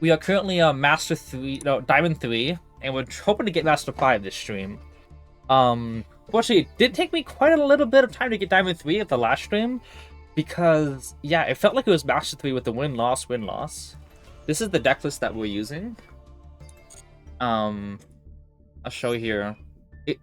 We are currently Master 3, no, Diamond 3, and we're hoping to get Master 5 this stream. Fortunately, it did take me quite a little bit of time to get Diamond 3 at the last stream, because, yeah, it felt like it was Master 3 with the win-loss, win-loss. This is the deck list that we're using. I'll show here.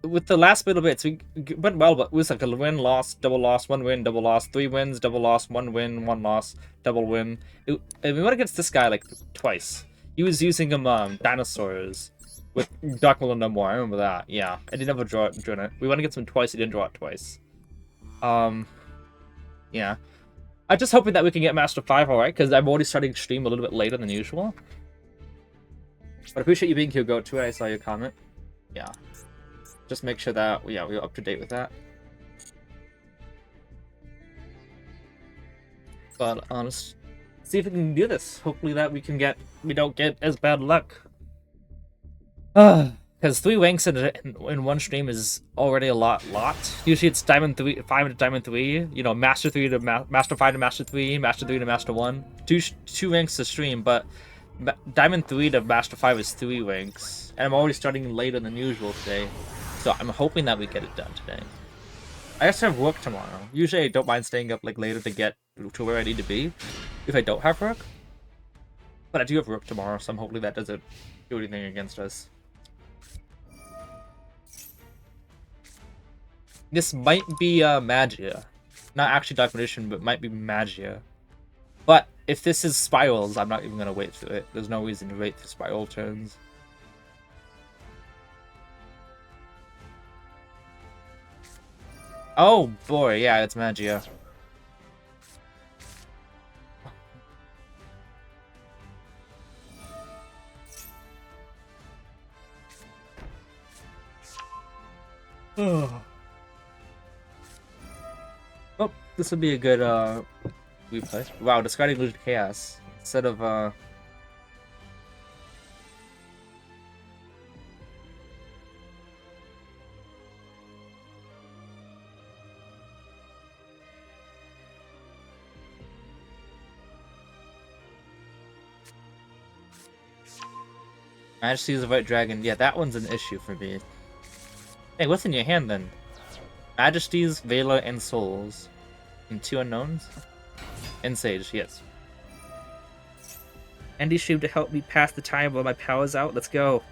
With the last little bits, we went well, but it was like a win, loss, double loss, 1 win, double loss, 3 wins, double loss, 1 win, 1 loss, double win. And we went against this guy like twice. He was using dinosaurs with Dark Middle No More. I remember that. Yeah, I didn't ever draw it. We went against him twice. He didn't draw it twice. Yeah. I'm just hoping that we can get Master 5 alright, because I'm already starting stream a little bit later than usual. But I appreciate you being here, Go too. I saw your comment. Yeah. Just make sure that, yeah, we're up to date with that. But let's see if we can do this. Hopefully that we don't get as bad luck. Because 3 ranks in one stream is already a lot. Usually it's Diamond 3, 5 to Diamond 3. You know, Master 3 to Master 5 to Master 3, Master 3 to Master 1. Two ranks to stream, but Diamond 3 to Master 5 is 3 ranks. And I'm already starting later than usual today. So I'm hoping that we get it done today. I also have work tomorrow. Usually I don't mind staying up like later to get to where I need to be if I don't have work. But I do have work tomorrow, so I'm hoping that doesn't do anything against us. This might be Magia. Not actually Dark Magician, but might be Magia. But if this is Spirals, I'm not even going to wait through it. There's no reason to wait through Spiral turns. Oh boy, yeah, it's Magia. Oh, this would be a good replay. Wow, discarding Illusion Chaos instead of Majesty's the White Dragon. Yeah, that one's an issue for me. Hey, what's in your hand then? Majesties, Valor, and Souls. And 2 unknowns? And Sage, yes. Andy streamed to help me pass the time while my power's out. Let's go.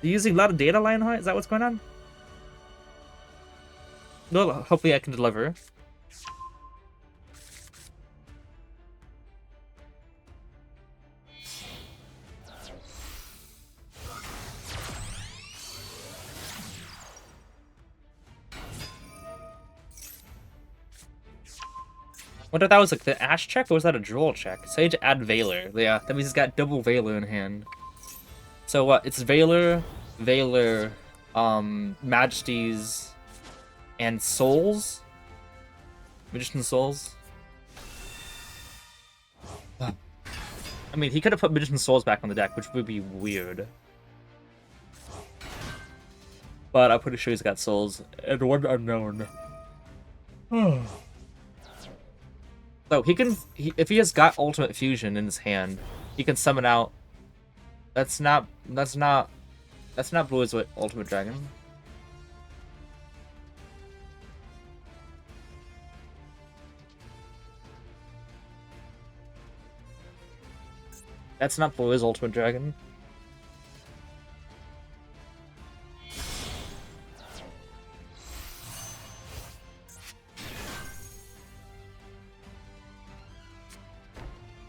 You're using a lot of data, Lionheart? Is that what's going on? Well, hopefully I can deliver. Wonder if that was like the Ash check or was that a Droll check? Sage add Valor. Yeah, that means he's got double Valor in hand. So what? It's Valor, Majesties, and Souls? Magician Souls? I mean, he could have put Magician Souls back on the deck, which would be weird. But I'm pretty sure he's got Souls and 1 unknown. So he can, if he has got Ultimate Fusion in his hand, he can summon out. That's not Blue Eyes Ultimate Dragon. That's not Blue Eyes Ultimate Dragon.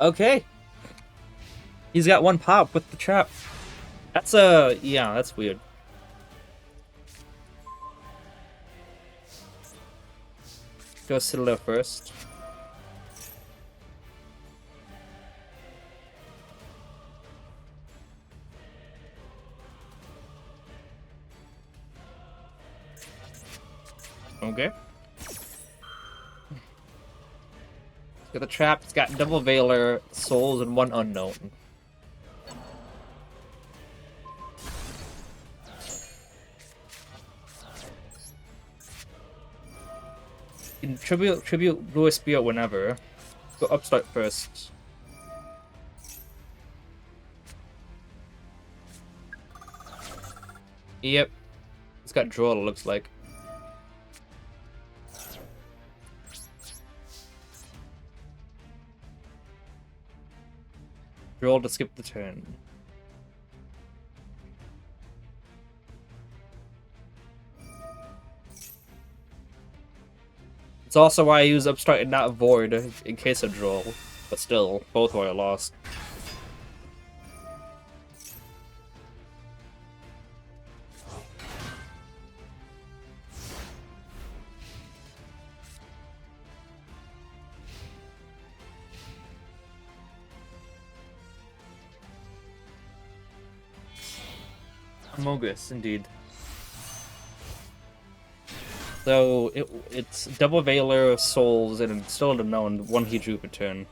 Okay. He's got 1 pop with the trap. That's yeah, that's weird. Go Citadel first. Okay. Got the trap, it's got double Valor, Souls, and 1 unknown. You can tribute Blue Spirit whenever. Go upstart first. Yep. It's got Droll, it looks like. Droll to skip the turn. It's also why I use Upstart and not Void in case of Droll. But still, both were lost. Amogus, indeed. So it's double Veiler of Souls and it's still unknown. One he drew per turn.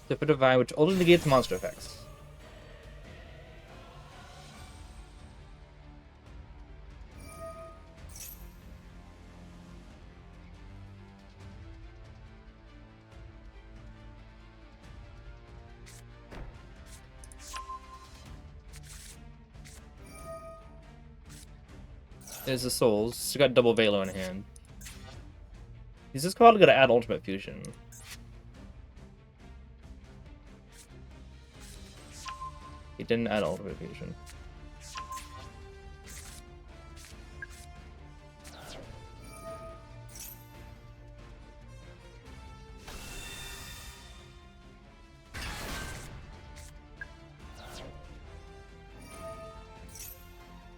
Zipper Divine, which only negates monster effects. There's the Souls. He's got double Velo in hand. He's just probably gonna add Ultimate Fusion. He didn't add Ultimate Fusion.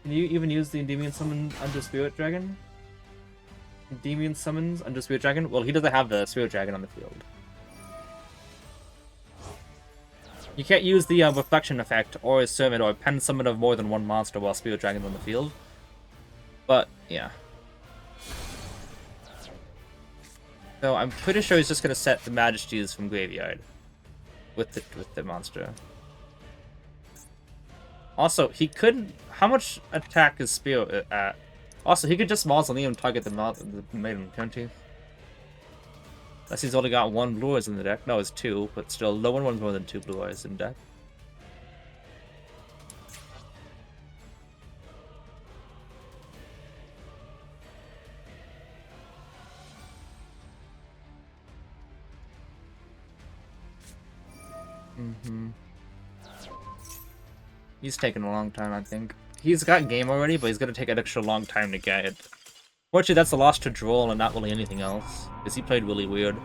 Can you even use the Endymion summon under Spirit Dragon? Endymion summons under Spirit Dragon? Well, he doesn't have the Spirit Dragon on the field. You can't use the Reflection effect, or Summon, or Pen Summon of more than one monster while Spirit Dragon's on the field. But, yeah. So, I'm pretty sure he's just gonna set the Majesties from Graveyard. With the monster. Also, he could... How much attack is Spirit at? Also, he could just Mausoleum target the maiden, can't he? Unless he's only got one Blue Eyes in the deck. No, it's two, but still, no one wants more than two Blue Eyes in deck. He's taking a long time, I think. He's got game already, but he's gonna take an extra long time to get it. Fortunately, that's a loss to Droll and not really anything else, because he played really weird.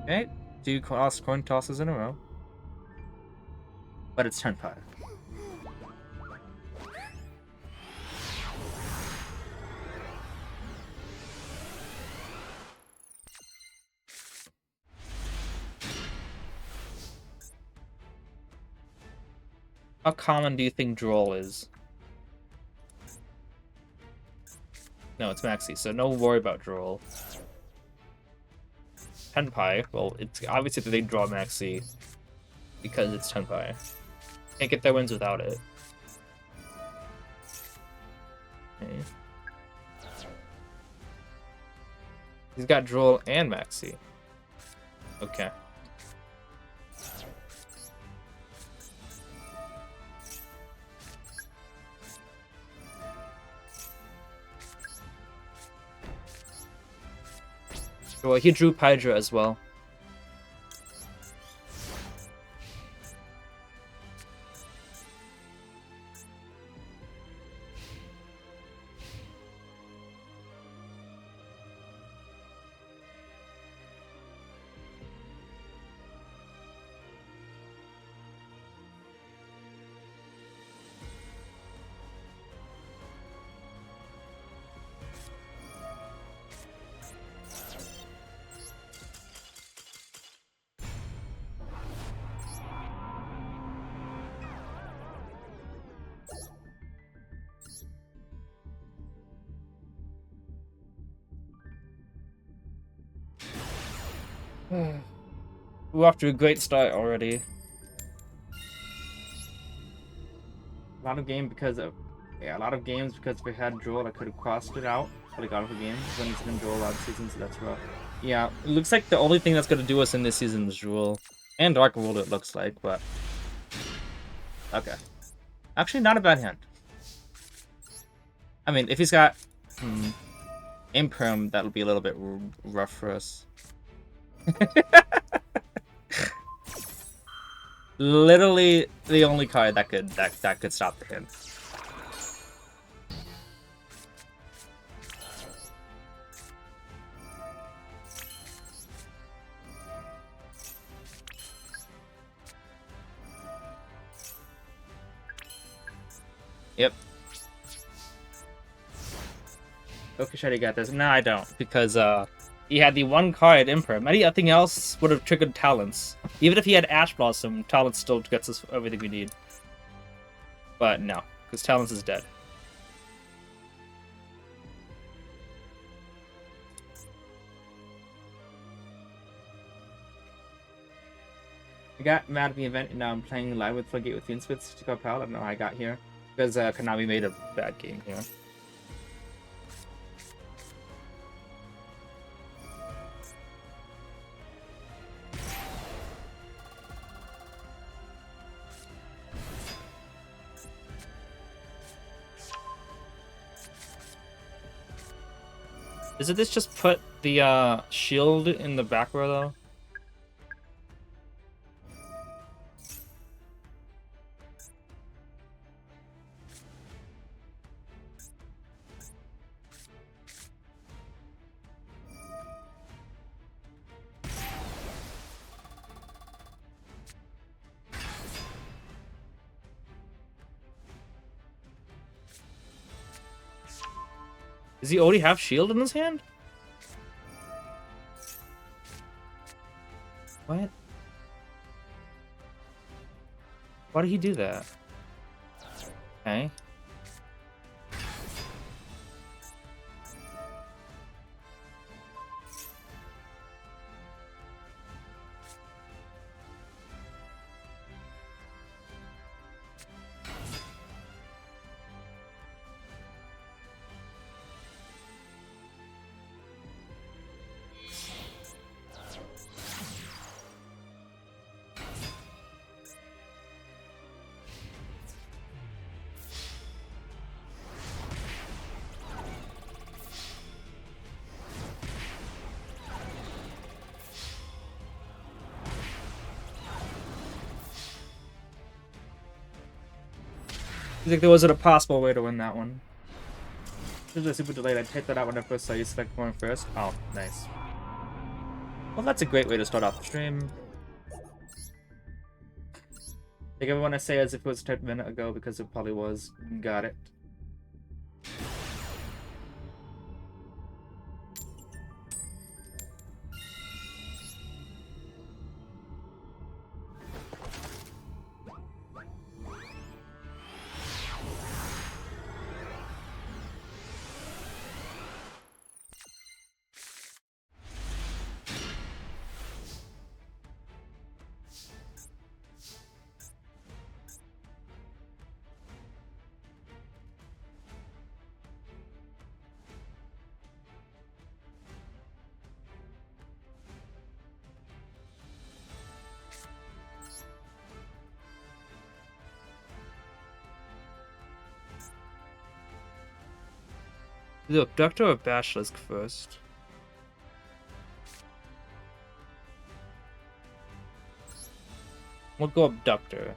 Okay, 2 coin tosses in a row. But it's turn 5. How common do you think Droll is? No, it's Maxi, so no worry about Droll. Tenpai, well, it's obviously that they draw Maxi because it's Tenpai. Can't get their wins without it. Okay. He's got Droll and Maxi. Okay. Well, he drew Pydra as well. We're off to a great start already. A lot of games because if we had Droll, I could have crossed it out. But I got off the game. When it's been Droll last season, so that's rough. Yeah, it looks like the only thing that's gonna do us in this season is Droll. And Dark World, it looks like, but... Okay. Actually, not a bad hand. I mean, if he's got... Imperm, that'll be a little bit rough for us. Literally the only card that could stop the hand. Yep. Okay, Shady got this. No, I don't, because he had the one card Imperm. Anything else would have triggered Talents. Even if he had Ash Blossom, Talents still gets us everything we need. But no, because Talents is dead. I got mad at the event, and now I'm playing live with Floodgate with Fiendspits to go pal. I don't know how I got here. Because Konami made a bad game here. Doesn't this just put the shield in the back row though? Does he already have shield in his hand? What? Why did he do that? Okay. I think there wasn't a possible way to win that one. This is super delayed. I typed that out when I first saw you select one first. Oh, nice. Well, that's a great way to start off the stream. Take everyone I say as if it was typed a minute ago because it probably was. Got it. Do Abductor or Basilisk first? We'll go Abductor.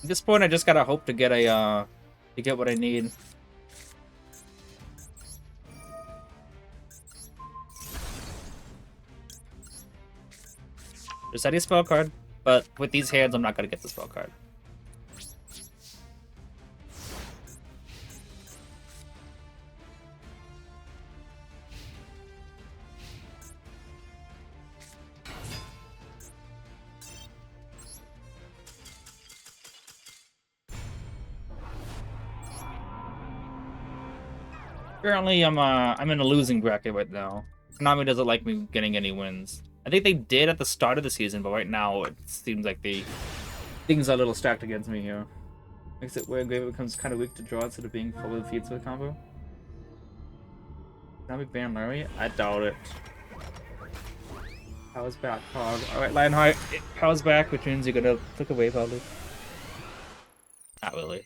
At this point, I just gotta hope to get to get what I need. There's any spell card, but with these hands, I'm not gonna get the spell card. Currently, I'm in a losing bracket right now. Konami doesn't like me getting any wins. I think they did at the start of the season, but right now it seems like things are a little stacked against me here. Makes it where Engraver becomes kind of weak to draw instead of being full of feats with combo. Konami ban Larry? I doubt it. Power's back, Pog. Alright, Lionheart. Power's back, which means you're gonna click away probably. Not really.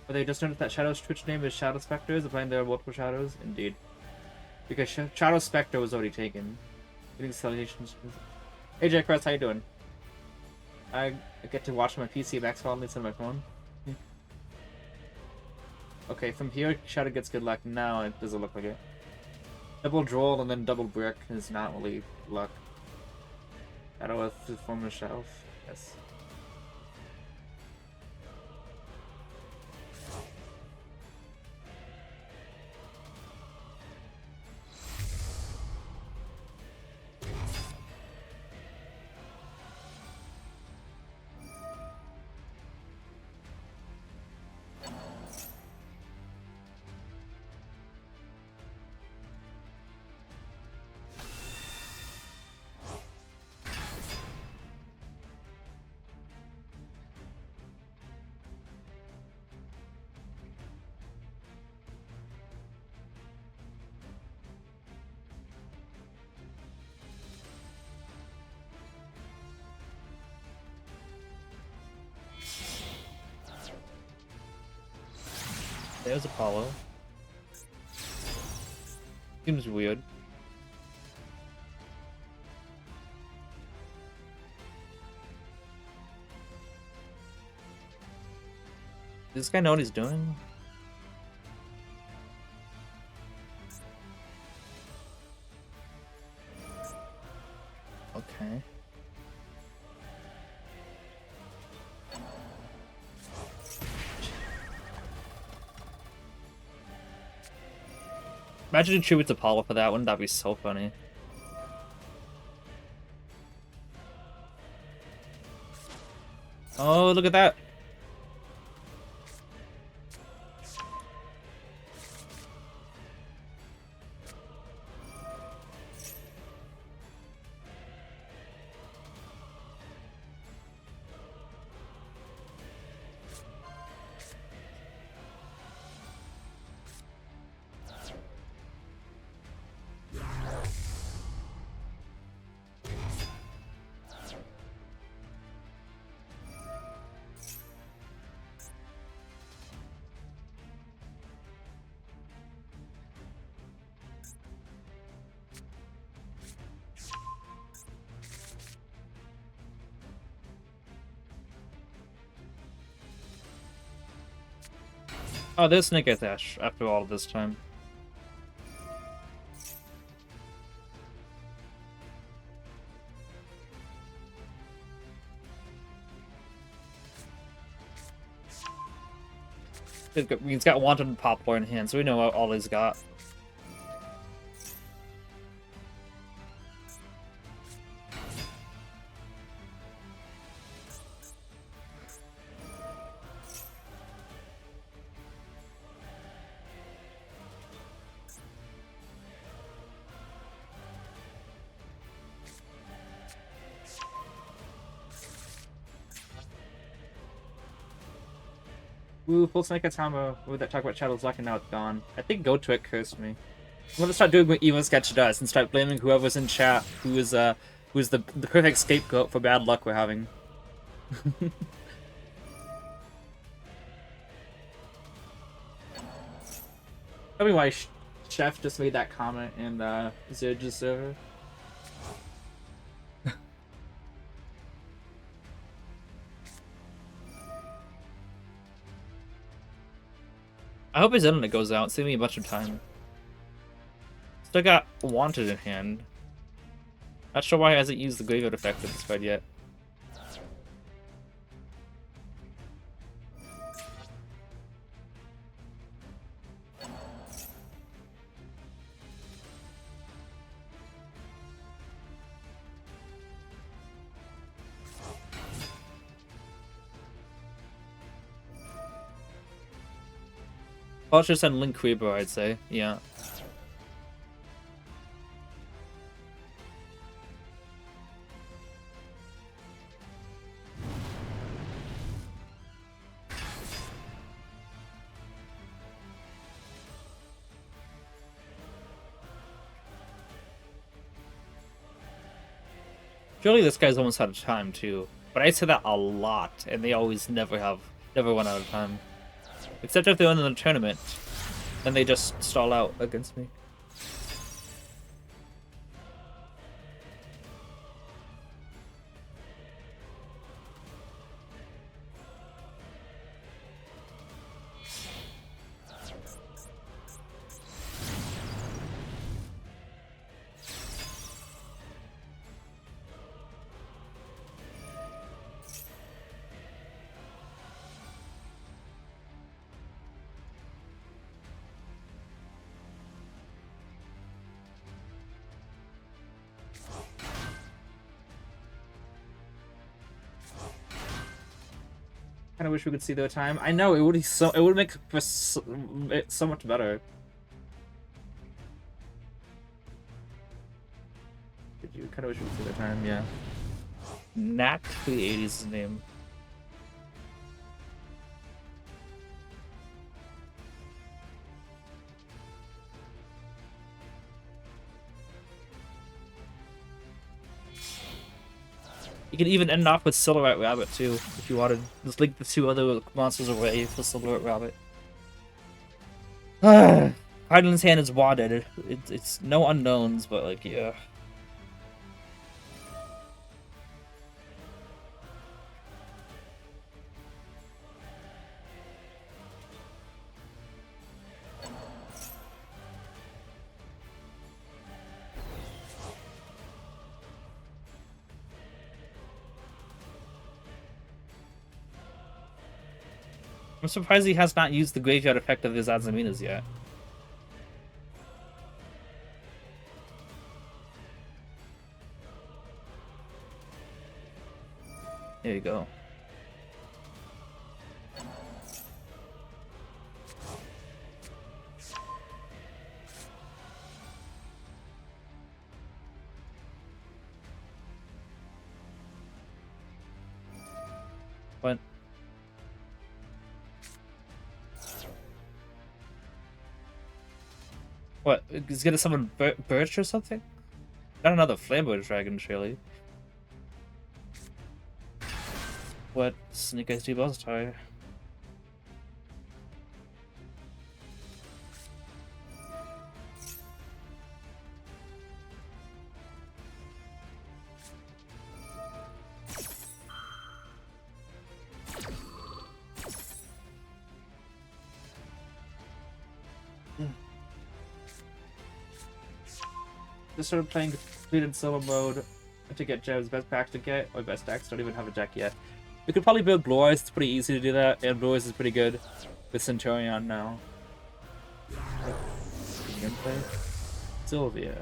But they just noticed that Shadow's Twitch name is Shadow Spectres, applying there are multiple shadows? Indeed. Because Shadow Spectre was already taken. Getting salutations. Hey Jack Cross, how you doing? I get to watch my PC max while on my phone. Okay, from here, Shadow gets good luck. Now it doesn't look like it. Double Droll and then double Brick is not really luck. Shadow with the form of Shadow. Yes. There's Apollo. Seems weird. Does this guy know what he's doing? Okay. Imagine it tributes Apollo for that one. That'd be so funny. Oh, look at that. Oh, there's Snake Eyes Ash after all this time. He's got Wanted and Poplar in hand, so we know all he's got. Ooh, full Snake Eyes Hammer with that talk about Shadow's Luck, and now it's gone. I think Go To It cursed me. I'm gonna start doing what Evil Sketch does and start blaming whoever's in chat who's the perfect scapegoat for bad luck we're having. Tell me why Chef just made that comment in Zerge's server. I hope his internet goes out. Save me a bunch of time. Still got Wanted in hand. Not sure why he hasn't used the Graveyard effect at this fight yet. Vultures and Link Creeper, I'd say. Yeah. Surely this guy's almost out of time too. But I say that a lot, and they always never run out of time. Except if they're in the tournament, then they just stall out against me. Kind of wish we could see their time. I know it would be it would make for it so much better. Did you kind of wish we could see their time? Yeah. Knack for the 80s is his name. You could even end off with Silhouette Rabbit too, if you wanted. Just link the two other monsters away for Silhouette Rabbit. Hydrant's hand is wadded. It's no unknowns, but like, yeah. I'm surprised he has not used the graveyard effect of his Azaminas yet. There you go. What? What? He's gonna summon Birch or something? Not another Flamboy Dragon, surely. What? Snake Eyes boss tie. Just started playing completed solo mode to get gems. Best packs to get, or best decks. Don't even have a deck yet. We could probably build Blue Eyes. It's pretty easy to do that, and Blue Eyes is pretty good with Centurion now. Gameplay. Sylvia.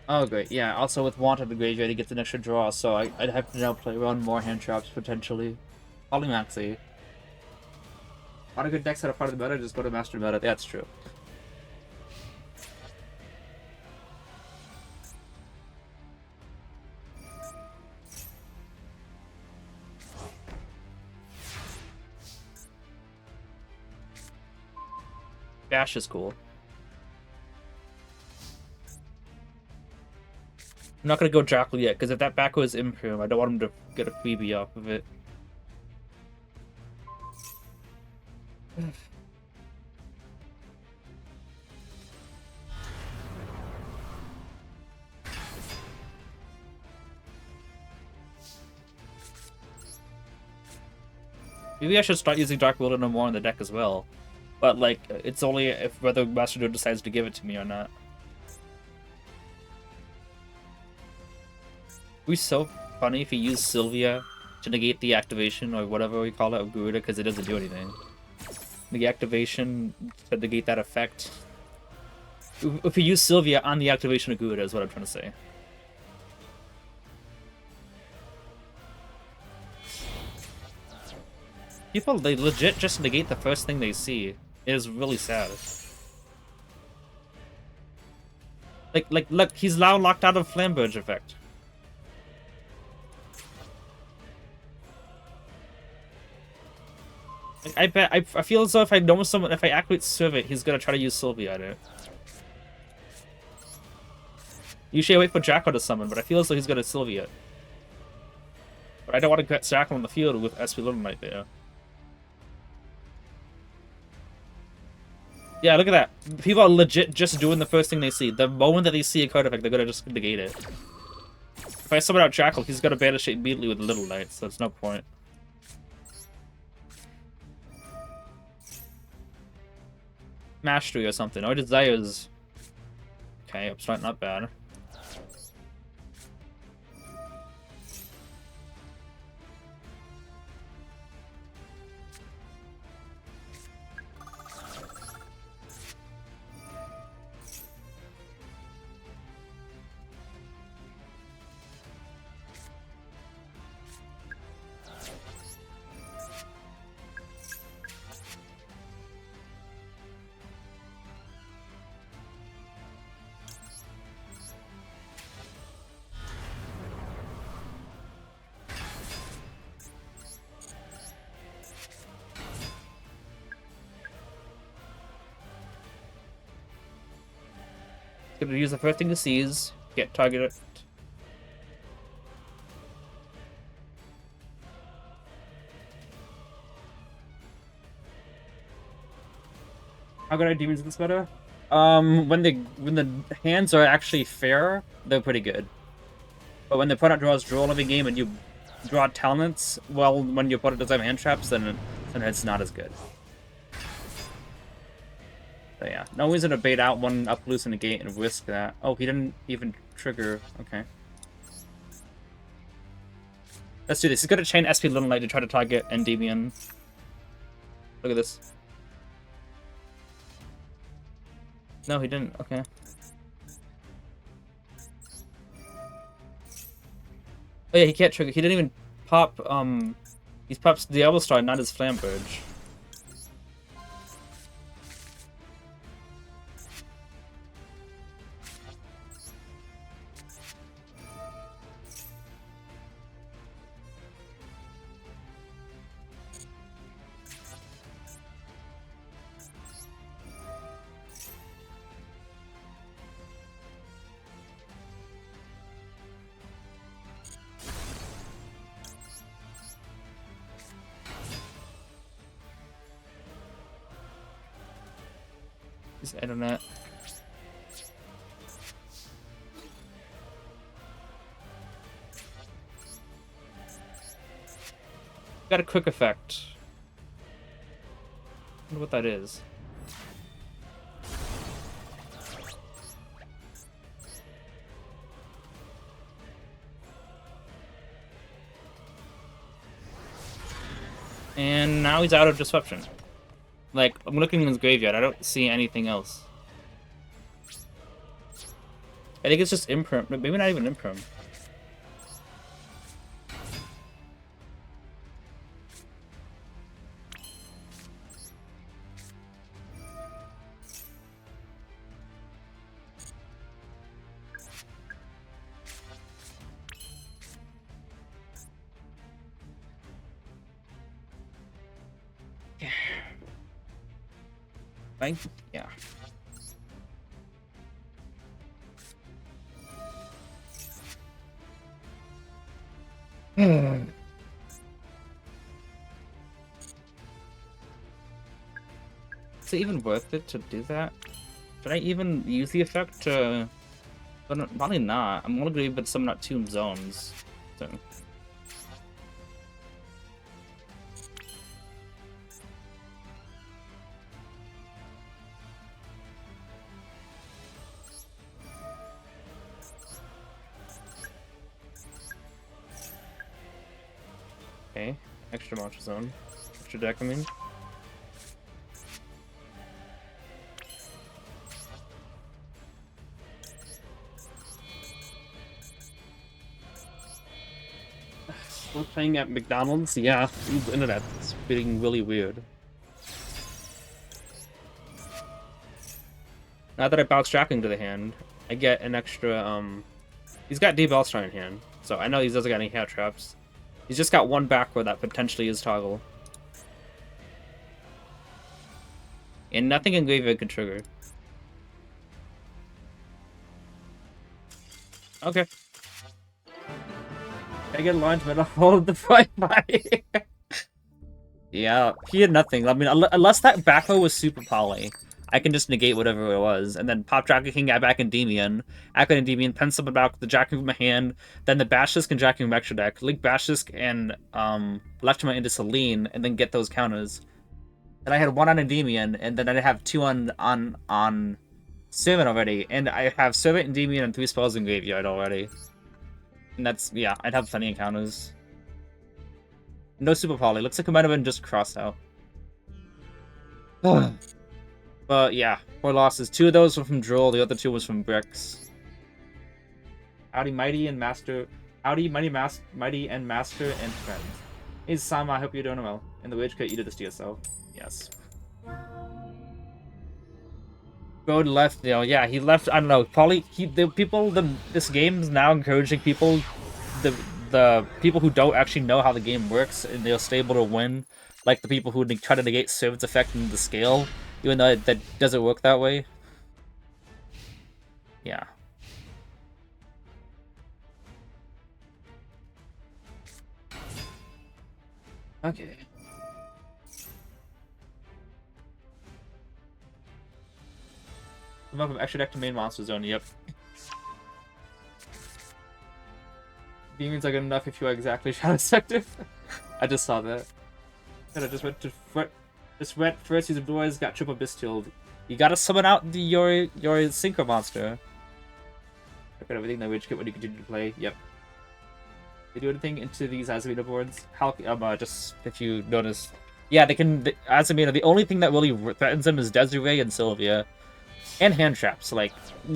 Oh, great. Yeah, also with Wanted the Graveyard, he gets an extra draw, so I'd have to now play around more hand traps, potentially. Polymaxy. A lot of good decks that are part of the meta just go to Master Meta. That's true. Dash is cool. I'm not gonna go Jackal yet, because if that back was Imperium, I don't want him to get a freebie off of it. Maybe I should start using Dark Wilderness more in the deck as well. But, like, it's only if whether Master Duel decides to give it to me or not. It would be so funny if he used Sylvia to negate the activation, or whatever we call it, of Garuda, because it doesn't do anything. The activation to negate that effect. If he used Sylvia on the activation of Garuda is what I'm trying to say. People, they legit just negate the first thing they see. It is really sad. Like, look, he's now locked out of Flamberge effect. Like, I feel as though if I know someone, if I activate Serve It, he's gonna try to use Sylvia at it. Usually I wait for Jackal to summon, but I feel as though he's gonna Sylvia it. But I don't want to get Jackal on the field with SP Little Knight there. Yeah, look at that. People are legit just doing the first thing they see. The moment that they see a card effect, they're gonna just negate it. If I summon out Jackal, he's gonna banish it immediately with Little Knight, so it's no point. Mastery or something. Or Desires. Okay, Upstart, not bad. Gonna use the first thing to seize, get targeted. How good are demons in this meta? When the hands are actually fair, they're pretty good. But when the opponent draws Droll every game and you draw talents, well, when your opponent doesn't have hand traps, then it's not as good. So yeah, no reason to bait out one up loose in the gate and risk that. Oh, he didn't even trigger. Okay. Let's do this. He's gonna chain SP Little Knight to try to target Endymion. Look at this. No, he didn't. Okay. Oh yeah, he can't trigger. He didn't even pop, he pops Diablo Star, not his Flamberge. His internet. Got a quick effect. I wonder what that is. And now he's out of disruption. Like, I'm looking in his graveyard, I don't see anything else. I think it's just imperm, maybe not even imperm. Right? Yeah. Is it even worth it to do that? Should I even use the effect to... But probably not. I'm only going to even summon out 2 zones. So... Okay, extra monster zone. Extra deck, I mean. We're playing at McDonald's? Yeah, the internet's being really weird. Now that I bounce tracking to the hand, I get an extra, he's got D-Bellstar in hand, so I know he doesn't got any hand traps. He's just got one back where that potentially is toggle. And nothing in graveyard can trigger. Okay. I get launched with a hold the fight by. Yeah, he had nothing. I mean, unless that back row was super poly, I can just negate whatever it was, and then pop Dragon King, get back Endymion, activate Endymion, pen summon back the Dragon from my hand, then the Basilisk and Dragon from extra deck, link Basilisk and Electromite into Selene, and then get those counters. Then I had 1 on Endymion, and then I have 2 on Servant already, and I have Servant, Endymion, and 3 spells in graveyard already. And that's, yeah, I'd have plenty of counters. No super poly. Looks like it might have been just crossed out. But yeah, 4 losses. 2 of those were from Droll, the other 2 was from Bricks. Howdy, Mighty and Master. Howdy, Mighty and Master and Friend. Hey, Sama, I hope you're doing well. In the Wage Cut, you did this to yourself. Yes. Road left, you know, yeah, he left, I don't know, probably, this game's now encouraging people, the people who don't actually know how the game works, and they'll stay able to win, like the people who try to negate Servant's effect in the scale, even though that doesn't work that way. Yeah. Okay. From extra deck to main monster zone, yep. Demons are good enough if you are exactly Shadow Sector. I just saw that. And I just went first use of doors, got triple Bistilled. You gotta summon out your Synchro monster. Look at everything that Witch Kit when you continue to play, yep. They do anything into these Azamina boards? Just if you notice. Yeah, they can, Azamina, the only thing that really threatens them is Desiree and Sylvia. And hand traps, like,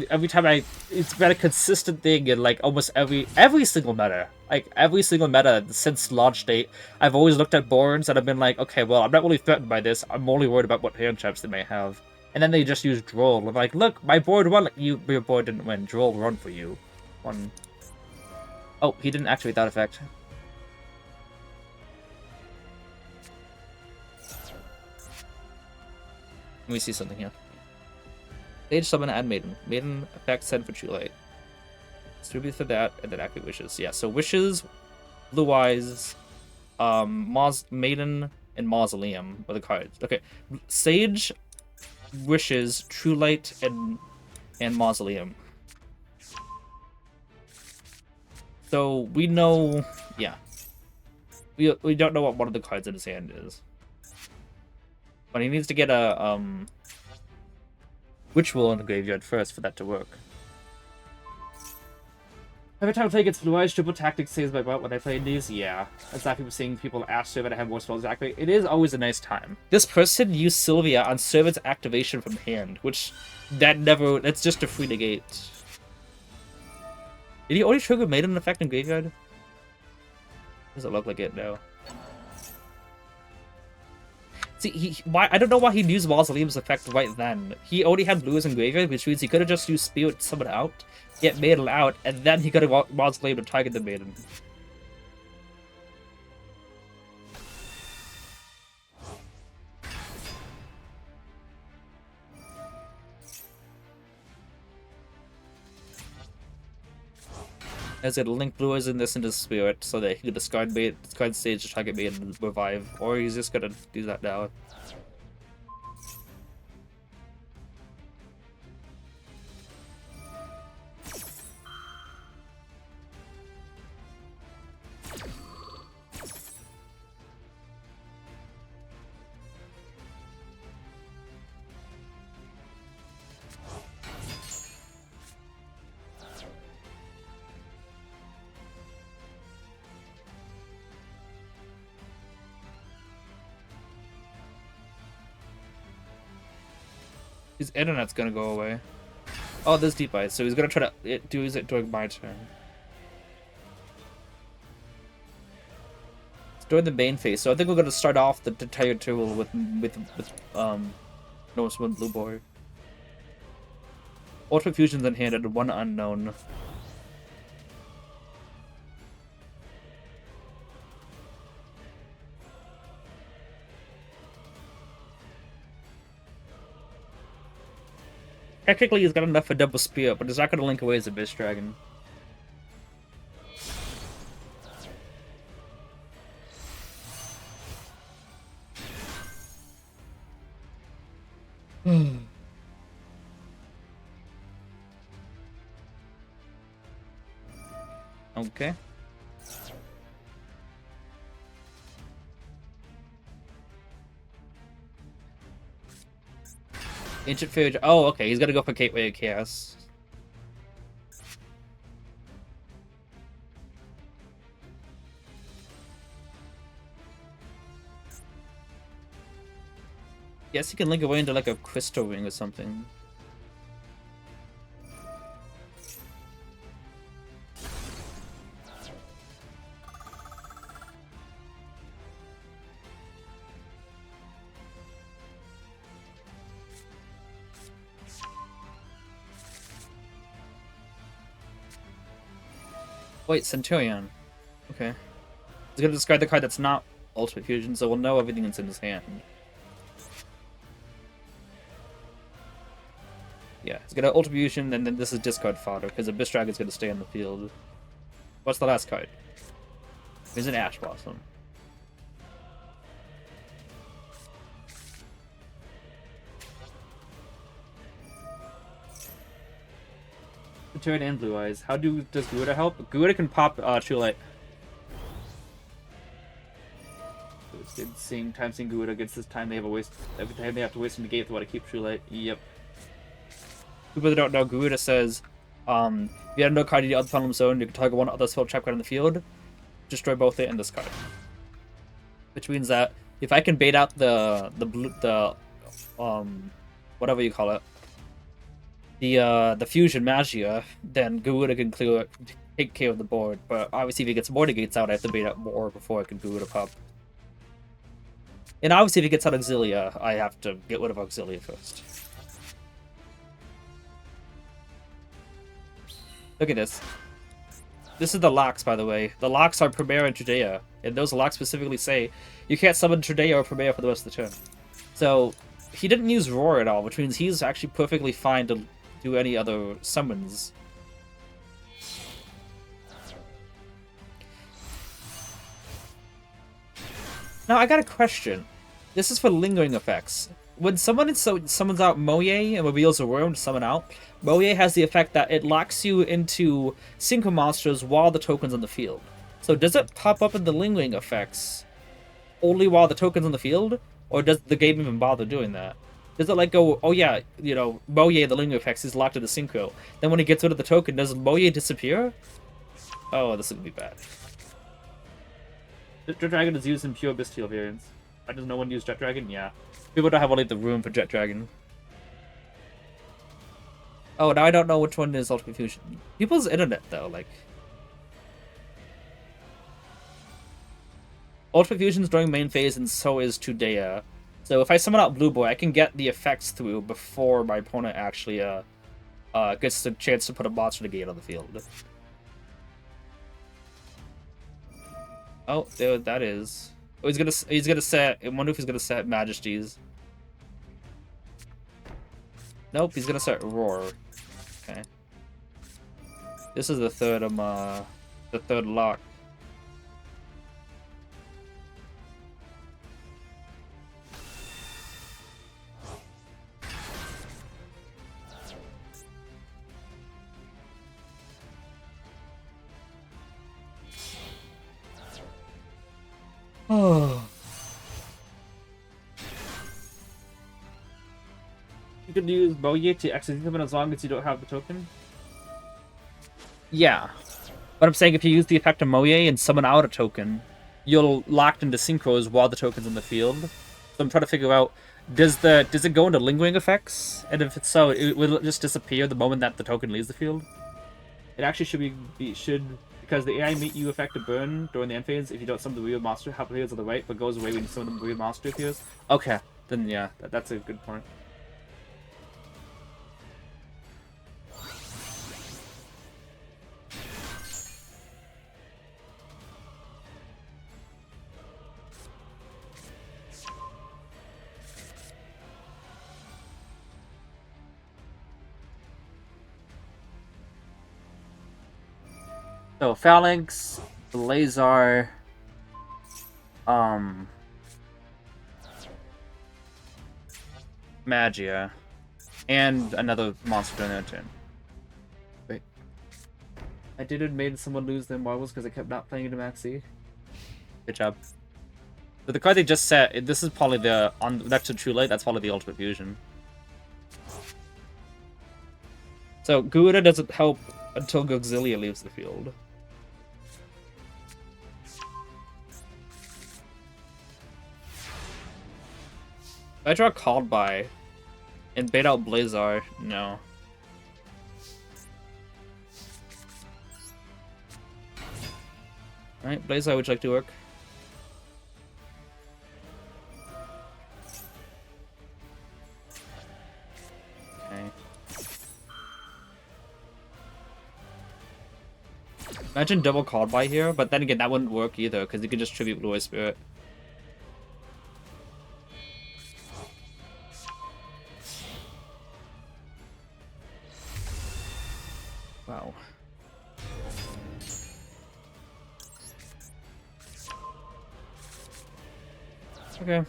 every time it's been a consistent thing in, like, almost every single meta. Like, every single meta since launch date, I've always looked at boards and I've been like, okay, well, I'm not really threatened by this, I'm only worried about what hand traps they may have. And then they just use Droll. I'm like, look, my board won, your board didn't win, Droll run for you. One. Oh, he didn't activate that effect. Let me see something here. Stage summon and Maiden. Maiden effect send for True Light. Distribute for that, and then activate Wishes. Yeah, so Wishes, Blue Eyes, Maiden, and Mausoleum are the cards. Okay, Sage, Wishes, True Light, and Mausoleum. So we know, yeah. We don't know what one of the cards in his hand is. But he needs to get a Ritual in the graveyard first for that to work. Every time I play against Blue Eyes, Triple Tactics saves my butt when I play these. Yeah, exactly. Seeing people ask Servant to have more spells activate. It is always a nice time. This person used Sylvia on Servant's activation from hand, which that's just a free negate. Did he already trigger Maiden effect in graveyard? Doesn't look like it now. See, I don't know why he used Mausoleum's effect right then. He already had blues in graveyard, which means he could have just used Spirit to summon out, get Maiden out, and then he could have Mausoleum to target the Maiden. As it link Blue Eyes in this into Spirit so that he could discard stage to target Maiden and revive, or he's just gonna do that now. His internet's gonna go away. Oh, there's Deep Eyes, so he's gonna try to do it during my turn. It's during the main phase, so I think we're gonna start off the entire duel with Norseman Blue Boy. Ultra Fusion's in hand and one unknown. Technically, he's got enough for double spear, but he's not going to link away as a Abyss Dragon. Okay. Ancient Fairy... Oh, okay, he's gonna go for Gateway of Chaos. Yes, he can link away into like a Crystal Ring or something. Wait, Centurion. Okay. He's gonna discard the card that's not Ultimate Fusion, so we'll know everything that's in his hand. Yeah, he's gonna Ultimate Fusion, and then this is discard fodder, because Abyss Dragon's gonna stay on the field. What's the last card? Here's an Ash Blossom. Turn and Blue Eyes. How does Garuda help? Garuda can pop True Light. It's good seeing Garuda gets this time they have a waste. Every time they have to waste a negate, they want to keep True Light. Yep. People that don't know, Garuda says, if you have no card in the other Pendulum Zone, you can target one other spell trap card on the field, destroy both it and this card. Which means that if I can bait out the whatever you call it, the fusion magia, then Garuda can take care of the board. But obviously, if he gets more negates out, I have to bait out more before I can Garuda pop. And obviously, if he gets out Auxilia, I have to get rid of Auxilia first. Look at this. This is the locks, by the way. The locks are Primera and Trudea, and those locks specifically say you can't summon Trudea or Primera for the rest of the turn. So he didn't use Roar at all, which means he's actually perfectly fine to do any other summons. Now, I got a question. This is for lingering effects. when someone summons out Moye and reveals a room to summon out, Moye has the effect that it locks you into synchro monsters while the token's on the field. So does it pop up in the lingering effects only while the token's on the field, or does the game even bother doing that? Does it like go, oh yeah, you know, Moye, the lingering effects, is locked to the synchro. Then when he gets rid of the token, does Moye disappear? Oh, this is gonna be bad. Jet Dragon is used in pure Bestial variants. Why does no one use Jet Dragon? Yeah. People don't have only the room for Jet Dragon. Oh, now I don't know which one is Ultimate Fusion. People's internet, though, like... Ultimate Fusion's during main phase, and so is Tudea. So if I summon out Blue Boy, I can get the effects through before my opponent actually gets the chance to put a monster negate on the field. Oh, there that is. Oh, he's gonna set. I wonder if he's gonna set Majesties. Nope, he's gonna set Roar. Okay. This is the third lock. Oh. You can use Moye to execute them as long as you don't have the token? Yeah. But I'm saying if you use the effect of Moye and summon out a token, you'll locked into synchros while the token's in the field. So I'm trying to figure out, does it go into lingering effects? And if it's so, will it just disappear the moment that the token leaves the field? It actually should because the AI meet you effect a burn during the end phase if you don't summon the weird monster. Half appears on the right, but goes away when you summon the weird monster appears. Okay, then yeah, that's a good point. So Phalanx, Blazar, Magia, and another monster during their turn. Wait. I did have made someone lose their marbles because I kept not playing into Maxi. Good job. But the card they just set, this is probably the, next to True Light, that's probably the Ultimate Fusion. So Gouda doesn't help until Goxilia leaves the field. If I draw Called By and bait out Blazar, no. Alright, Blazar, would you like to work? Okay. Imagine double Called By here, but then again, that wouldn't work either, because you could just tribute Blue Eye Spirit. Wow. Okay.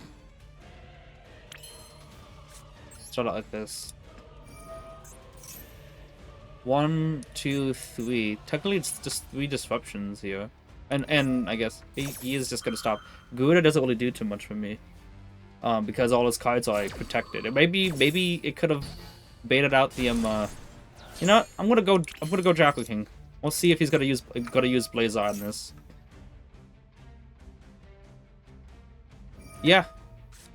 Start out like this. 1, 2, 3. Technically, it's just 3 disruptions here, and I guess he is just gonna stop. Gouda doesn't really do too much for me, because all his cards are like, protected. And maybe it could have baited out the You know what? I'm gonna go Jackal King. We'll see if he's gonna use Blazar on this. Yeah,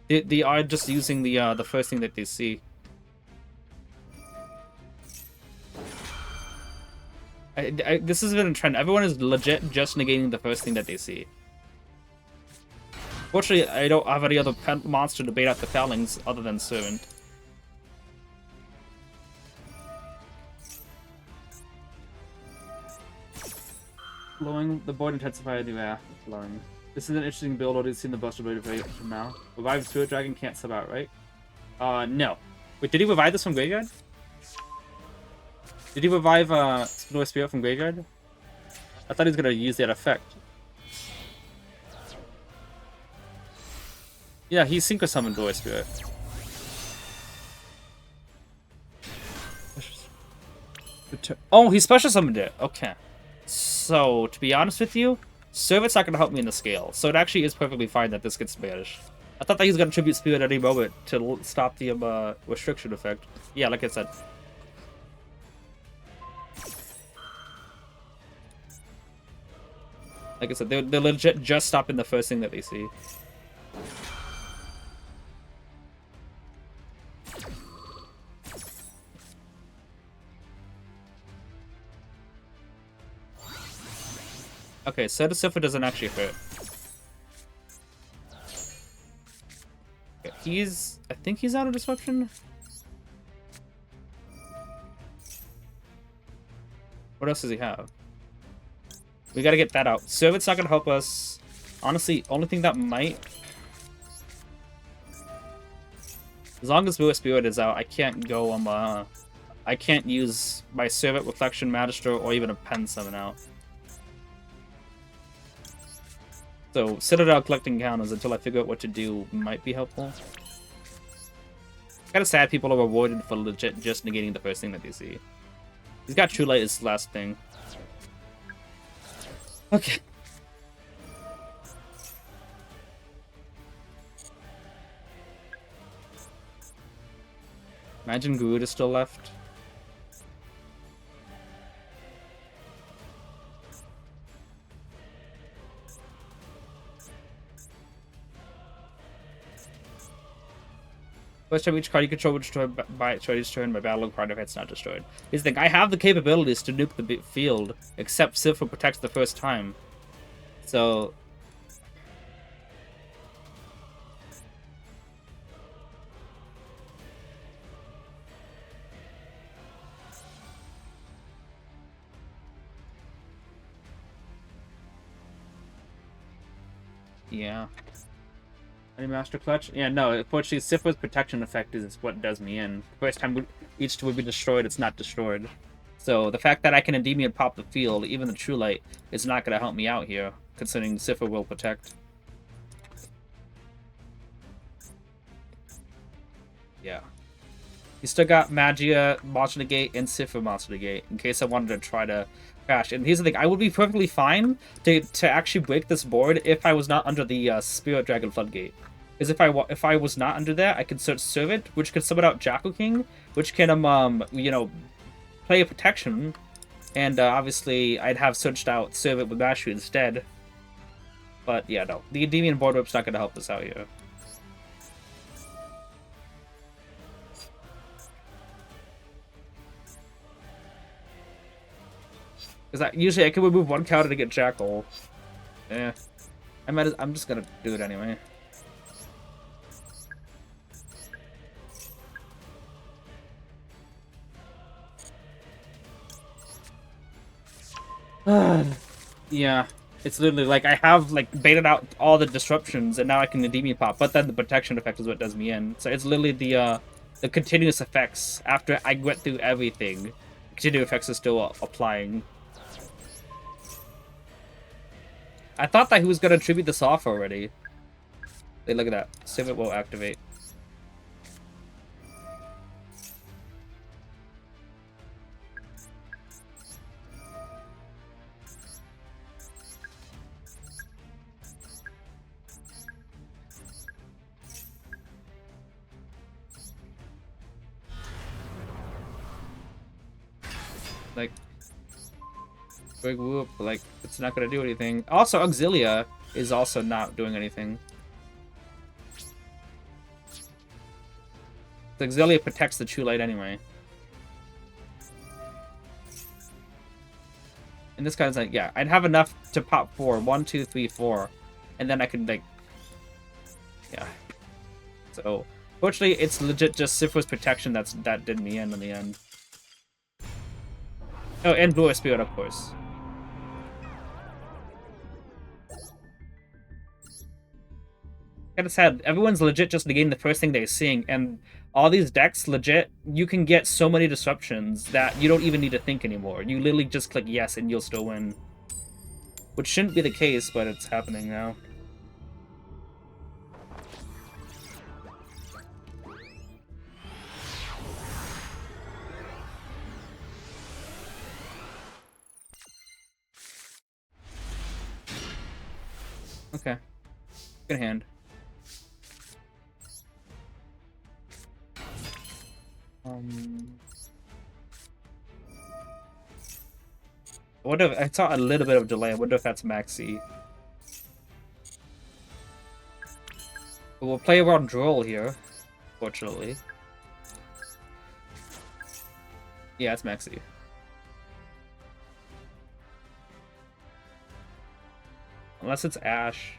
they are just using the first thing that they see. This has been a trend. Everyone is legit just negating the first thing that they see. Fortunately, I don't have any other monster to bait out the Phalanx other than Servant. Blowing the board intensified new air. Blowing. This is an interesting build. Already seen the Buster Blade right from now. Revive Spirit Dragon can't sub out, right? No. Wait, did he revive this from Graveyard? Did he revive Blue Eye Spirit from Graveyard? I thought he was gonna use that effect. Yeah, he Synchro Summoned Blue Eye Spirit. Oh, he special summoned it. Okay. So, to be honest with you, Servant's not going to help me in the scale. So it actually is perfectly fine that this gets banished. I thought that he was going to tribute Spirit at any moment to stop the restriction effect. Yeah, like I said. Like I said, they're legit just stopping the first thing that they see. Okay, Set of Sifra doesn't actually hurt. Okay, I think he's out of disruption. What else does he have? We gotta get that out. Servant's not gonna help us. Honestly, only thing that might... As long as Blue Spirit is out, I can't go I can't use my Servant, Reflection, Magister, or even a Pen Summon out. So, Citadel collecting counters until I figure out what to do might be helpful. Kinda sad people are rewarded for legit just negating the first thing that they see. He's got True Light as last thing. Okay. Imagine Garud is still left. First time each card you control will destroy by each turn by battle card if it's not destroyed. Here's the thing, I have the capabilities to nuke the field, except Sifra protects the first time. So... yeah. Any Master Clutch? Yeah, no, unfortunately, Sifra's protection effect is what does me in. First time each would be destroyed, it's not destroyed. So the fact that I can Endymion pop the field, even the True Light, is not going to help me out here, considering Sifra will protect. Yeah. He still got Magia, Monster Negate, and Sifra Monster Negate, in case I wanted to try to crash. And here's the thing, I would be perfectly fine to actually break this board if I was not under the Spirit Dragon Floodgate. Because if I was not under that, I could search Servant, which could summon out Jackal King, which can you know, play a protection, and obviously I'd have searched out Servant with Mastery instead. But yeah, no, the Endymion board whip's not gonna help us out here. Because usually I can remove one counter to get Jackal. Yeah, I'm just gonna do it anyway. Yeah, it's literally like I have like baited out all the disruptions and now I can Endymion pop, but then the protection effect is what does me in. So it's literally the continuous effects after I went through everything. The continuous effects are still applying. I thought that he was gonna tribute this off already. Hey, look at that. Servant will activate. Like, big whoop, like, it's not gonna do anything. Also, Auxilia is also not doing anything. The Auxilia protects the True Light anyway. And this guy's like, yeah, I'd have enough to pop 4. 1, 2, 3, 4. And then I can, like, yeah. So, fortunately, it's legit just Sifra's protection that did me in the end. Oh, and Blue Spirit, of course. Kinda sad. Everyone's legit just negating the first thing they're seeing, and all these decks, legit, you can get so many disruptions that you don't even need to think anymore. You literally just click yes and you'll still win. Which shouldn't be the case, but it's happening now. Okay. Good hand. I wonder if I saw a little bit of delay. I wonder if that's Maxi. But we'll play around Droll here, fortunately. Yeah, it's Maxi. Unless it's Ash.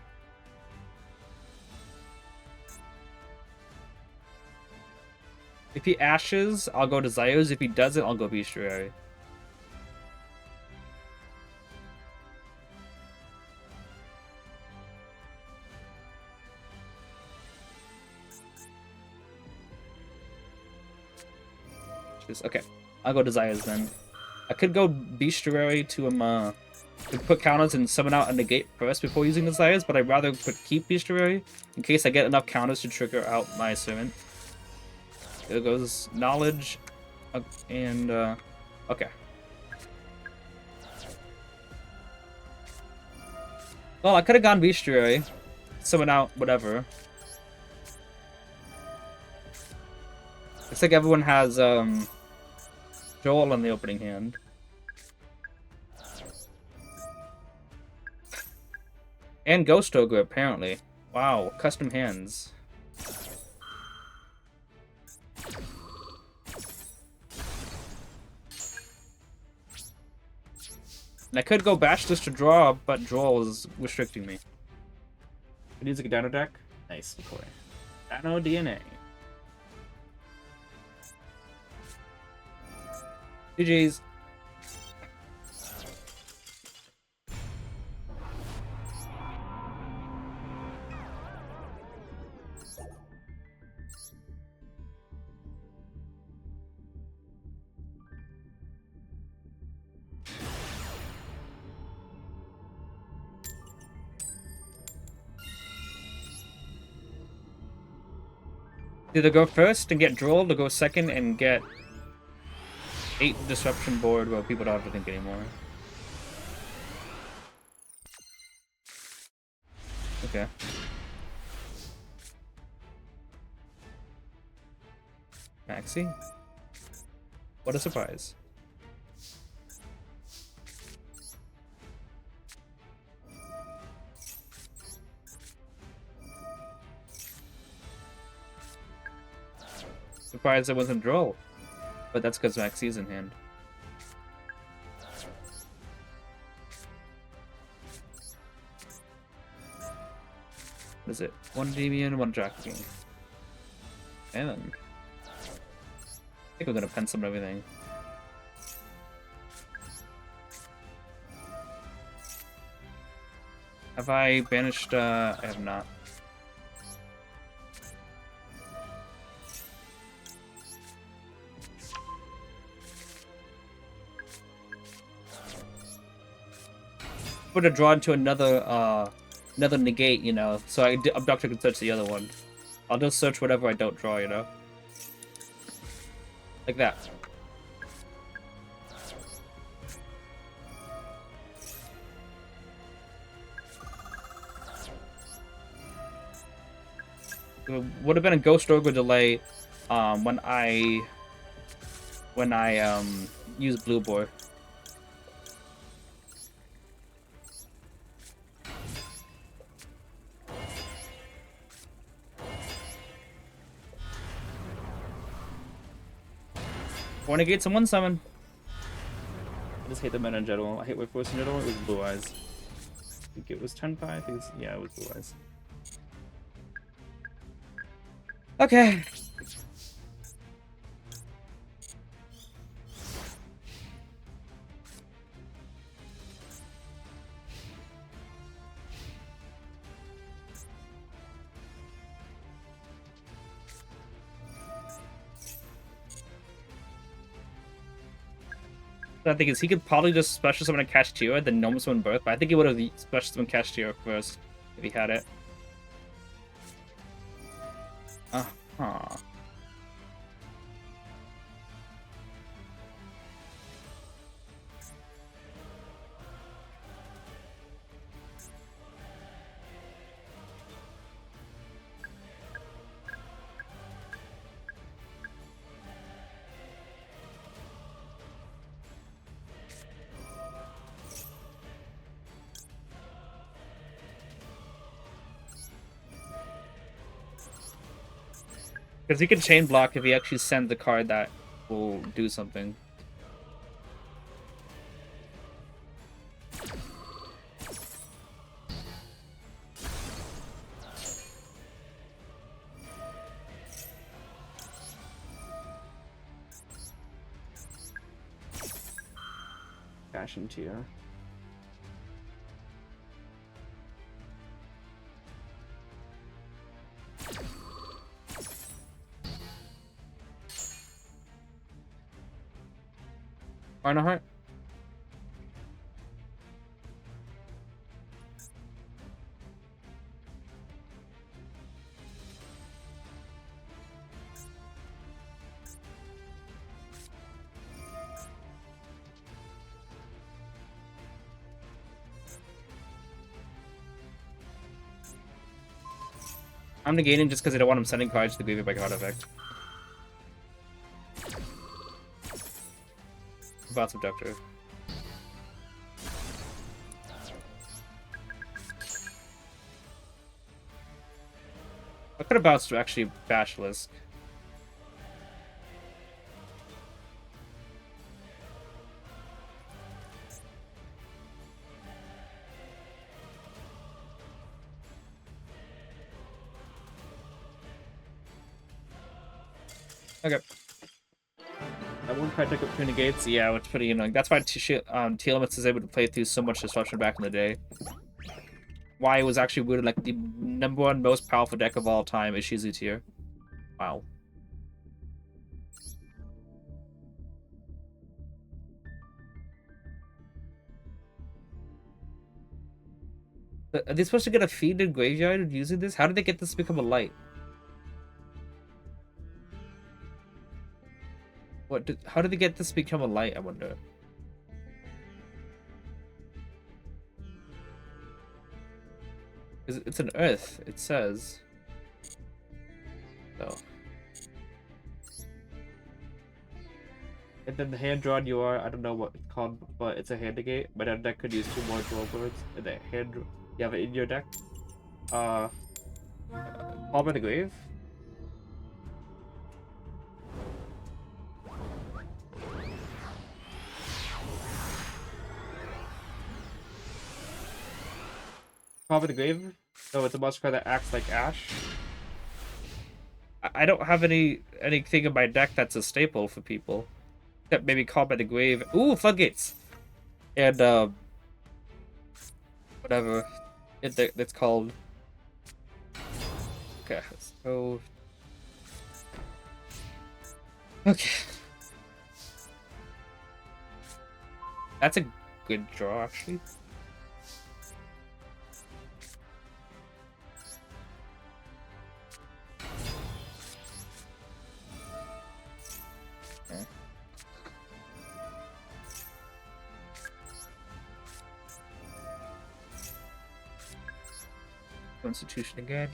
If he ashes, I'll go to Zio's. If he doesn't, I'll go Bestiary. Okay, I'll go to Zio's then. I could go Bestiary to could put counters and summon out a negate first before using the Zio's, but I'd rather keep Bestiary in case I get enough counters to trigger out my Servant. There goes Knowledge, and okay. Well, I could have gone Bestiary, summon out whatever. Looks like everyone has Droll on the opening hand. And Ghost Ogre, apparently. Wow, custom hands. And I could go Bash this to draw, but Droll is restricting me. It needs a Dino deck. Nice, McCoy. Dino DNA. GG's. Either go first and get Droll, to go second and get 8 disruption board where people don't have to think anymore. Okay. Maxi? What a surprise. Surprised it wasn't Droll. But that's because Maxi's in hand. What is it? 1 Endymion, 1 Jockey King. And then I think we're gonna pen summon everything. Have I banished I have not. Would have drawn to another negate, you know, so Abductor can search the other one. I'll just search whatever I don't draw, you know? Like that. It would have been a Ghost Ogre delay when I use Blue Boy. Want to get some 1 summon. I just hate the meta in general. I hate White Force in general. It was Blue Eyes. I think it was 10-5. I think yeah, it was Blue Eyes. Okay. The thing is, he could probably just special summon a Kashtira, then normal summon both, but I think he would have special summoned Kashtira first if he had it. Uh-huh. Because he can chain block if he actually sends a card that will do something. Fashion tier. Heart. I'm negating just because I don't want him sending cards to the graveyard by card effect. Bounce Abductor. I could have bounced to actually Basilisk. Okay. That one card took up 2 negates. Yeah, it's pretty annoying. That's why Telemans is able to play through so much disruption back in the day. Why it was actually rooted like the #1 most powerful deck of all time is Shizu tier. Wow. Are they supposed to get a feed in graveyard using this? How did they get this to become a light? How did they get this to become a light, I wonder? It's an earth, it says. So. And then the hand drawn you are, I don't know what it's called, but it's a hand negate. But that deck could use 2 more Droll birds. And the hand you have it in your deck. Call by the Grave. Call by the Grave. So it's a monster card that acts like Ash. I don't have anything in my deck that's a staple for people. Except maybe Call by the Grave. Ooh, Floodgates! And, whatever it's called. Okay, so... Okay. That's a good draw, actually. Constitution again.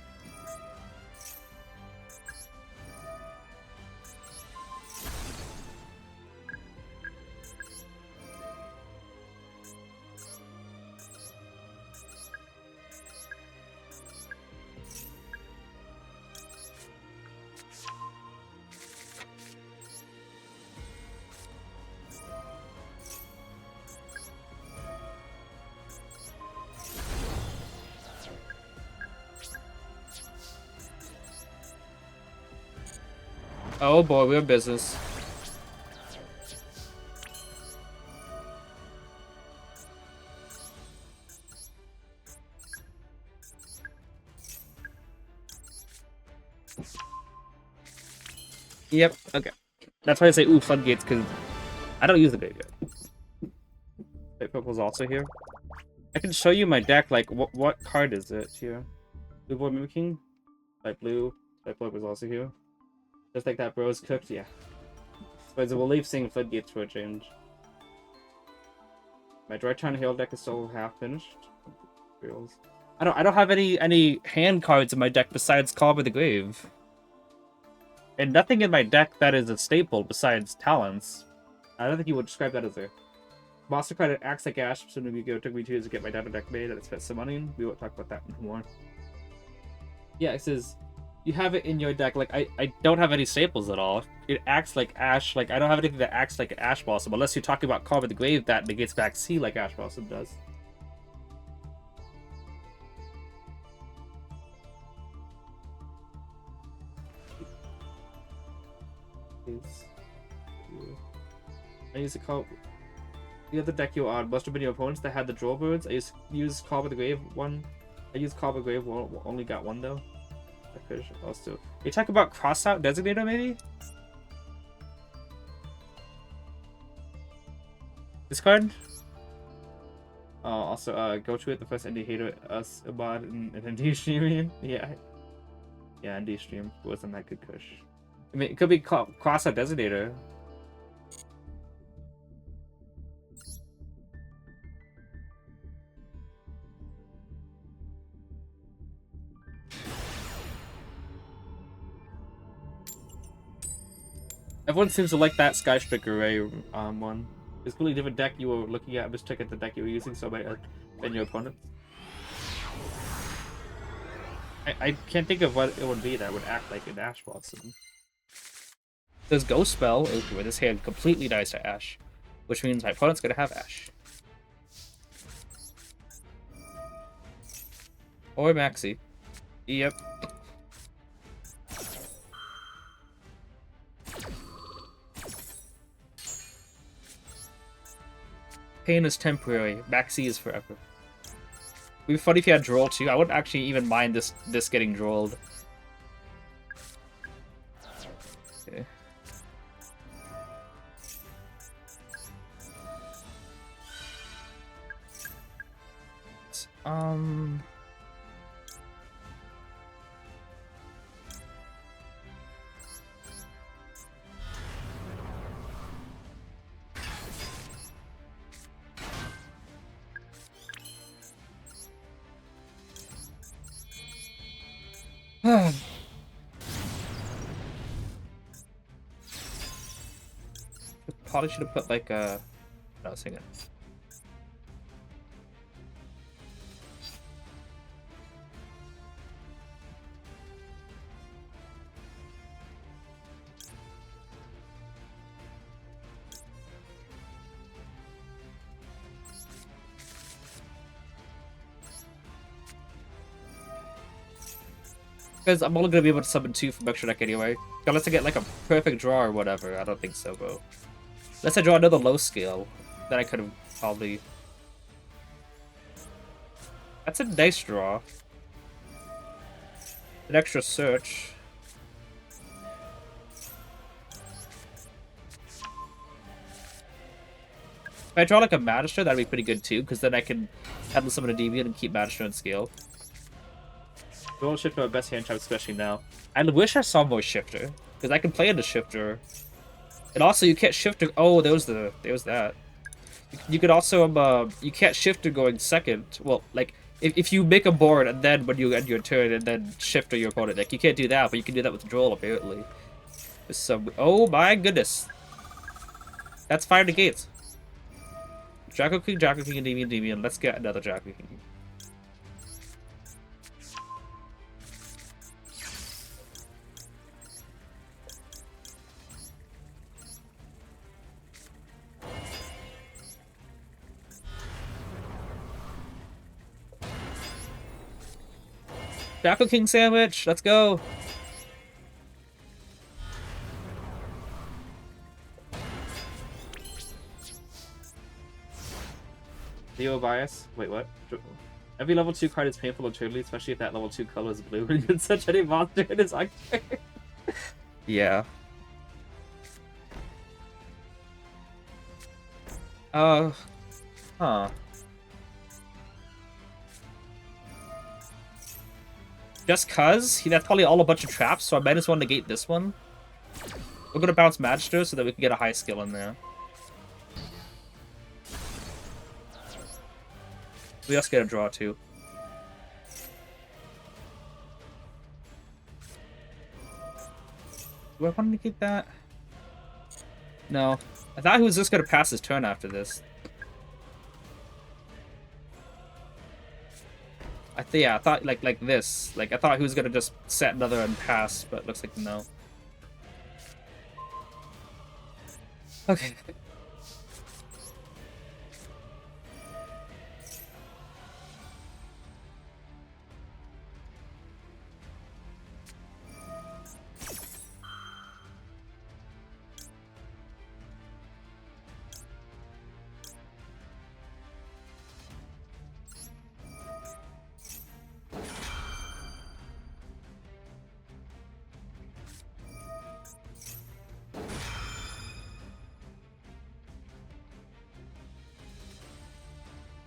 Oh boy, we're in business. Yep, okay. That's why I say ooh, Floodgates, because I don't use the graveyard. White Purple's also here. I can show you my deck, like, what card is it here? Blue Boy Mimicking? Light Blue. Light Blue was also here. Just like that bro's cooked, yeah. But we'll leave seeing Floodgates for a change. My Droll Hail deck is still half finished. I don't have any hand cards in my deck besides Call by the Grave. And nothing in my deck that is a staple besides Talents. I don't think you would describe that as a monster card that acts like Ash. So Yugioh took me 2 years to get my data deck made and it's spent some money. We won't talk about that more. Yeah, it says You have it in your deck. Like, I don't have any staples at all. It acts like Ash. Like, I don't have anything that acts like an Ash Blossom. Unless you're talking about Carve the Grave that negates back C like Ash Blossom does. I used to call the other deck you were on must have been your opponents that had the Droll birds. I used Carve the Grave one. I used Carve the Grave one, only got one though. I could also. You talk about cross out designator maybe? Discard? Also, go to it. The first indie hater us about an indie streaming. Yeah, yeah, indie stream. It wasn't that good kush. I mean, it could be cross out designator. Everyone seems to like that Sky Striker Ray one. It's a completely different deck you were looking at. I just took it the deck you were using, so might have been your opponent. I can't think of what it would be that would act like an Ash Blossom. There's Ghost Spell, where this hand completely dies to Ash, which means my opponent's gonna have Ash. Or Maxi. Yep. Pain is temporary. Maxi is forever. It'd be funny if you had Droll too. I wouldn't actually even mind this getting Drolled. Okay. Probably should have put like a. No, sing it. Because I'm only gonna be able to summon 2 from extra deck anyway. Unless I get like a perfect draw or whatever. I don't think so, bro. Unless I draw another low scale, then I could have probably. That's a nice draw. An extra search. If I draw like a Magister, that'd be pretty good too, because then I can handle some of the Endymion and keep Magister on scale. Dual Shifter my best hand trap, especially now. I wish I saw more Shifter, because I can play into Shifter. And also, you can't Shifter. Oh, there was that. You could also you can't Shifter going second. Well, like if you make a board and then when you end your turn and then Shifter your opponent, like you can't do that, but you can do that with Droll apparently. There's some. Oh my goodness. That's 5 negates. Draco King, Endymion. Let's get another Draco King. Draco King sandwich, let's go. Leo bias? Wait, what? Every level 2 card is painful eternally, especially if that level 2 color is blue when you can such any monster in his unfair. Yeah. Huh. Just cuz? That's probably all a bunch of traps, so I might as well negate this one. We're gonna bounce Magister so that we can get a high skill in there. We also get a draw too. Do I want to negate that? No. I thought he was just gonna pass his turn after this. I thought like this. Like I thought he was gonna just set another and pass, but looks like no. Okay.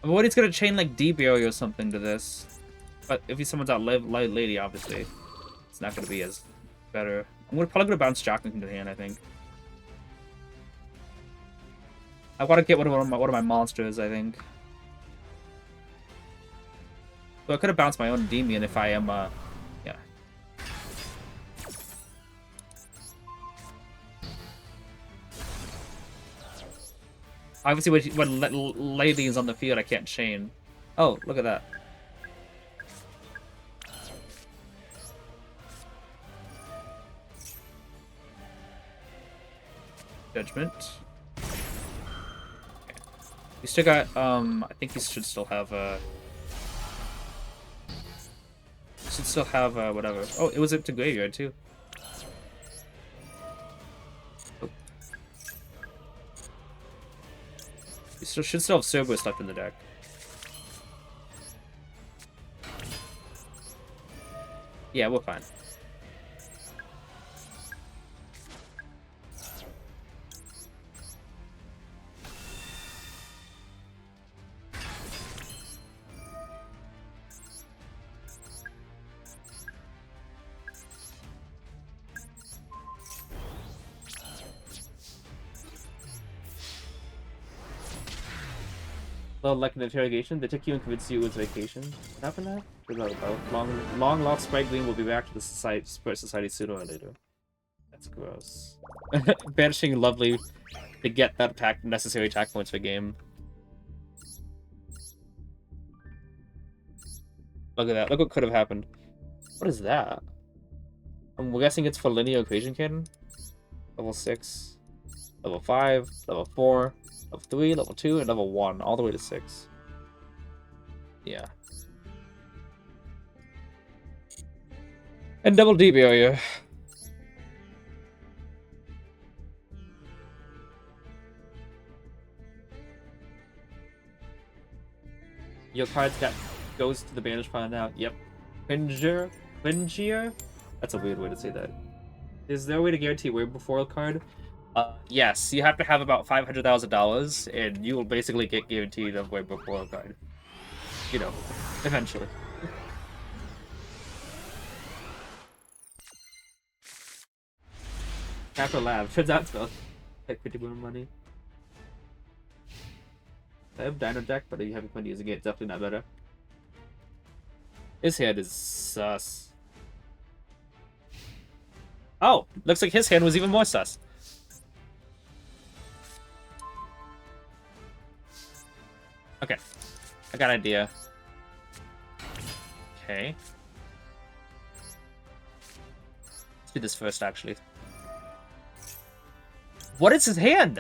I'm worried he's gonna chain like D-Barrier or something to this. But if he summons out Light Lady, obviously, it's not gonna be as better. I'm probably gonna bounce Jock into the hand, I think. I want to get one of my monsters, I think. So I could have bounced my own Endymion if I am, yeah. Obviously, when Lady is on the field, I can't chain. Oh, look at that. Judgment. Okay. We still got, I think he should still have, whatever. Oh, it was up to graveyard, too. Oh. We should still have Cerberus left in the deck. Yeah, we're fine. Like an interrogation, they took you and convinced you it was vacation. What happened now? Long lost Sprite Gleam will be back to the Spirit Society sooner or later. That's gross. Banishing Lovely to get that necessary attack points for game. Look at that. Look what could have happened. What is that? I'm guessing it's for linear equation cannon. Level 6, level 5, level 4. Level 3, level 2, and level 1, all the way to 6. Yeah. And double D barrier. Your cards goes to the banish pile now. Yep. Quingier? That's a weird way to say that. Is there a way to guarantee way before a card? Yes, you have to have about $500,000, and you will basically get guaranteed a way before a card. You know, eventually. Capra Lab, turns out spell. Like 50 more money. I have Dino Deck, but you haven't been using it. Definitely not better. His hand is sus. Oh, looks like his hand was even more sus. Okay, I got an idea. Okay. Let's do this first, actually. What is his hand?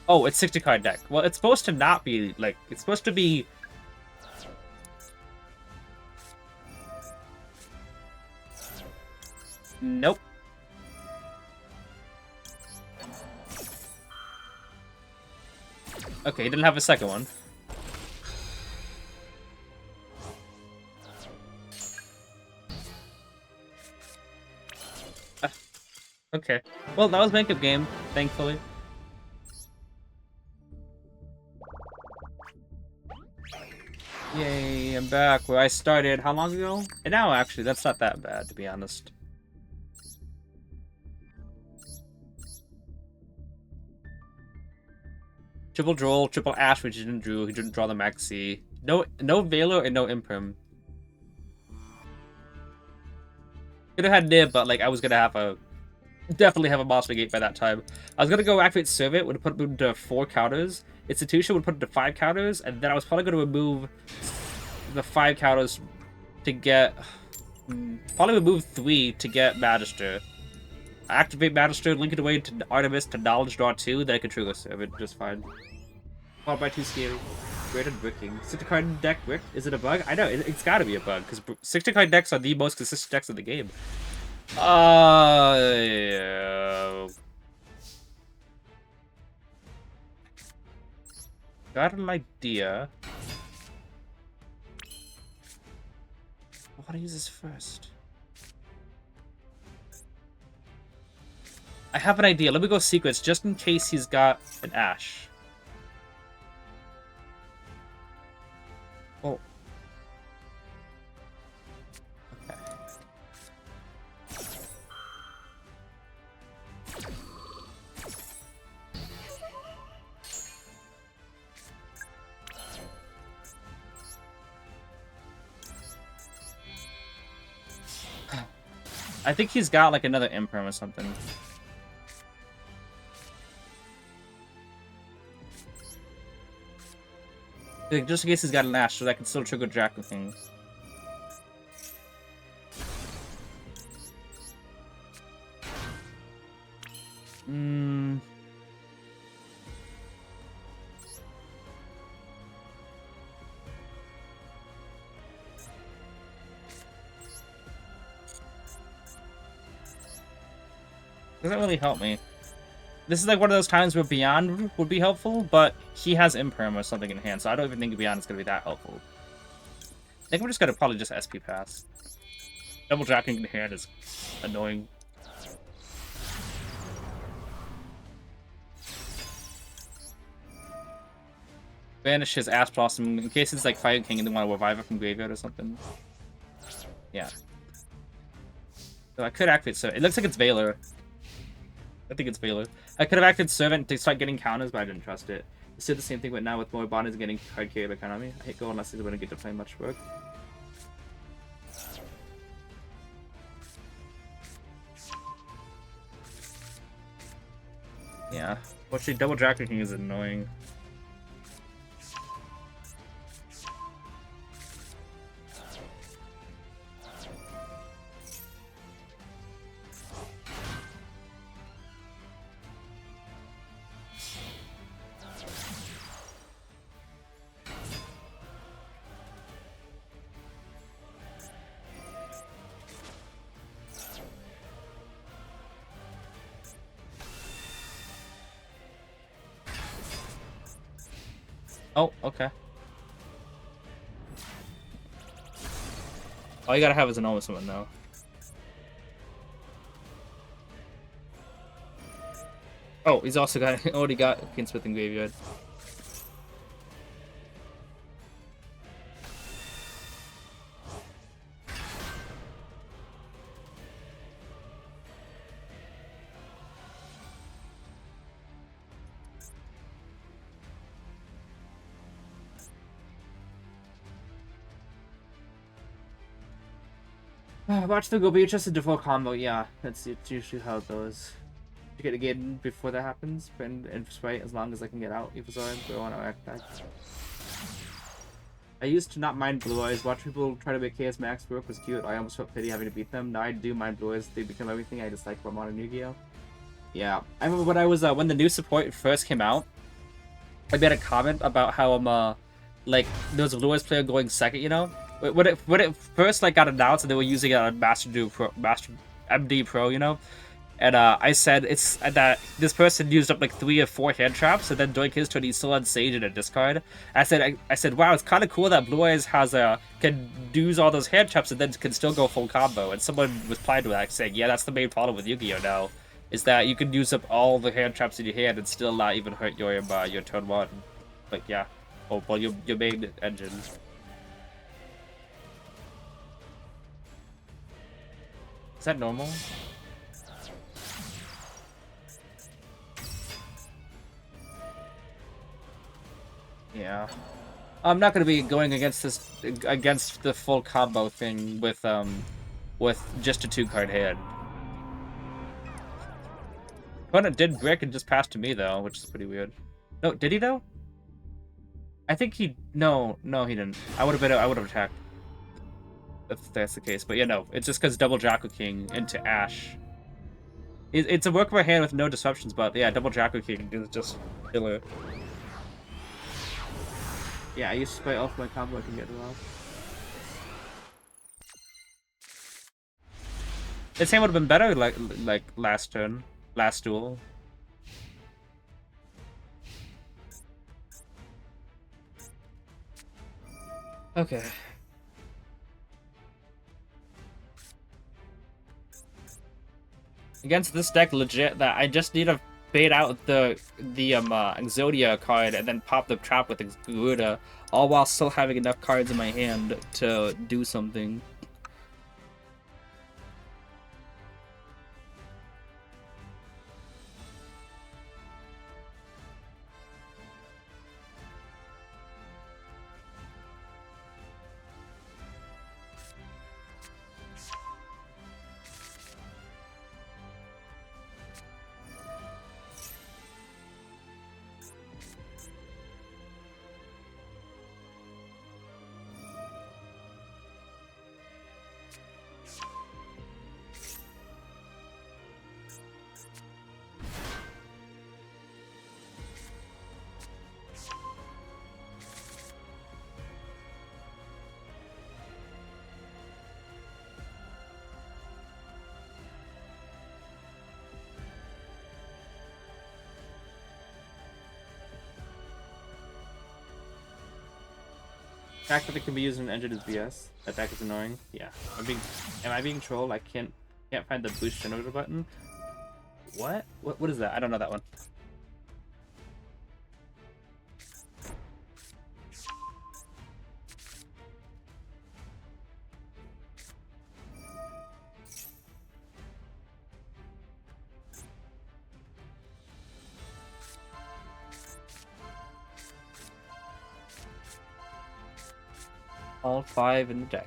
Oh, it's 60 card deck. Well, it's supposed to not be, like, it's supposed to be... Nope. Okay, he didn't have a second one. Okay. Well, that was Bank-Up game, thankfully. Yay, I'm back where I started how long ago? And now, actually, that's not that bad, to be honest. Triple Droll, triple Ash, which he didn't drew. He didn't draw the Maxi. No Veiler and no Imprim. Could have had Nib, but like I was gonna have definitely have a Monster Gate by that time. I was gonna go activate Serve It, would put it into 4 counters. Institution would put it to 5 counters, and then I was probably gonna remove the 5 counters to get... Probably remove 3 to get Magister. Activate Magister, link it away to Artemis to knowledge draw 2, then I can trigger serve it just fine. Followed by 2 scary. Rated bricking. 60 card deck brick? Is it a bug? I know, it's gotta be a bug, because 60 card decks are the most consistent decks in the game. Yeah. Got an idea. I want to use this first. I have an idea. Let me go secrets just in case he's got an Ash. Oh. Okay. I think he's got like another Imperm or something. Like, just in case he's got an Ash, so that can still trigger Draco things. Doesn't really help me. This is like one of those times where Beyond would be helpful, but he has Imperm or something in hand, so I don't even think Beyond is going to be that helpful. I think we're just going to probably just SP pass. Double jacking in hand is annoying. Banish his Ash Blossom in case it's like Fire King and they want to revive it from graveyard or something. Yeah. So I could activate Servant. It looks like it's Valor. I think it's Valor. I could have activated Servant to start getting counters, but I didn't trust it. I did the same thing, but now with more bonnets getting card carried by Konami. I hate Go unless he's going to get to play much work. Yeah. Actually, double Draco King is annoying. Oh, okay. All you gotta have is an Almost Summon now. Oh, he's also got already got Kinsmith in Graveyard. Watch the go be just a default combo, yeah. That's usually how it goes. You get a game before that happens, and right as long as I can get out. If sorry, go on our act back. I used to not mind Blue Eyes. Watch people try to make Chaos Max work was cute. I almost felt pity having to beat them. Now I do mind Blue Eyes. They become everything I dislike about modern Yu-Gi-Oh. Yeah, I remember when I was when the new support first came out. I made a comment about how like there was a Blue Eyes player going second, you know. When it first like got announced and they were using it on Master MD Pro, you know, and I said it's that this person used up like 3 or 4 hand traps, and then during his turn he still had Sage in a discard. I said, wow, it's kind of cool that Blue Eyes has can use all those hand traps and then can still go full combo. And someone replied to that saying, yeah, that's the main problem with Yu-Gi-Oh now, is that you can use up all the hand traps in your hand and still not even hurt your turn 1. Like yeah, oh well, your main engine. Is that normal? Yeah. I'm not gonna be going against the full combo thing with just a 2-card hand. Opponent did brick and just passed to me though, which is pretty weird. No, did he though? I think he... No, he didn't. I would have attacked. If that's the case. But yeah, no. It's just because double Jackal King into Ash. It's a work of our hand with no disruptions, but yeah, double Jackal King is just killer. Yeah, I used to play off my combo, I can get it off. This hand would have been better like last turn. Last duel. Okay. Against this deck, legit, that I just need to bait out the Exodia card and then pop the trap with Garuda, all while still having enough cards in my hand to do something. The fact that it can be used in an engine is BS. That deck is annoying. Yeah. Am I being trolled? I can't find the boost generator button. What? What is that? I don't know that one. All 5 in the deck.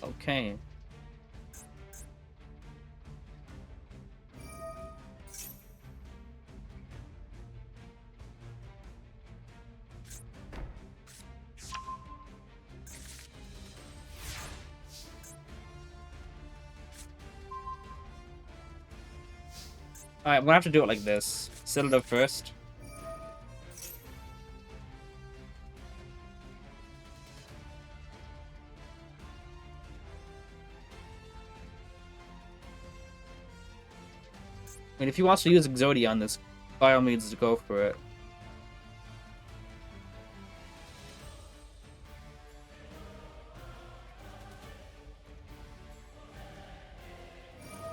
Okay. Alright, I'm gonna have to do it like this. Settle it first. I mean, if he wants to use Exodia on this, by all means, go for it.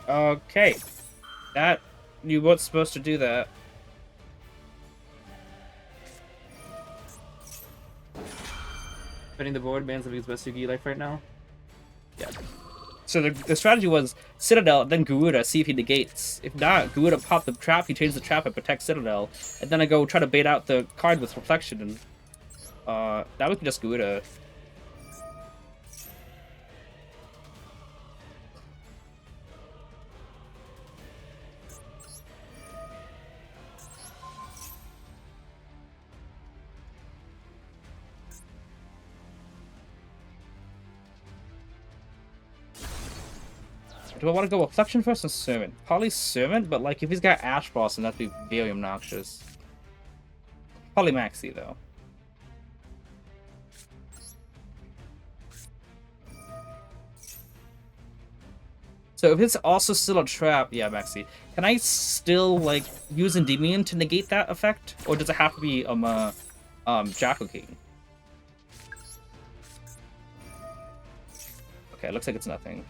Okay. That... You weren't supposed to do that. Betting the board, man's living his best Yu-Gi life right now. Yeah. So the strategy was Citadel, then Garuda, see if he negates. If not, Garuda pop the trap, he changes the trap and protects Citadel. And then I go try to bait out the card with Reflection. And that was just Garuda. Do I want to go Reflection first or Servant? Probably Servant, but like if he's got Ash Boss, then that'd be very obnoxious. Probably Maxi though. So if it's also still a trap, yeah, Maxi. Can I still like use Endymion to negate that effect, or does it have to be Jackal King? Okay, looks like it's nothing.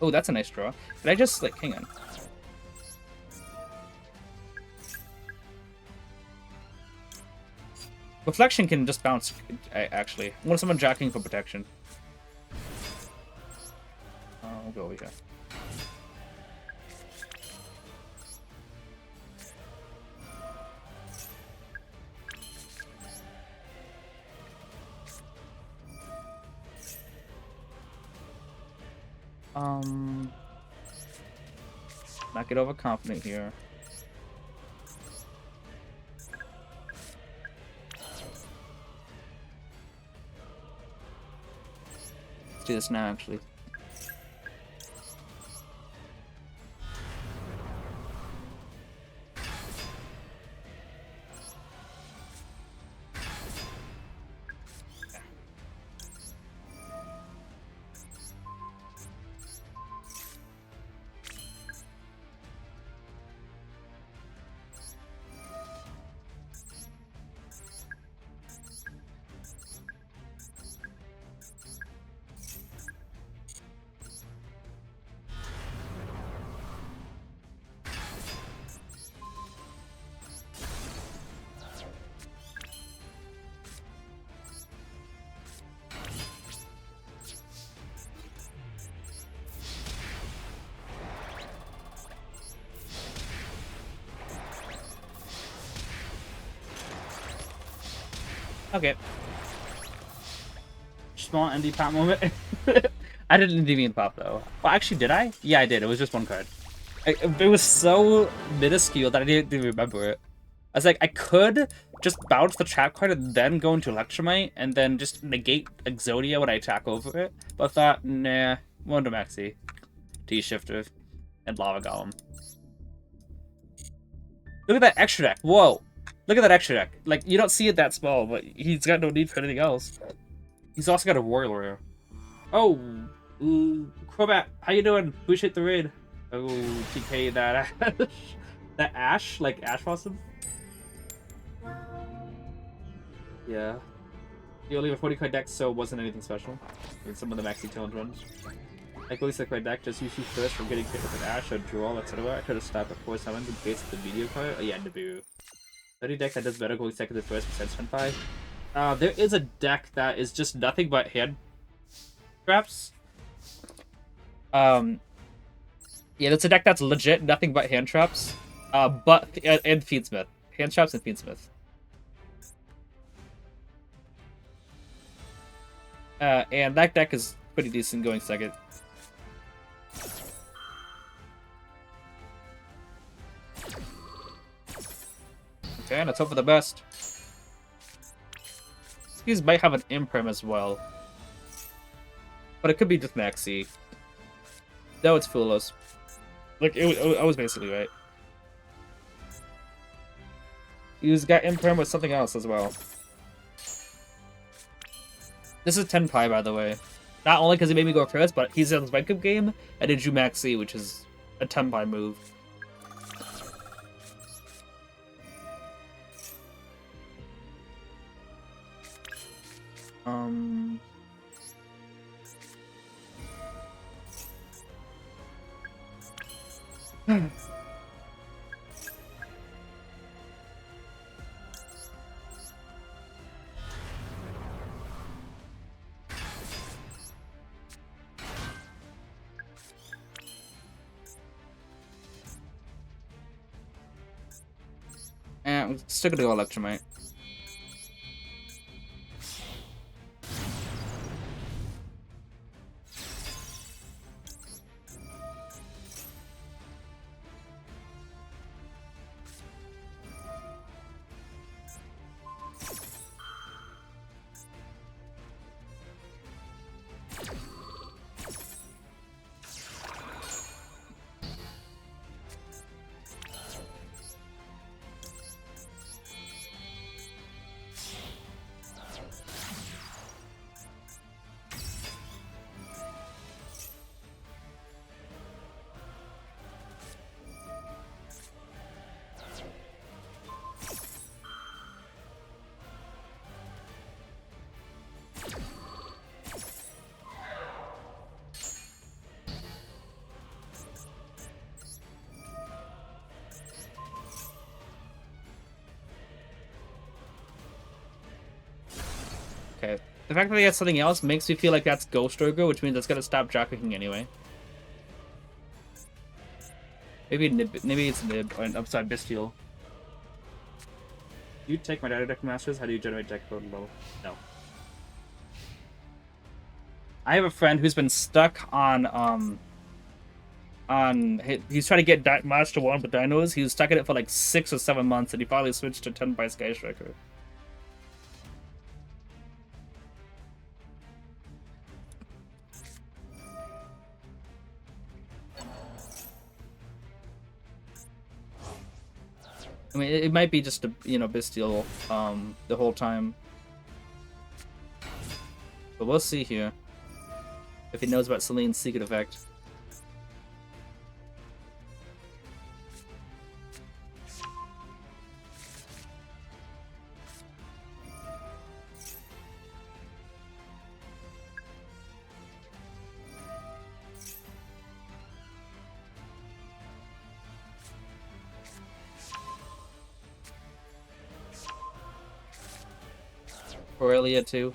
Oh, that's a nice draw. Did I just, like, hang on. Reflection can just bounce, actually. I want someone jacking for protection. I'll go over here. Not get overconfident here. Let's do this now, actually. Okay. Small indie pop moment. I didn't Endymion pop though. Well, actually, did I? Yeah, I did. It was just one card. It was so minuscule that I didn't even remember it. I was like, I could just bounce the trap card and then go into Electromite and then just negate Exodia when I attack over it. But I thought, nah, Wonder Maxi, T-Shifter, and Lava Golem. Look at that extra deck. Whoa. Look at that extra deck. Like, you don't see it that small, but he's got no need for anything else. He's also got a Royal Rare. Oh, Crobat, how you doing? Appreciate the raid. Oh, TK that Ash. That Ash? Like Ash Blossom? Yeah. You only have a 40 card deck, so it wasn't anything special. In some of the Maxi Challenge runs. Like, at least like my deck just used you first from getting hit with an Ash or Droll, etc. I could have stopped at 4 summons in case of the video card. Oh yeah, Nibiru. 30 deck that does better going second than first besides Senpai. There is a deck that is just nothing but hand traps. Yeah, that's a deck that's legit nothing but hand traps. And Fiendsmith. Hand traps and Fiendsmith. And that deck is pretty decent going second. Okay, let's hope for the best. These might have an Imperm as well. But it could be just Maxi. No, it's Fulos. Like, I was basically right. He's got Imperm with something else as well. This is Tenpai, by the way. Not only because he made me go first, but he's in his Red Cup game, and did you Maxi, which is a Tenpai move. And we're still gonna go Electromite. Okay. The fact that he has something else makes me feel like that's Ghost Ogre, which means it's gonna stop Jacking anyway. Maybe it's Nib, or an Upside Bestial. You take my data deck masters, how do you generate deck code low? No. I have a friend who's been stuck he's trying to get Master 1 with dinos. He was stuck in it for like 6 or 7 months, and he finally switched to 10 by Sky Striker. I mean, it might be just a, you know, bestial the whole time. But we'll see here if he knows about Celine's secret effect. Aurelia too.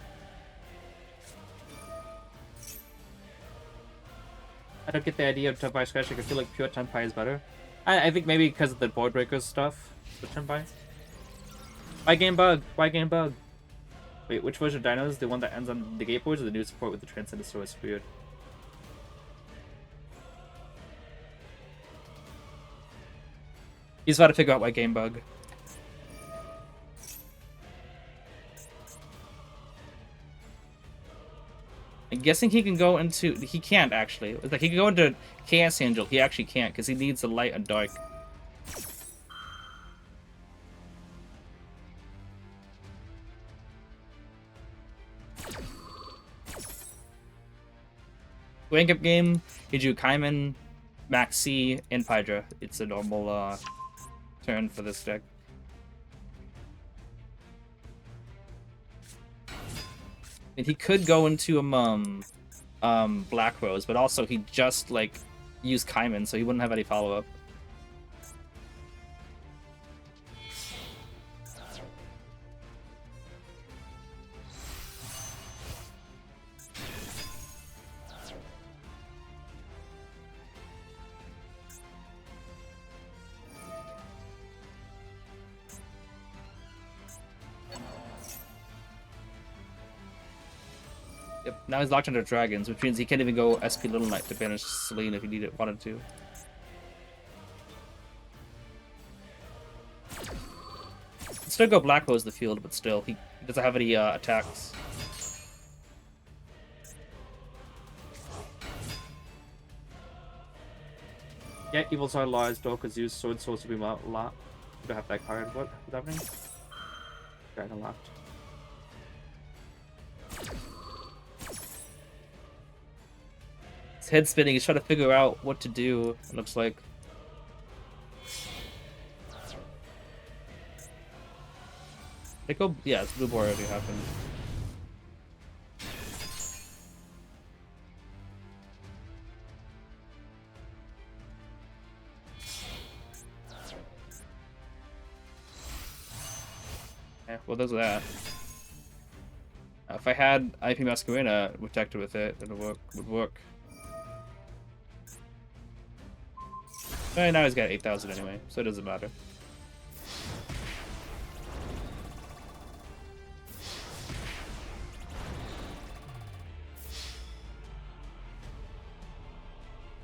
I don't get the idea of Tenpai Scratch. I feel like pure Tenpai is better. I think maybe because of the board breakers stuff with Tenpai. Why game bug? Why game bug? Wait, which version of Dinos? The one that ends on the gate boards or the new support with the Transcendosaurus Spirit? He's about to figure out why game bug. I'm guessing he can go into... He can't, actually. It's like, he can go into Chaos Angel. He actually can't, because he needs the light and dark. Rank up game, you do Kaiman, Max C, and Pydra. It's a normal turn for this deck. And he could go into Black Rose, but also he just like used Kaiman, so he wouldn't have any follow-up. Yep, now he's locked under dragons, which means he can't even go SP Little Knight to banish Celine if he wanted to. He'd still go Black Rose the field, but still, he doesn't have any attacks. Yeah, Evil Side Lies, Dorcas used Sword Source to be a lot. You don't have that card. What is happening? Dragon locked. Head spinning. He's trying to figure out what to do. It looks like. They go. Yeah, it's blue board already happened. Yeah, well, there's that. If I had IP Masquerena protected with it, it would work. Right now he's got 8,000 anyway, so it doesn't matter.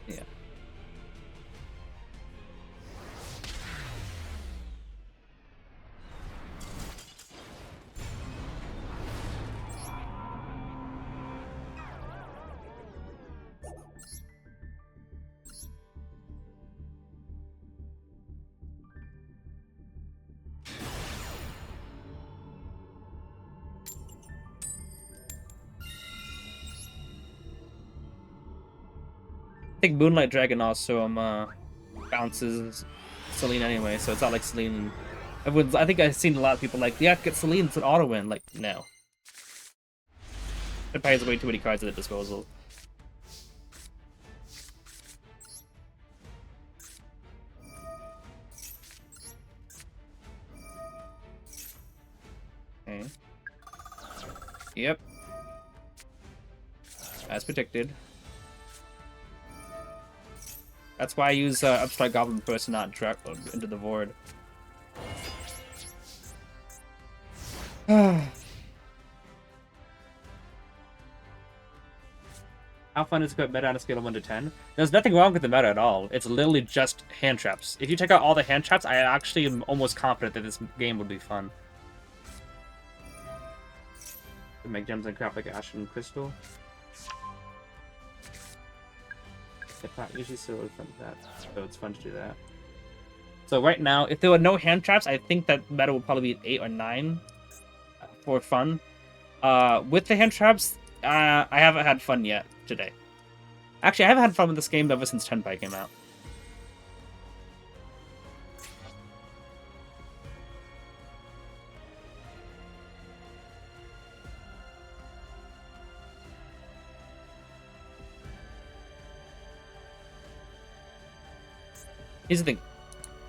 Yeah. I think Moonlight Dragon also bounces Celine anyway, so it's not like Celine. I think I've seen a lot of people like, yeah, get Celine, it's an auto win. Like, no. It has way too many cards at its disposal. Okay. Yep. As predicted. That's why I use Upstrike Goblin first and not Drag into the Void. How fun is to put meta on a scale of 1 to 10? There's nothing wrong with the meta at all. It's literally just hand traps. If you check out all the hand traps, I actually am almost confident that this game would be fun. To make gems and crap like Ash and Crystal. It's not usually so fun to that, so it's fun to do that. So right now, if there were no hand traps, I think that meta would probably be 8 or 9 for fun. With the hand traps, I haven't had fun yet today. Actually, I haven't had fun with this game ever since Tenpai came out. Here's the thing.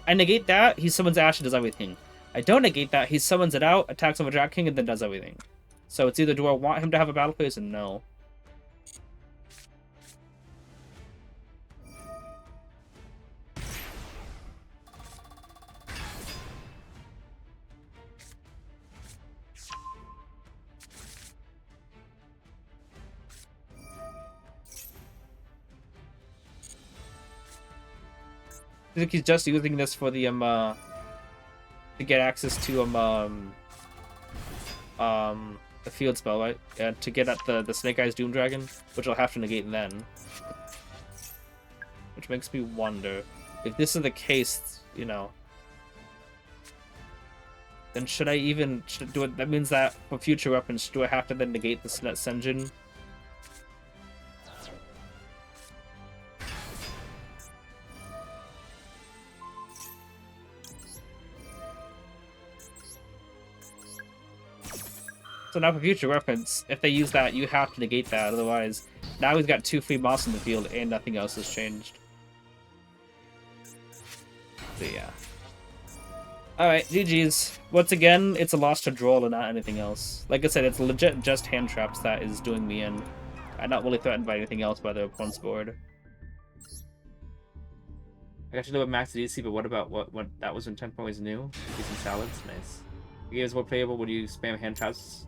I negate that, he summons Ash and does everything. I don't negate that, he summons it out, attacks on the Jack King, and then does everything. So it's either do I want him to have a battle phase, and no. I think he's just using this for the to get access to the field spell, right? To get at the Snake Eyes Doom Dragon, which I'll have to negate then. Which makes me wonder if this is the case, you know. Then should I even do it? That means that for future weapons, do I have to then negate the Senjin? So now for future reference, if they use that, you have to negate that, otherwise now he's got 2 free moss in the field and nothing else has changed. So yeah. Alright, GG's. Once again, it's a loss to Droll and not anything else. Like I said, it's legit just hand traps that is doing me in. I'm not really threatened by anything else by the opponent's board. I got to know about max DC, but what about what that was when 10 was new? Decent salads, nice. The game is more playable when you spam hand traps.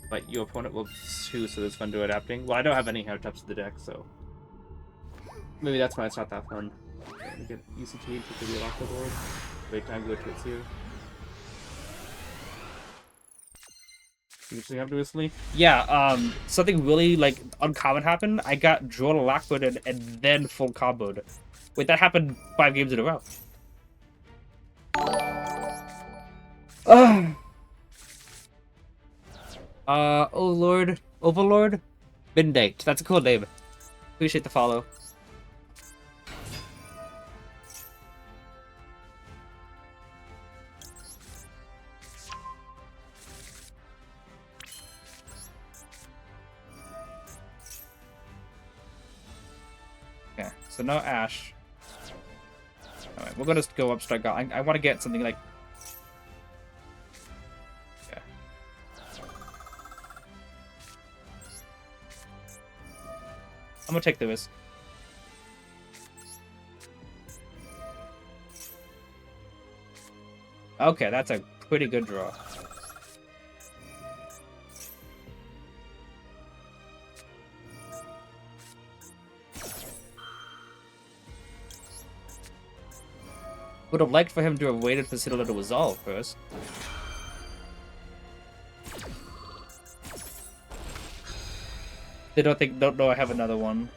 But your opponent will too, so it's fun to adapting. Well, I don't have any hand traps to the deck, so maybe that's why it's not that fun. Okay, get UCT and take the wheel off the board. Wait time to go to it here. You usually have to recently? Yeah, something really like uncommon happened. I got Droll Lockwood and then full comboed. Wait, that happened 5 games in a row. Oh Lord, Overlord, Midnight. That's a cool name. Appreciate the follow. Okay, so no Ash. Alright, we're gonna go up strike out. I want to get something like. I'm gonna take the risk. Okay, that's a pretty good draw. Would have liked for him to have waited for Citadel to resolve first. They don't know I have another one.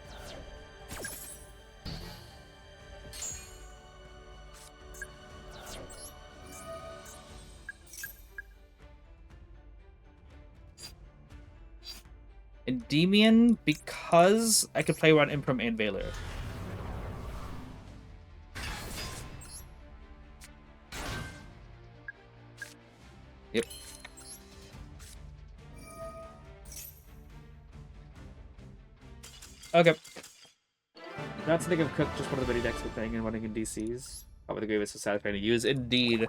Endymion, because I could play around Imprim and Valor. Yep. Okay. Not to think of Cook, just one of the many decks we're playing and running in DCs. Probably the greatest so satisfying to use, indeed.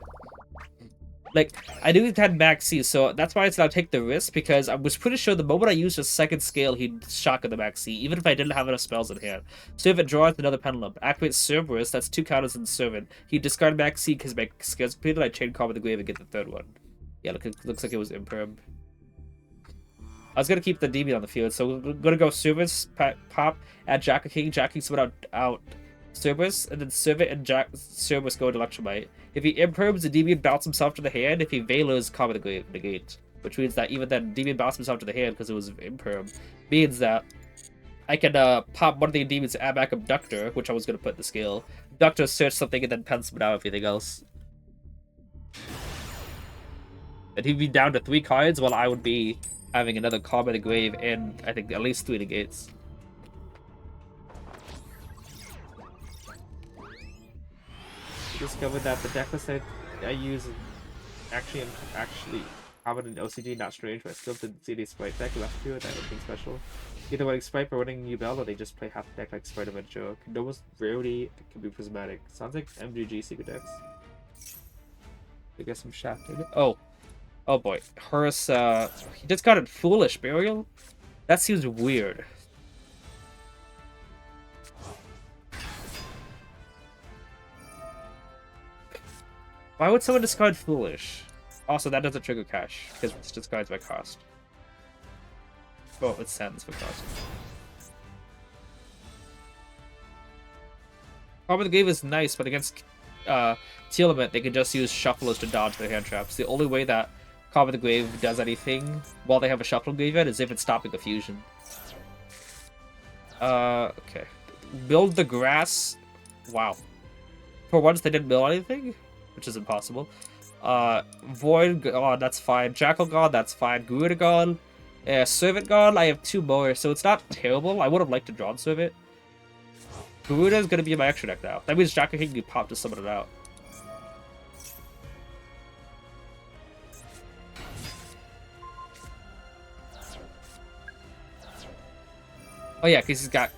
Like, I knew he had max C, so that's why I said I'll take the risk, because I was pretty sure the moment I used a second scale, he'd shotgun the max C, even if I didn't have enough spells in hand. So if it draws another pendulum, activates Cerberus, that's 2 counters in Servant. He'd discard max C because my skills completed, I chain call with the grave and get the 3rd one. Yeah, looks like it was imperm. I was gonna keep the Endymion on the field, so we're gonna go service, pop, add Jack King someone out service, and then service and service go to Electromite. If he improves, the Endymion bounce himself to the hand. If he Velos, Calm the Grave, negate. Which means that even then, Endymion bounced himself to the hand because it was imperm. Means that I can pop one of the Endymions to add back Abductor, which I was gonna put in the scale. Abductor, search something, and then pencil out everything else. And he'd be down to 3 cards, while I would be having another Calm the Grave and I think at least 3 negates. Discovered that the deck list I use actually common in OCG, not strange, but I still didn't see any Sprite deck left to it. That anything special. Either running Sprite or running Yugioh, or they just play half the deck like Sprite of Joke. Nova's rarity can be prismatic. Sounds like MGG secret decks. I guess I'm shafted. Oh boy. Horus, he just got a Foolish Burial? That seems weird. Why would someone discard Foolish? Also, that doesn't trigger cash, because it discards by cost. Well, it sends for cost. Calm the Grave is nice, but against Telement, they can just use Shufflers to dodge their hand traps. The only way that Calm the Grave does anything while they have a Shuffle graveyard is if it's stopping a fusion. Okay. Build the grass. Wow. For once, they didn't build anything, which is impossible. Void God, that's fine. Jackal God, that's fine. Garuda God. Servant God, I have 2 more, so it's not terrible. I would have liked to draw Servant. Garuda is going to be in my extra deck now. That means Jackal King can pop to summon it out. Oh yeah, because he's got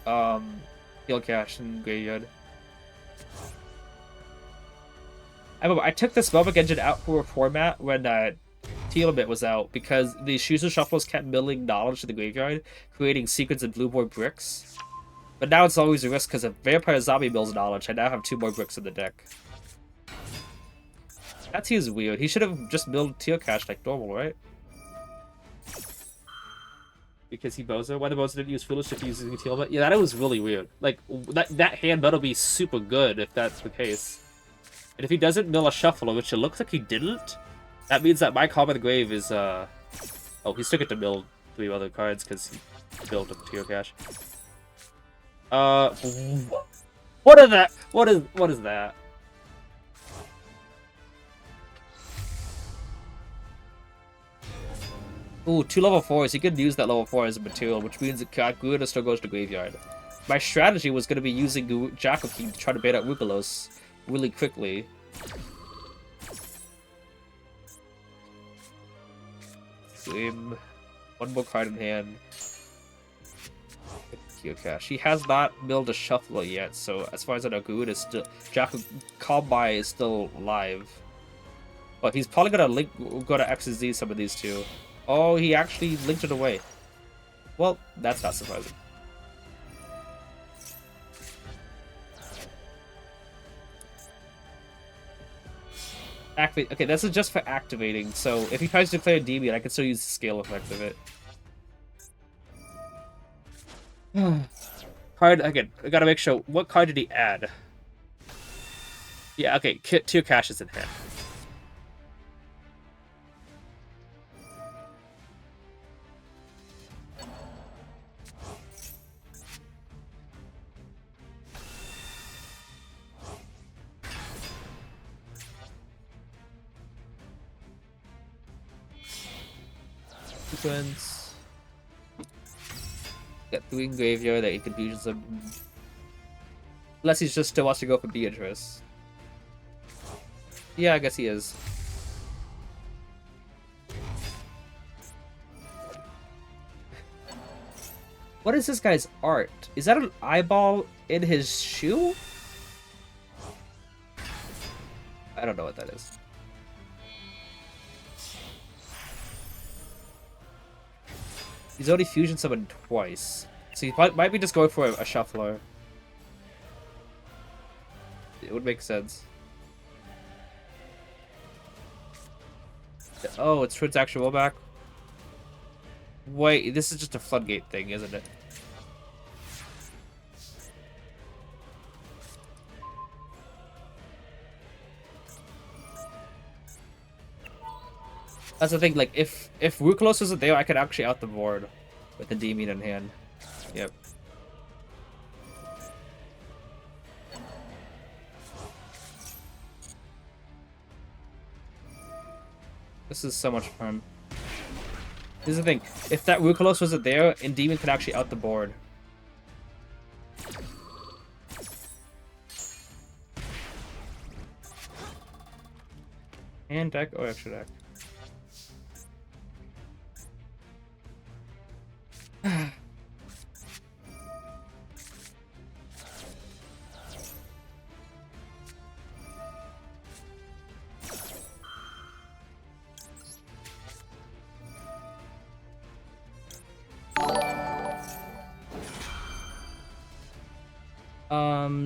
Heal Cash and Graveyard. I remember I took the Spellbook Engine out for a format when Telement was out because the Shuzo Shuffles kept milling knowledge to the graveyard, creating secrets and blue board bricks. But now it's always a risk because if Vampire Zombie mills knowledge, I now have 2 more bricks in the deck. That seems weird. He should have just milled Teal Cash like normal, right? Because he Bozo? Why the Bozo didn't use Foolish if he was using Teal? Yeah, that was really weird. Like, that hand better be super good if that's the case. And if he doesn't mill a Shuffler, which it looks like he didn't, that means that my Calm the Grave is, Oh, he took it to mill 3 other cards because he built up Teal Cash. What is that? What is that? Ooh, 2 level 4s. He could use that level 4 as a material, which means that Garuda still goes to Graveyard. My strategy was going to be using Jackal King to try to bait out Rukalos really quickly. Game. 1 more card in hand. Cash. He has not milled a Shuffler yet, so as far as I know, Garuda is still... Calm is still alive. But he's probably gonna XZ some of these 2. Oh, he actually linked it away. Well, that's not surprising. Activate. Okay, this is just for activating, so if he tries to declare Endymion, I can still use the scale effect of it. Card, again, I gotta make sure, what card did he add? Yeah, okay, 2 caches in hand. Sequence. Got 3 in Graveyard that he can fusion some. Unless he just still wants to go for Beatrice. Yeah, I guess he is. What is this guy's art? Is that an eyeball in his shoe? I don't know what that is. He's already fusion summoned twice. So he might be just going for a Shuffler. It would make sense. Oh, it's Transaction Rollback. Wait, this is just a floodgate thing, isn't it? That's the thing, like, if Rukalos isn't there, I could actually out the board with the Endymion in hand. Yep. This is so much fun. Here's the thing, if that Rukalos wasn't there, Endymion could actually out the board. And deck, or extra deck.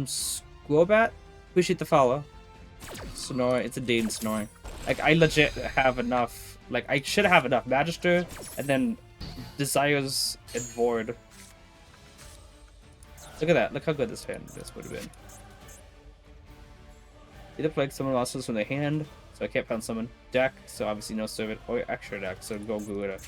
Squirbat? Appreciate the follow. Snore, it's a Dane Snore. Like, I legit have enough. Like, I should have enough Magister, and then Desires and Void. Look at that. Look how good this would have been. Either play someone else's from their hand, so I can't pound summon. Deck, so obviously no servant, or extra deck, so go Gouda.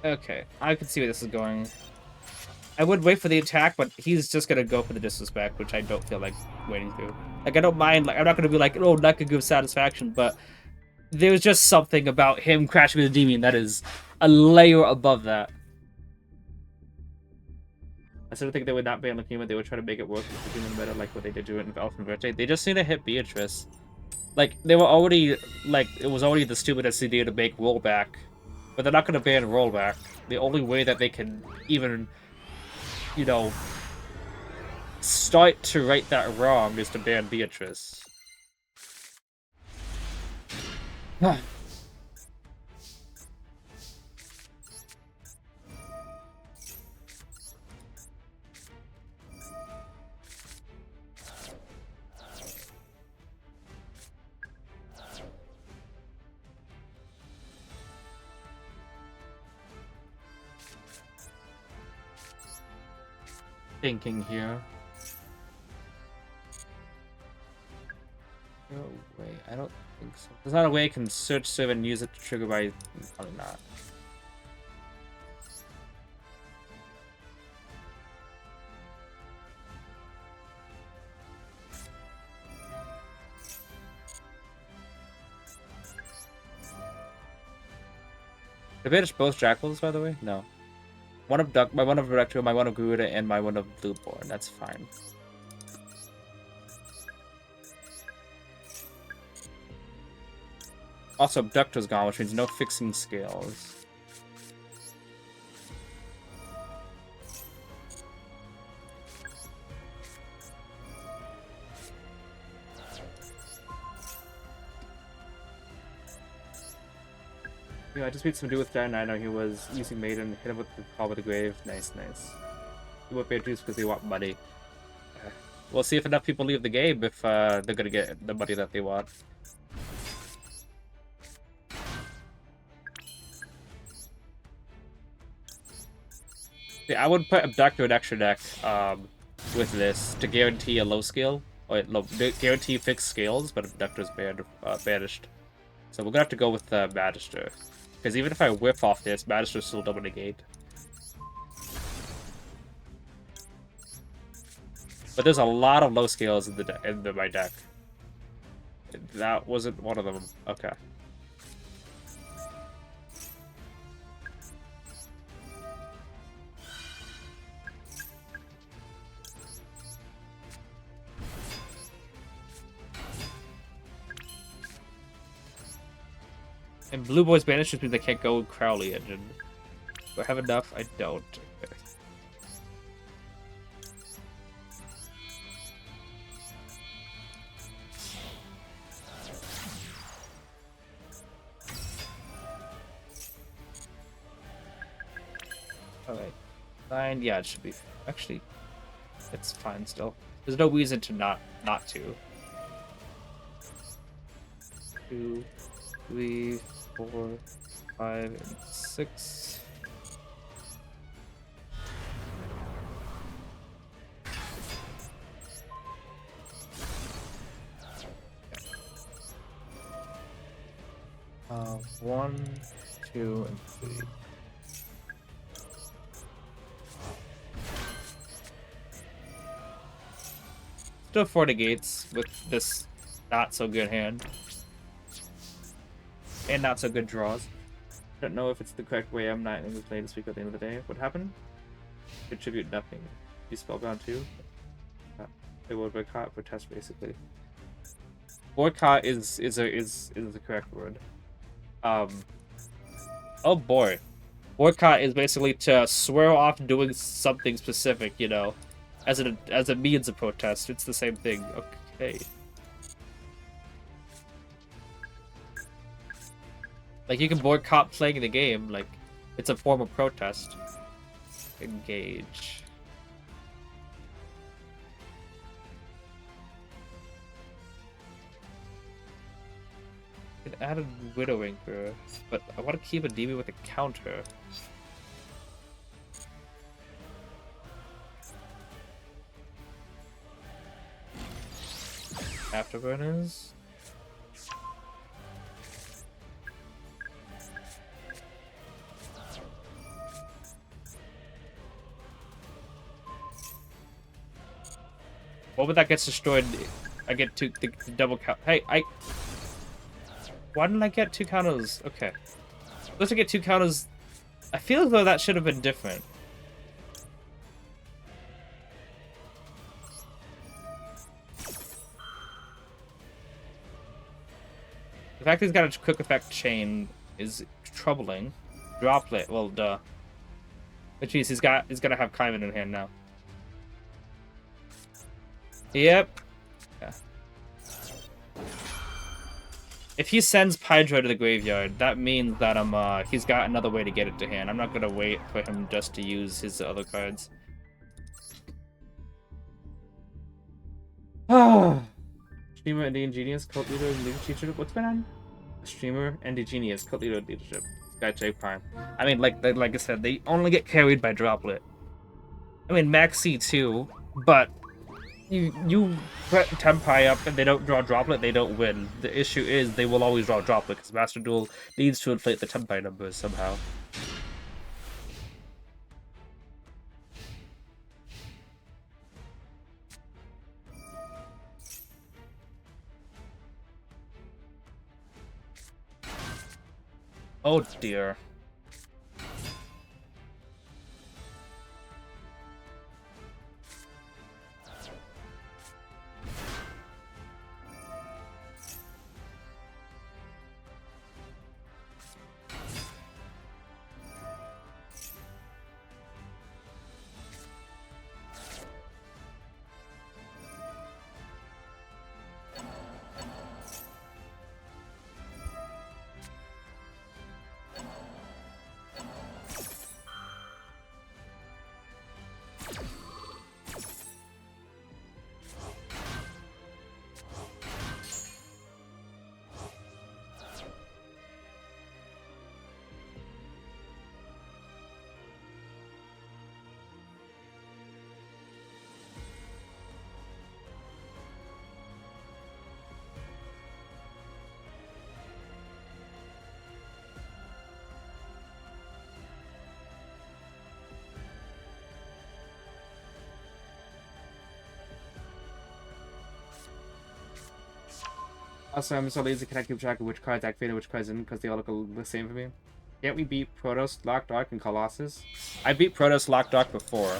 Okay, I can see where this is going. I would wait for the attack, but he's just gonna go for the disrespect, which I don't feel like waiting through. Like, I don't mind, like, I'm not gonna be like, oh, that could give satisfaction, but there's just something about him crashing with the Endymion that is a layer above that. I sort of think they would not ban Lakima, they would try to make it work with the better, like what they did do it in Elfin Verte. They just need to hit Beatrice. Like, they were already, like, it was already the stupidest idea to make rollback. But they're not going to ban rollback. The only way that they can even, you know, start to right that wrong is to ban Beatrice. Thinking here. No way, I don't think so. There's not a way I can search serve and use it to trigger by... Probably not. Did I banish both Jackals, by the way? No. One of Duck, my one of Rector, my one of Garuda, and my one of Blueborn. That's fine. Also, Abductor's gone, which means no fixing scales. Yeah, I just beat some dude with Giant. I know he was using Maiden, hit him with the Call of the Grave. Nice, nice. He won't pay dues because they want money. We'll see if enough people leave the game if they're gonna get the money that they want. Yeah, I would put Abductor in extra deck with this to guarantee a low scale. Or guarantee fixed scales, but Abductor's banished. So we're gonna have to go with Magister. Because even if I whiff off this, Magister's still double negate. But there's a lot of low scales in my deck. That wasn't one of them. Okay. And Blue Boy's banished just means they can't go Crowley Engine. Do I have enough? I don't. Okay. Alright. 9, yeah, it should be... Actually, it's fine still. There's no reason to not to. 2, 3, 4, 5, and 6. Okay. 1, 2, and 3. Still 4 negates with this not so good hand. And not so good draws. Don't know if it's the correct way. I'm not in the play this week at the end of the day. What happened? Contribute nothing. You spellbound too? It will boycott protest basically. Boycott is the correct word. Oh boy. Boycott is basically to swear off doing something specific, you know, as a means of protest. It's the same thing. Okay. Like, you can boycott playing the game, like, it's a form of protest. Engage. It added Widowmaker, but I want to keep a DB with a counter. Afterburners. What would that gets destroyed? I get the double count. Hey, why didn't I get 2 counters? Okay. Let's get 2 counters. I feel as though that should have been different. The fact that he's got a quick effect chain is troubling. Droplet, well, duh. But geez, he's gonna have Kaiman in hand now. Yep. Yeah. If he sends Pydro to the graveyard, that means that he's got another way to get it to hand. I'm not gonna wait for him just to use his other cards. Ah. Streamer Endymion cult leader leadership. What's going on? Streamer Endymion cult leader leadership. Guy J Prime. I mean, like I said, they only get carried by Droplet. I mean, Max C too, but you put Tempai up and they don't draw Droplet, they don't win. The issue is they will always draw Droplet because Master Duel needs to inflate the Tempai numbers somehow. Oh dear. Also, I'm so lazy, can I keep track of which cards activated, which cards didn't, because they all look the same for me? Can't we beat Protoss, Lock Dark, and Colossus? I beat Protoss, Lock Dark before.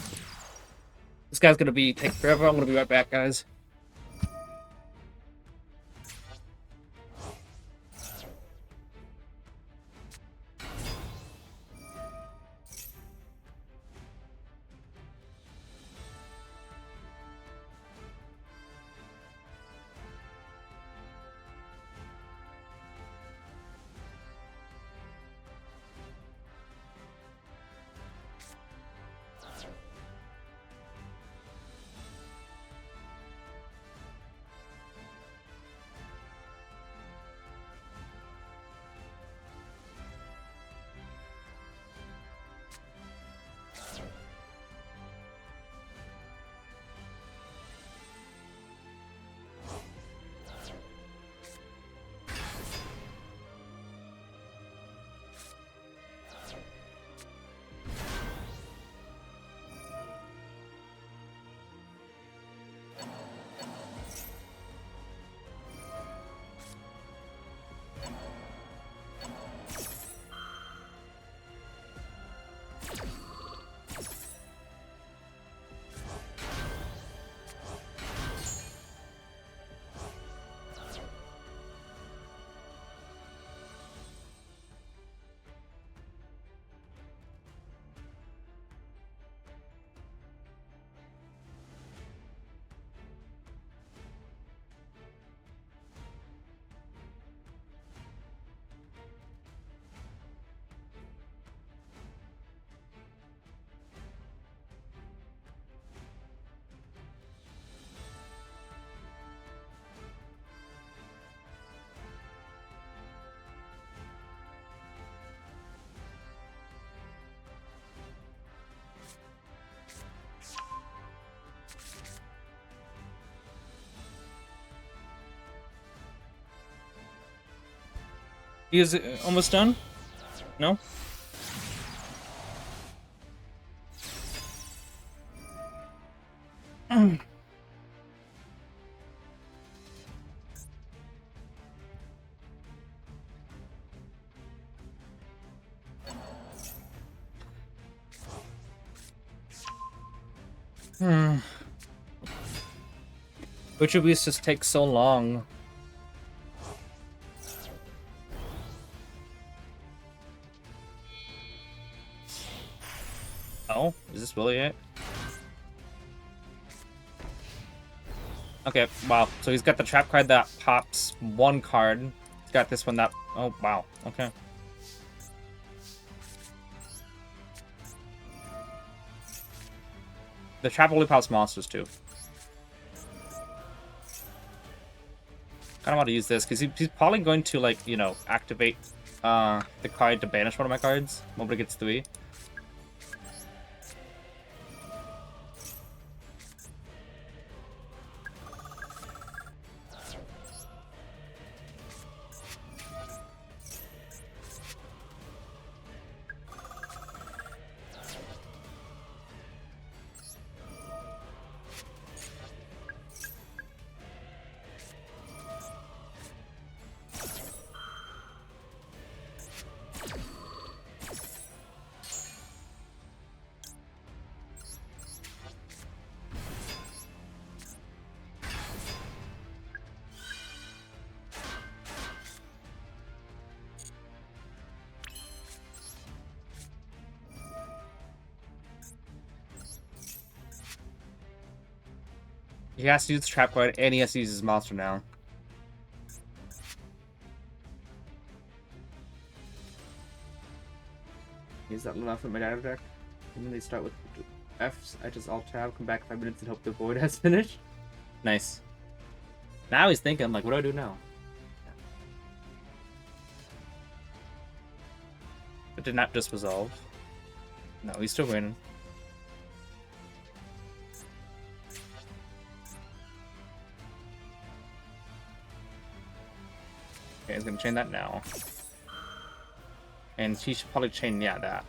This guy's gonna take forever. I'm gonna be right back, guys. He is almost done? No? Which of these just takes so long? Oh, is this really it? Okay, wow. So he's got the trap card that pops one card. He's got this one that... Oh, wow. Okay. The trap only pops monsters, too. Kind of want to use this, because he's probably going to, like, you know, activate the card to banish one of my cards. Nobody gets 3. He has to use the trap card, and he has to use his monster now. Is that enough in my data deck? And then they start with F's. I just alt tab, come back 5 minutes, and hope the void has finished. Nice. Now he's thinking, like, what do I do now? It did not just resolve. No, he's still winning. Okay, he's gonna chain that now. And he should probably chain, yeah, that.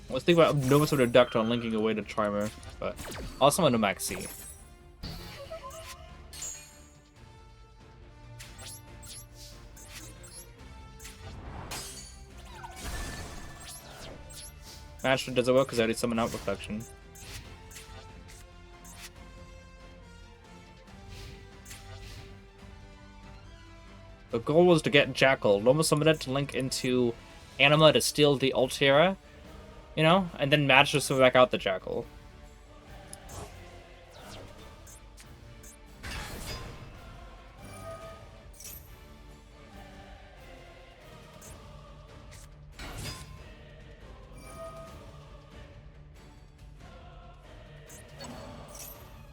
I was thinking about Nova sort of ducked on linking away to Charmer, but also on to Max C. Actually, does it work? Because I already summoned out Reflection. The goal was to get Jackal. Nova summoned it to link into Anima to steal the Altera. You know? And then Madge just threw back out the Jackal.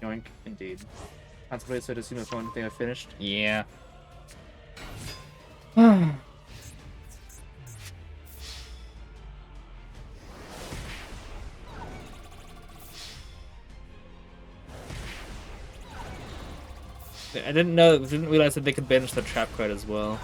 Yoink, indeed. Contemplate so to see if one thing I finished. Yeah. I didn't realize that they could banish the trap card as well.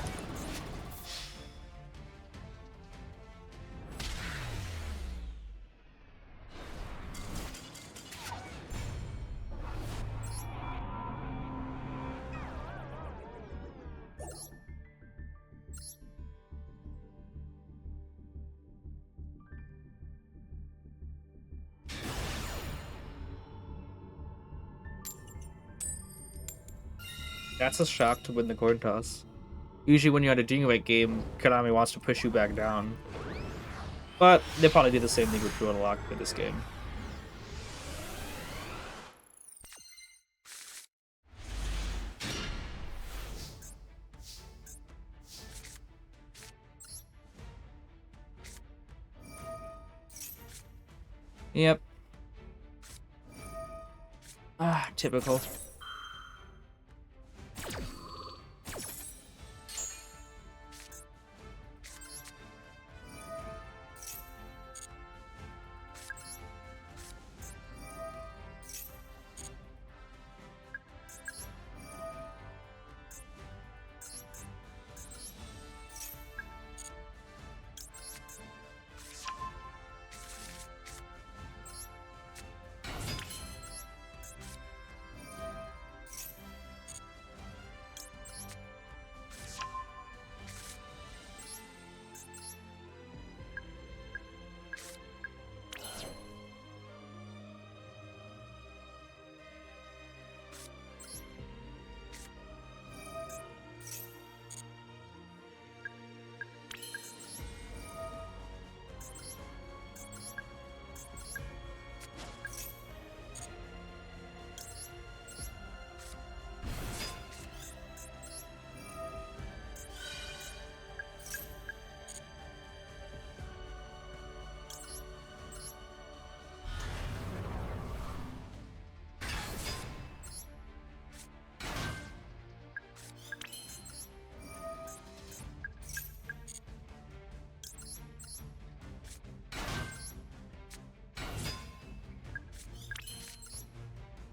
That's a shock to win the coin toss. Usually when you're at a Dingweight game, Konami wants to push you back down. But they probably do the same thing with Duel Lock for this game. Yep. Ah, typical.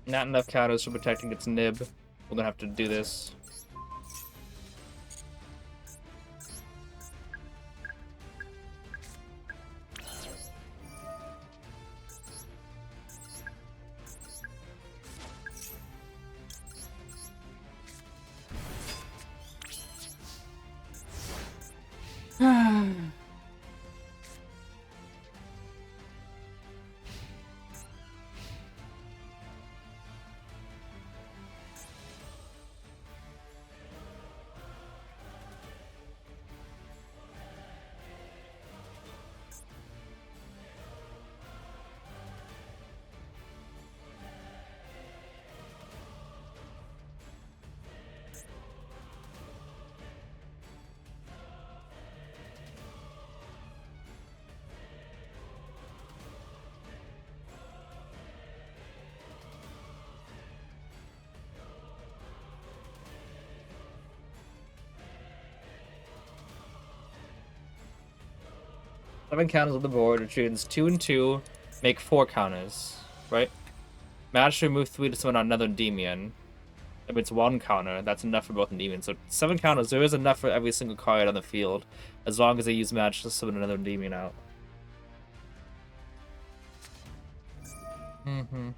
Not enough counters for protecting its nib. We're gonna have to do this. Seven counters on the board, which means 2 and 2, make 4 counters, right? Manage to remove 3 to summon another Endymion. If it's 1 counter, that's enough for both Endymion. So 7 counters, there is enough for every single card on the field, as long as they use Match to summon another Endymion out. Mm-hmm.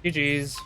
GG's.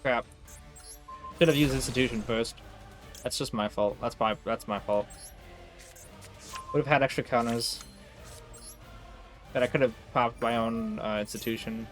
crap. Should have used Institution first. That's just my fault. That's my fault. Would have had extra counters. But I could have popped my own Institution.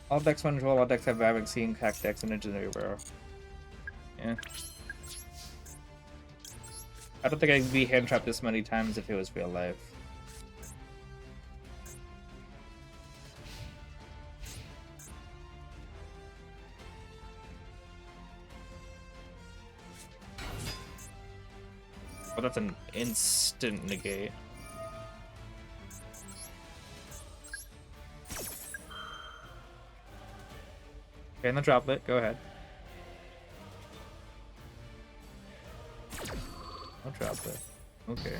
All decks run Droll, all decks have Vaccine, Cack decks, and Engineer Barrel. Yeah. I don't think I'd be hand trapped this many times if it was real life. Oh, that's an instant negate. Okay, and the droplet, go ahead. I'll drop it. Okay.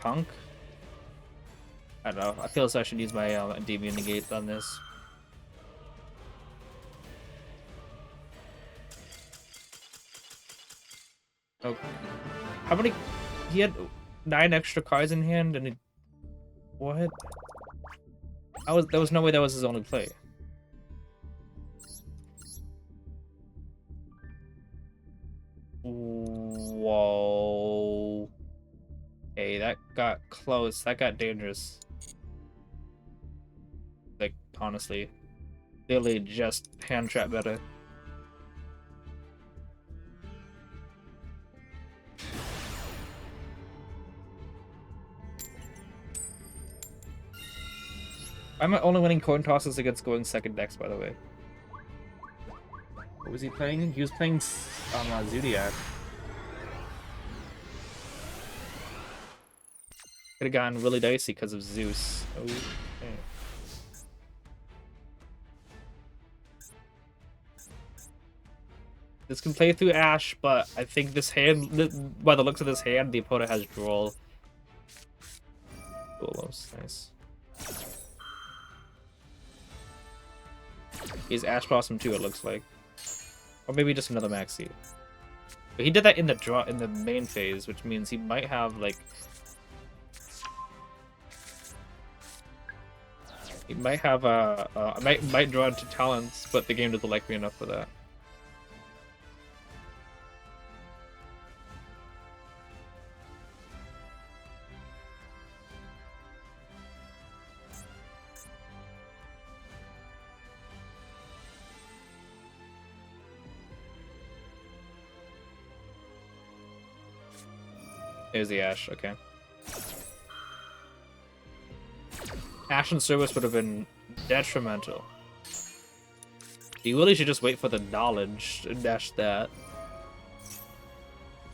Punk? I don't know. I feel as I should use my Endymion negate on this. Oh, how many? He had 9 extra cards in hand, and it. What? There was no way that was his only play. Whoa. Hey, that got close. That got dangerous. Like, honestly. Literally just hand trap better. I'm only winning coin tosses against going second decks, by the way. What was he playing? He was playing Zodiac. Could have gotten really dicey because of Zeus. Oh, okay. This can play through Ash, but I think this hand, by the looks of this hand, the opponent has Droll. Duelos, nice. He's Ash Blossom too, it looks like. Or maybe just another Maxi. But he did that in the main phase, which means he might have like he might have might draw into talents, but the game doesn't like me enough for that. There's the Ash, okay. Ash and Service would have been detrimental. You really should just wait for the knowledge and dash that.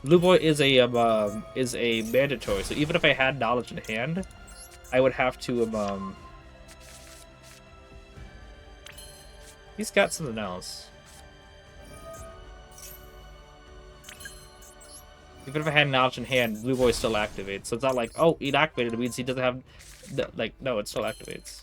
Blue Boy is a mandatory, so even if I had knowledge in hand, I would have to he's got something else. Even if I had knowledge in hand, Blue Boy still activates. So it's not like, oh, it activated. It means he doesn't have, like, no, it still activates.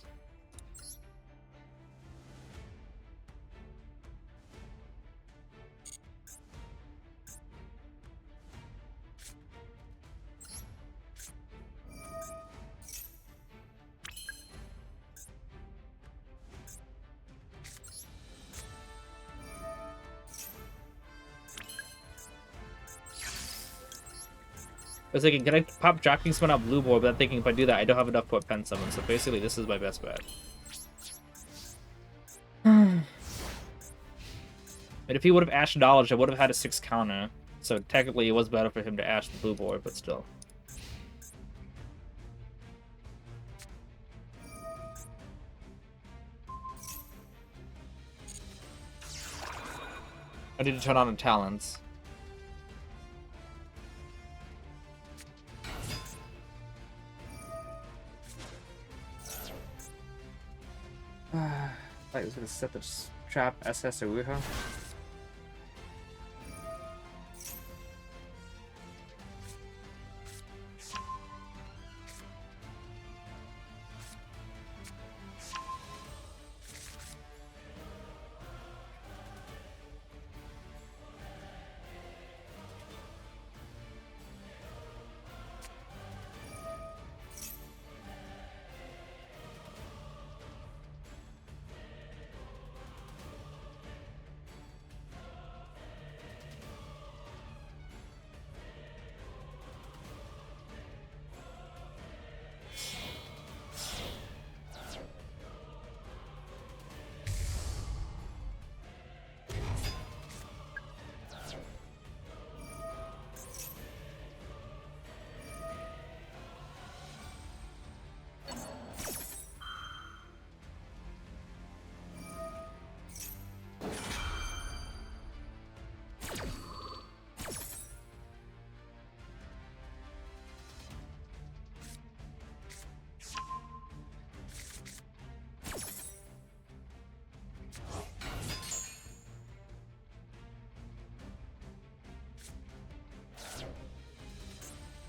was thinking, can I pop Jockey Summon out blue board? But I'm thinking if I do that, I don't have enough for a pen summon. So basically, this is my best bet. And if he would have Ash Knowledge, I would have had a 6 counter. So technically, it was better for him to Ash the blue board, but still. I need to turn on the talents. I was gonna set the trap SS Uruha.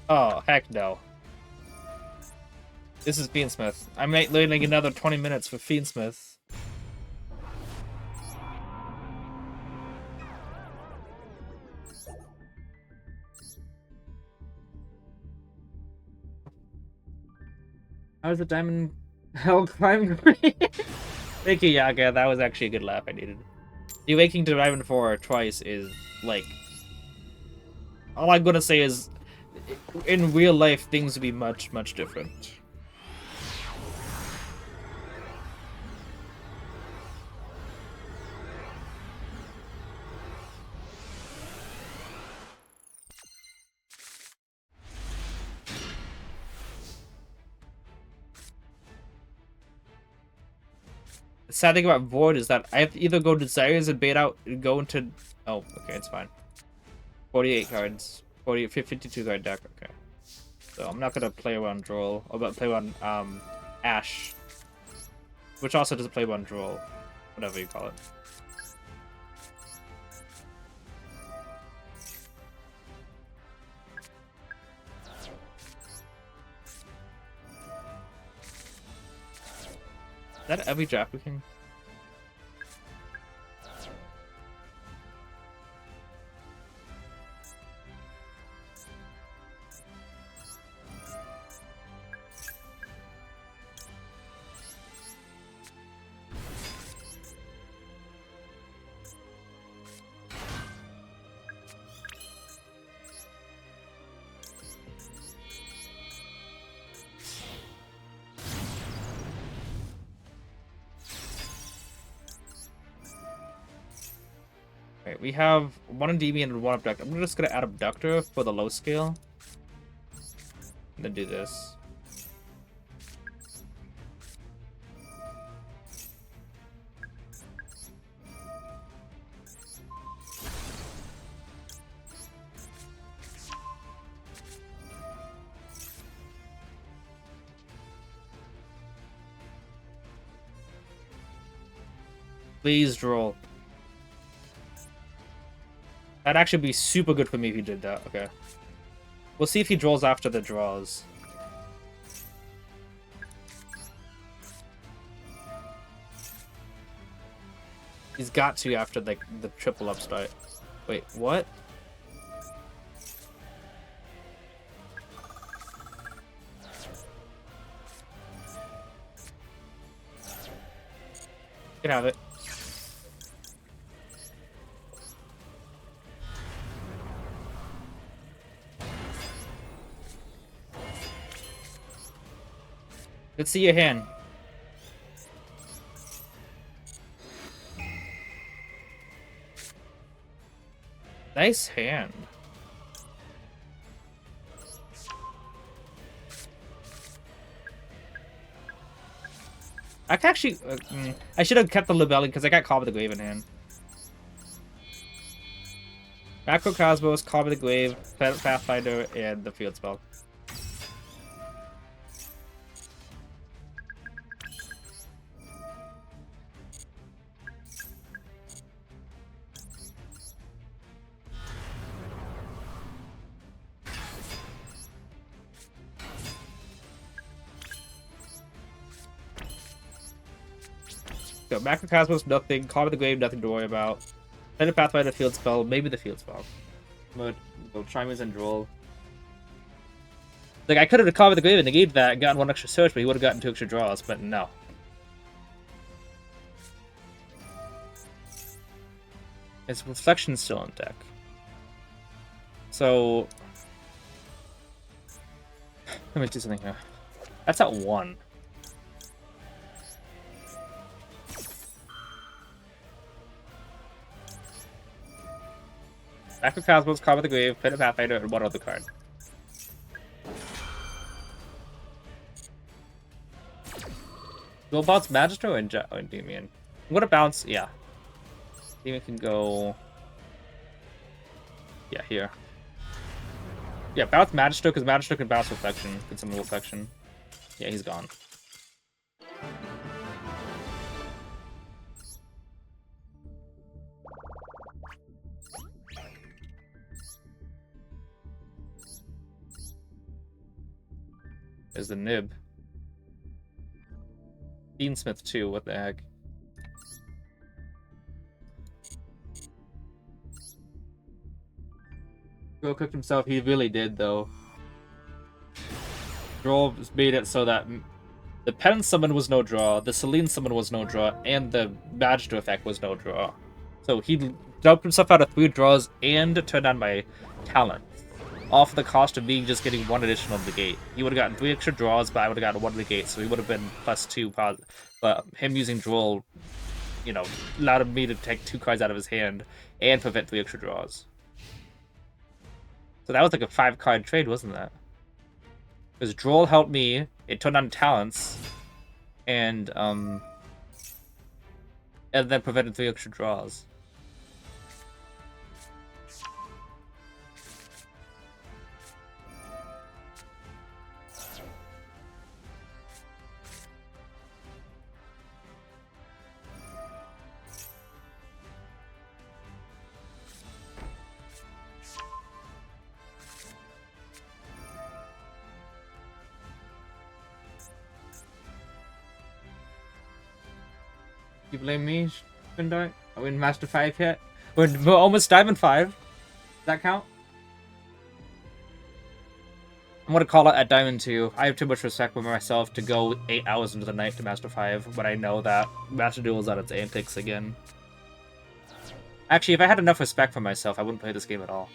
Oh, heck no. This is Fiendsmith. I'm waiting another 20 minutes for Fiendsmith. How's the Diamond Hell Climb going? Thank you, Yaga. That was actually a good laugh I needed. The Awakening to Diamond 4 twice is, like... All I'm gonna say is, in real life, things would be much, much different. The sad thing about Void is that I have to either go Desires and bait out and go into... Oh, okay, it's fine. 48 cards. 52 card deck, okay. So I'm not gonna play around Droll, or play around Ash. Which also doesn't play around Droll. Whatever you call it. Is that every draft we can? Right, we have one Endymion and one Abductor. I'm just gonna add Abductor for the low scale. And then do this. Please, Droll. That'd actually be super good for me if he did that. Okay. We'll see if he draws after the draws. He's got to after the triple upstart. Wait, what? You can have it. Let's see your hand. Nice hand. I can actually... I should have kept the Libelli because I got Call of the Grave in hand. Macrocosmos, Call of the Grave, Pathfinder, and the field spell. So, Macrocosmos, nothing. Call of the Grave, nothing to worry about. Then a Pathfinder, field spell, maybe the field spell. But go Trimmers and Droll. Like, I could have Call of the Grave and negated that and gotten one extra search, but he would have gotten 2 extra draws, but no. His Reflection's still on deck. So... let me do something here. That's at 1. Macrocosmos, Call of the Grave, Pit of Pathfinder, and one other card. Will bounce Magister or Endymion? I'm gonna bounce, yeah. Endymion can go... yeah, here. Yeah, bounce Magister, because Magister can bounce Reflection. Can summon Reflection. Yeah, he's gone. There's the nib. Deansmith too, what the heck? Droll cooked himself, he really did though. Droll made it so that the Penance summon was no draw, the Selene summon was no draw, and the Magister effect was no draw. So he dumped himself out of 3 draws and turned on my talent. All for the cost of me just getting 1 additional negate. He would have gotten 3 extra draws, but I would have gotten 1 negate, so he would have been +2 positive. But him using Droll, you know, allowed me to take 2 cards out of his hand and prevent 3 extra draws. So that was like a 5-card trade, wasn't that? Because Droll helped me, it turned on talents, and then prevented 3 extra draws. You blame me, Spindart? Are we in Master 5 yet? We're almost Diamond 5. Does that count? I'm gonna call it at Diamond 2. I have too much respect for myself to go 8 hours into the night to Master 5 when I know that Master Duel is at its antics again. Actually, if I had enough respect for myself, I wouldn't play this game at all.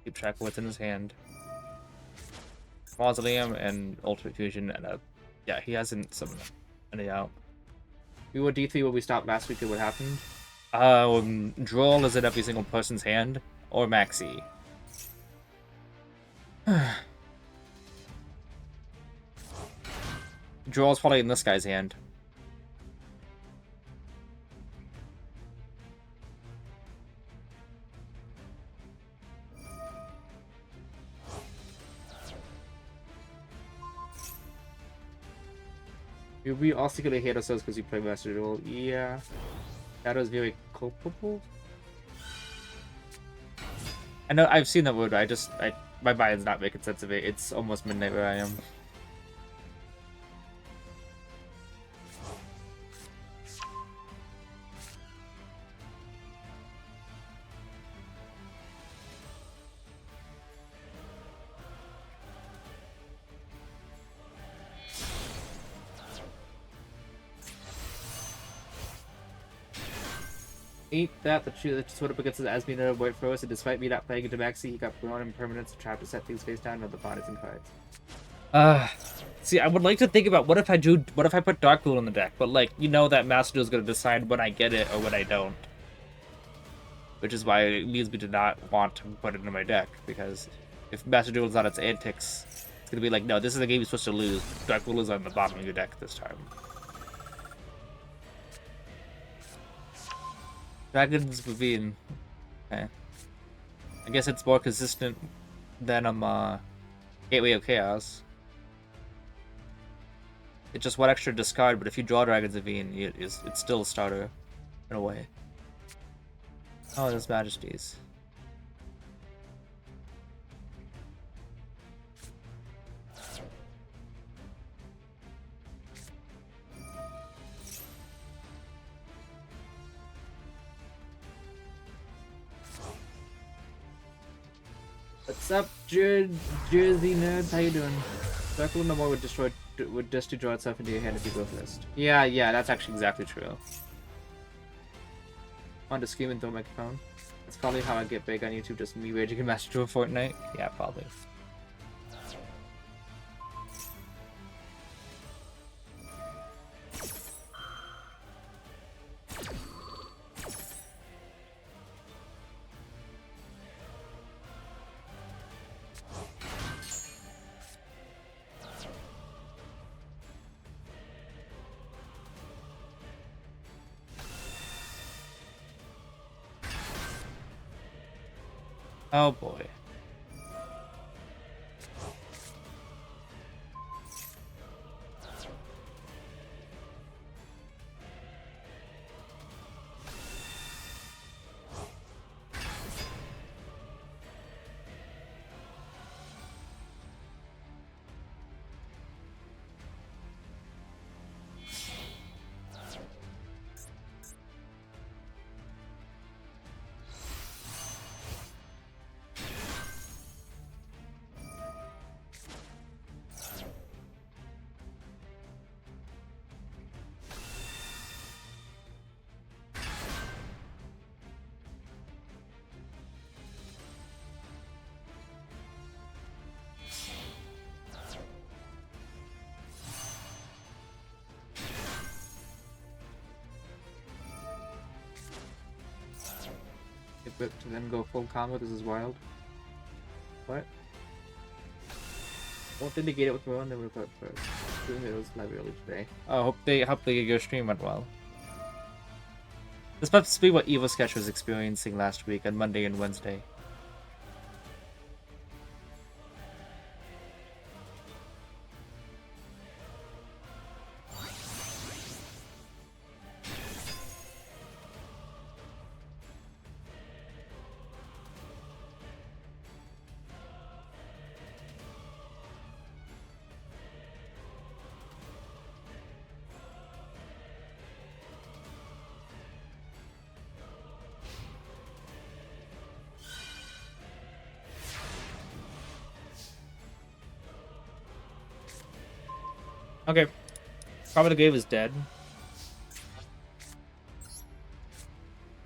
Keep track of what's in his hand. Mausoleum and Ultimate Fusion, and yeah, he hasn't summoned any out. We were D3 when we stopped last week and what happened? Droll is in every single person's hand, or Maxi. Droll's probably in this guy's hand. We all secretly hate ourselves because we play Master Duel. Yeah. That was very culpable. I know I've seen that word, but my mind's not making sense of it. It's almost midnight where I am. Ain't that the truth? Just went up against his Asmina White Froze, and despite me not playing into Maxi, he got blown in permanence and trapped to set things face down on the bodies and cards. See, I would like to think about what if I put Dark Duel in the deck, but like, you know that Master Duel is going to decide when I get it or when I don't. Which is why it leads me to not want to put it in my deck, because if Master Duel is on its antics, it's going to be like, no, this is a game you're supposed to lose. Dark Duel is on the bottom of your deck this time. Dragon's Ravine. Okay. I guess it's more consistent than Gateway of Chaos. It's just one extra discard, but if you draw Dragon's Ravine, it's still a starter, in a way. Oh, there's Majesties. What's up, Jersey nerds? How you doing? Circle no more would just draw itself into your hand if you go first. Yeah, that's actually exactly true. On to scream and throw my phone. That's probably how I get big on YouTube, just me raging and Master Duel Fortnite. Yeah, probably. Oh boy. Equipped to then go full combo, this is wild. What? Won't indicate it with my own, then we'll put first. Doing it was live early today. Oh, hope your stream went well. This must be what Evo Sketch was experiencing last week on Monday and Wednesday. Okay. Probably the Grave is dead.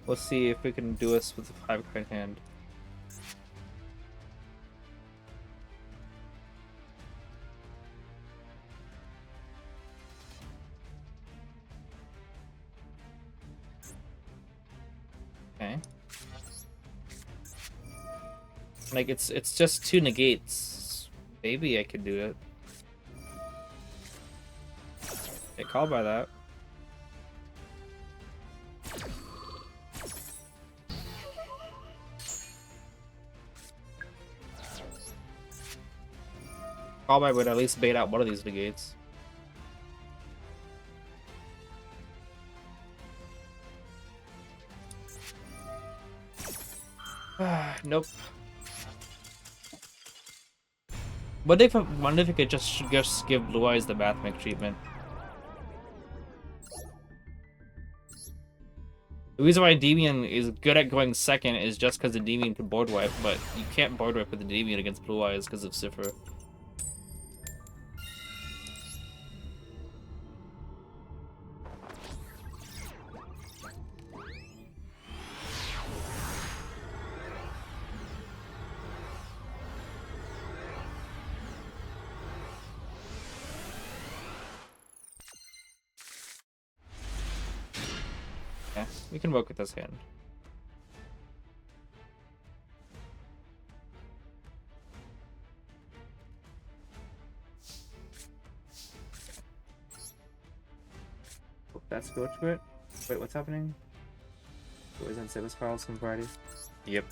Let's see if we can do this with a 5-card hand. Okay. Like it's just 2 negates. Maybe I could do it. Get called by that. Call by would at least bait out one of these negates. Nope. What if it could just give Blue Eyes the Bathmic treatment? The reason why Endymion is good at going second is just because Endymion can board wipe, but you can't board wipe with Endymion against Blue Eyes because of Cipher. okay. We can work with this hand. That's go to it. Wait, what's happening? Boys and Sabres Carls from Variety. Yep.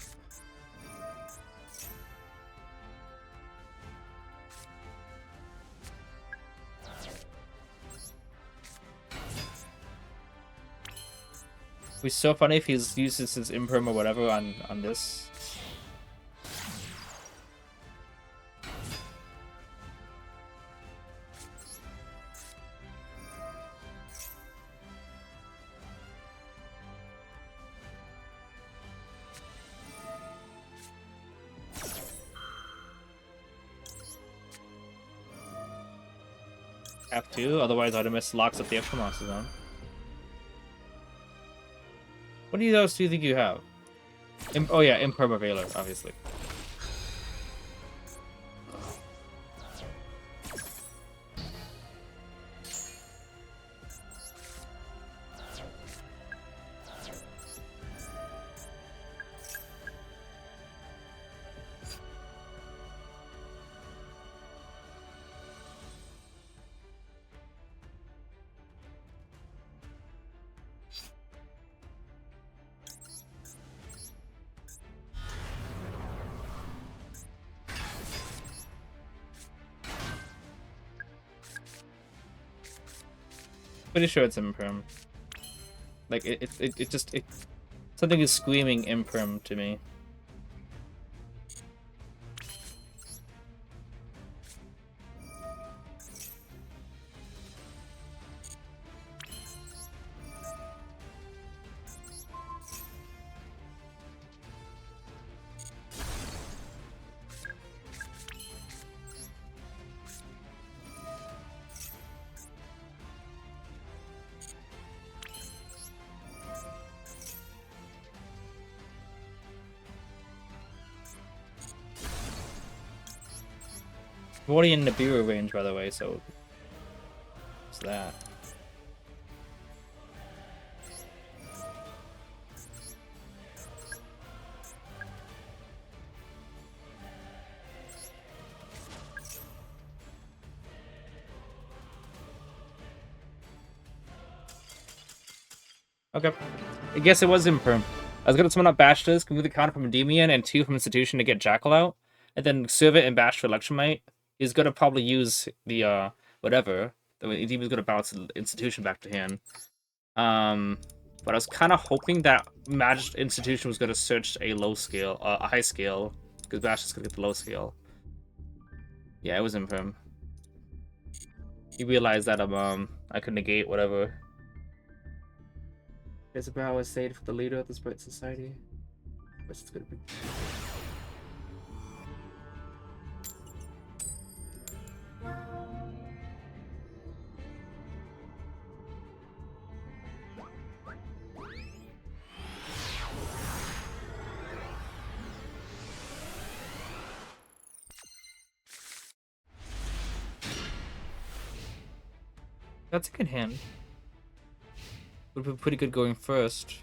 It'd be so funny if he's uses his imperm or whatever on this. Have to, otherwise Artemis locks up the extra monster zone. What do you think you have? Oh yeah, Imperma Veiler, obviously. Pretty sure it's Imperm. Like it just something is screaming Imperm to me. We're already in the Nibiru range, by the way, so what's that? Okay. I guess it was Imperm. I was gonna summon up Bashtas, remove the counter from Endymion and 2 from Institution to get Jackal out, and then serve it and bash for Electromite. He's gonna probably use the whatever. The Endymion's gonna bounce the Institution back to hand. But I was kind of hoping that Magic Institution was gonna search a low scale, a high scale, because Bash is gonna get the low scale. Yeah, it was Imperm. He realized that I could negate whatever. Isabel was saved for the leader of the Sprite Society. Which is gonna be. That's a good hand. Would be pretty good going first.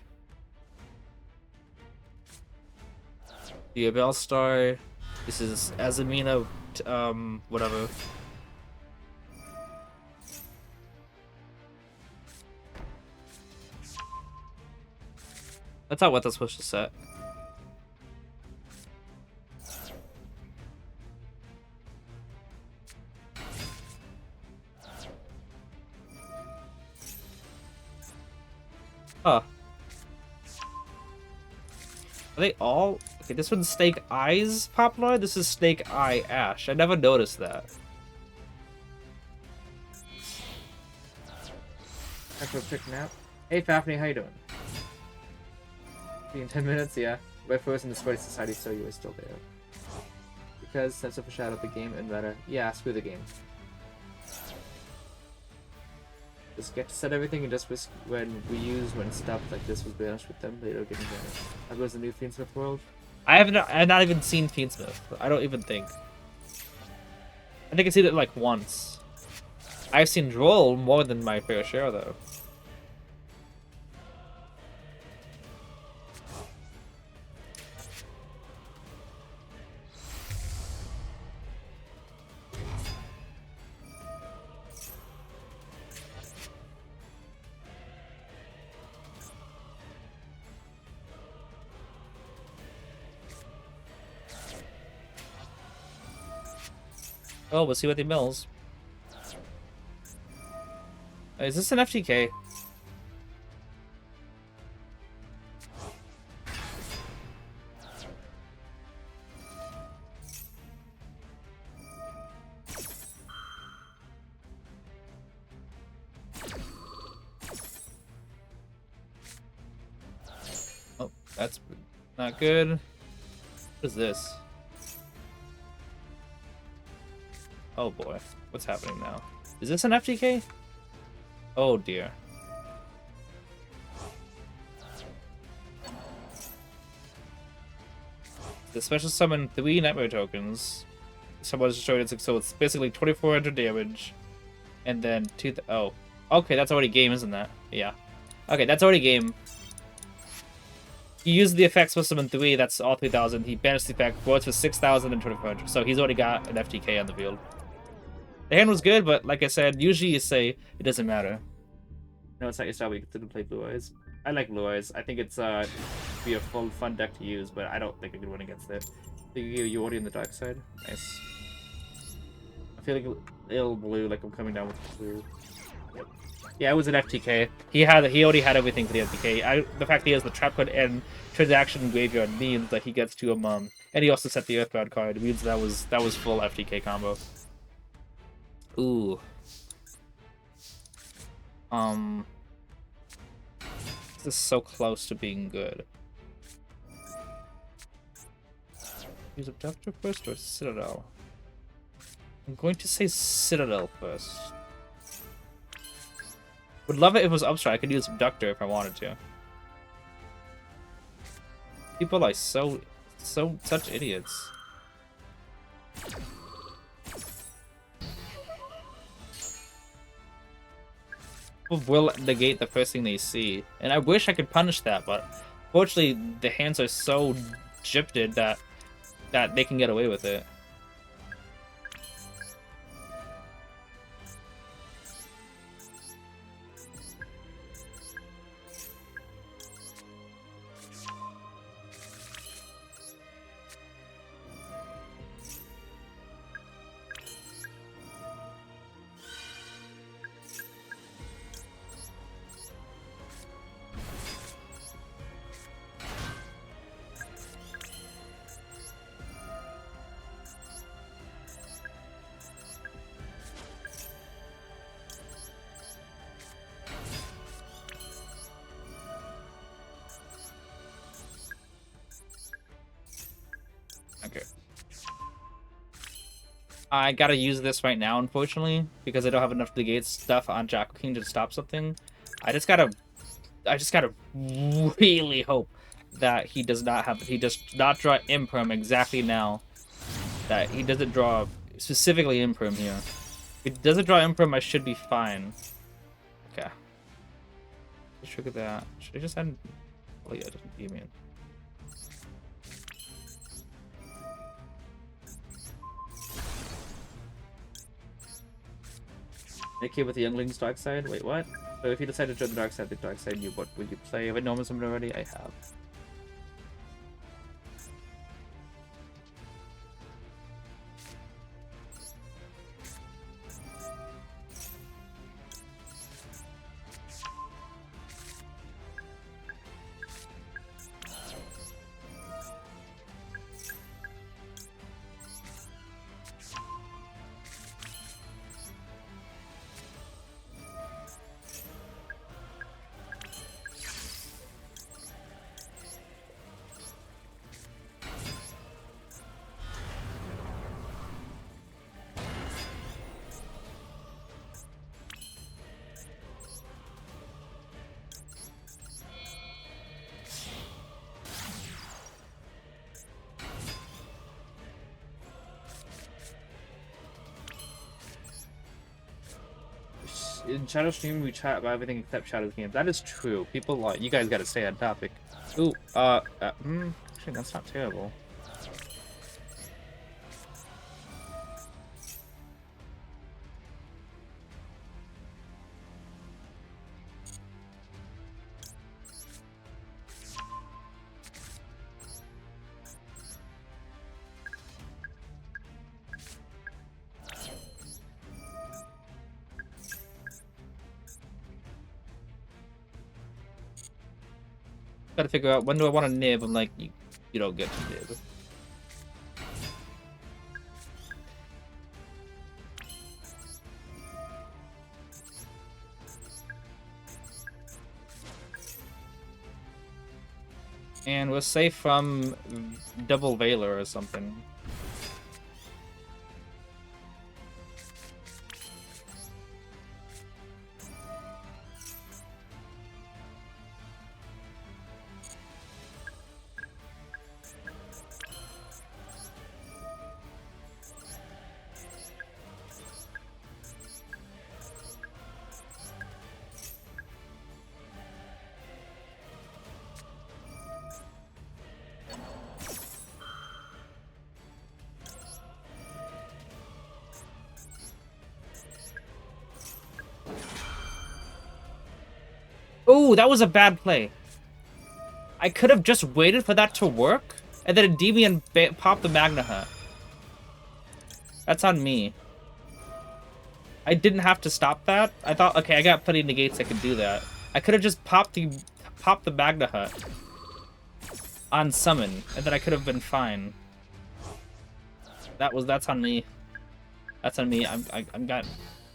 The Bellstar. This is Azamina, whatever. That's not what that's supposed to set. Huh. Are they all... Okay, this one's Snake Eyes Poplar, this is Snake Eye Ash. I never noticed that. Time for a quick nap. Hey Fafney, how you doing? In 10 minutes, yeah. Wait for us in the Sprite Society so you are still there. Because sense of a shadow of the game and better. Yeah, screw the game. Just get to set everything and just risk when we use when stuff like this was banished with them, they don't get advantage. How goes the new Fiendsmith world? I have not even seen Fiendsmith. I don't even think. I think I've seen it like once. I've seen Droll more than my fair share though. Oh, we'll see what he mills. Is this an FTK? Oh, that's not good. What is this? Oh boy, what's happening now? Is this an FTK? Oh dear. The special summon 3 nightmare tokens. Someone's destroyed it, so it's basically 2400 damage. And then oh. Okay, that's already game, isn't that? Yeah. Okay, that's already game. He used the effects for summon 3, that's all 3000. He banished the effect, works for 6000 and 2400. So he's already got an FTK on the field. The hand was good, but like I said, usually you say it doesn't matter. No, it's not your style, but you can play Blue Eyes. I like Blue Eyes. I think it's be a full fun deck to use, but I don't think I could win against it. You already in the dark side? Nice. I feel like ill blue, like I'm coming down with blue. Yep. Yeah, it was an FTK. He already had everything for the FTK. The fact that he has the trap card and transaction graveyard means that he gets to him, and he also set the Earthbound card. It means that was full FTK combo. Ooh. This is so close to being good. Use Abductor first or Citadel? I'm going to say Citadel first. Would love it if it was Upstart. I could use Abductor if I wanted to. People are such idiots. People will negate the first thing they see, and I wish I could punish that, but fortunately the hands are so shifted that they can get away with it. Okay. I gotta use this right now, unfortunately, because I don't have enough negate stuff on Jackal King to stop something. I just gotta really hope that he does not draw Imperm exactly now. That he doesn't draw specifically Imperm here. If he doesn't draw Imperm, I should be fine. Okay. Let's trigger that. Should I just end? Oh yeah, just Endymion. Okay, with the Younglings dark side? Wait, what? So if you decide to join the dark side, what would you play? Have I normal summoned already? I have. In Shadow Stream, we chat about everything except Shadow games. That is true. People like you guys got to stay on topic. Ooh, actually, that's not terrible. Gotta figure out when do I want to nib. I'm like, you don't get to nib. And we're safe from double Valor or something. Oh, that was a bad play. I could have just waited for that to work, and then Endymion popped the Magna Hut. That's on me. I didn't have to stop that. I thought, okay, I got plenty of negates, I could do that. I could have just popped the Magna Hut on summon, and then I could have been fine. That's on me. That's on me. I'm got,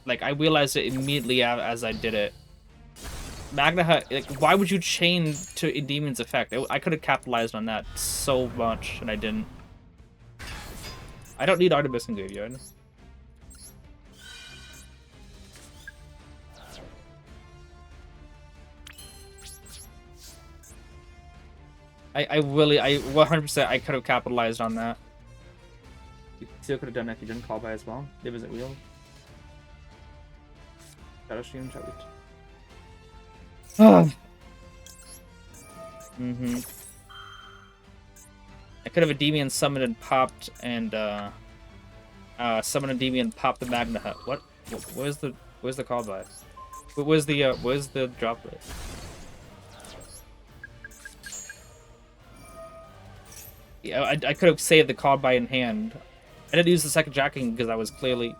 like, I realized it immediately as I did it. Magna Hut, like, why would you chain to Endymion's effect? I could have capitalized on that so much, and I didn't. I don't need Artemis in Graveyard. I 100% I could have capitalized on that. You still could have done that if you didn't call by as well. It was at wheel. Shadow Stream, Mm-hmm. I could have a Endymion summoned and popped, and summon a Endymion, pop the Magna Hut. What? Where's the call by? Where's the droplet? Yeah, I could have saved the call by in hand. I didn't use the second jacking because I was clearly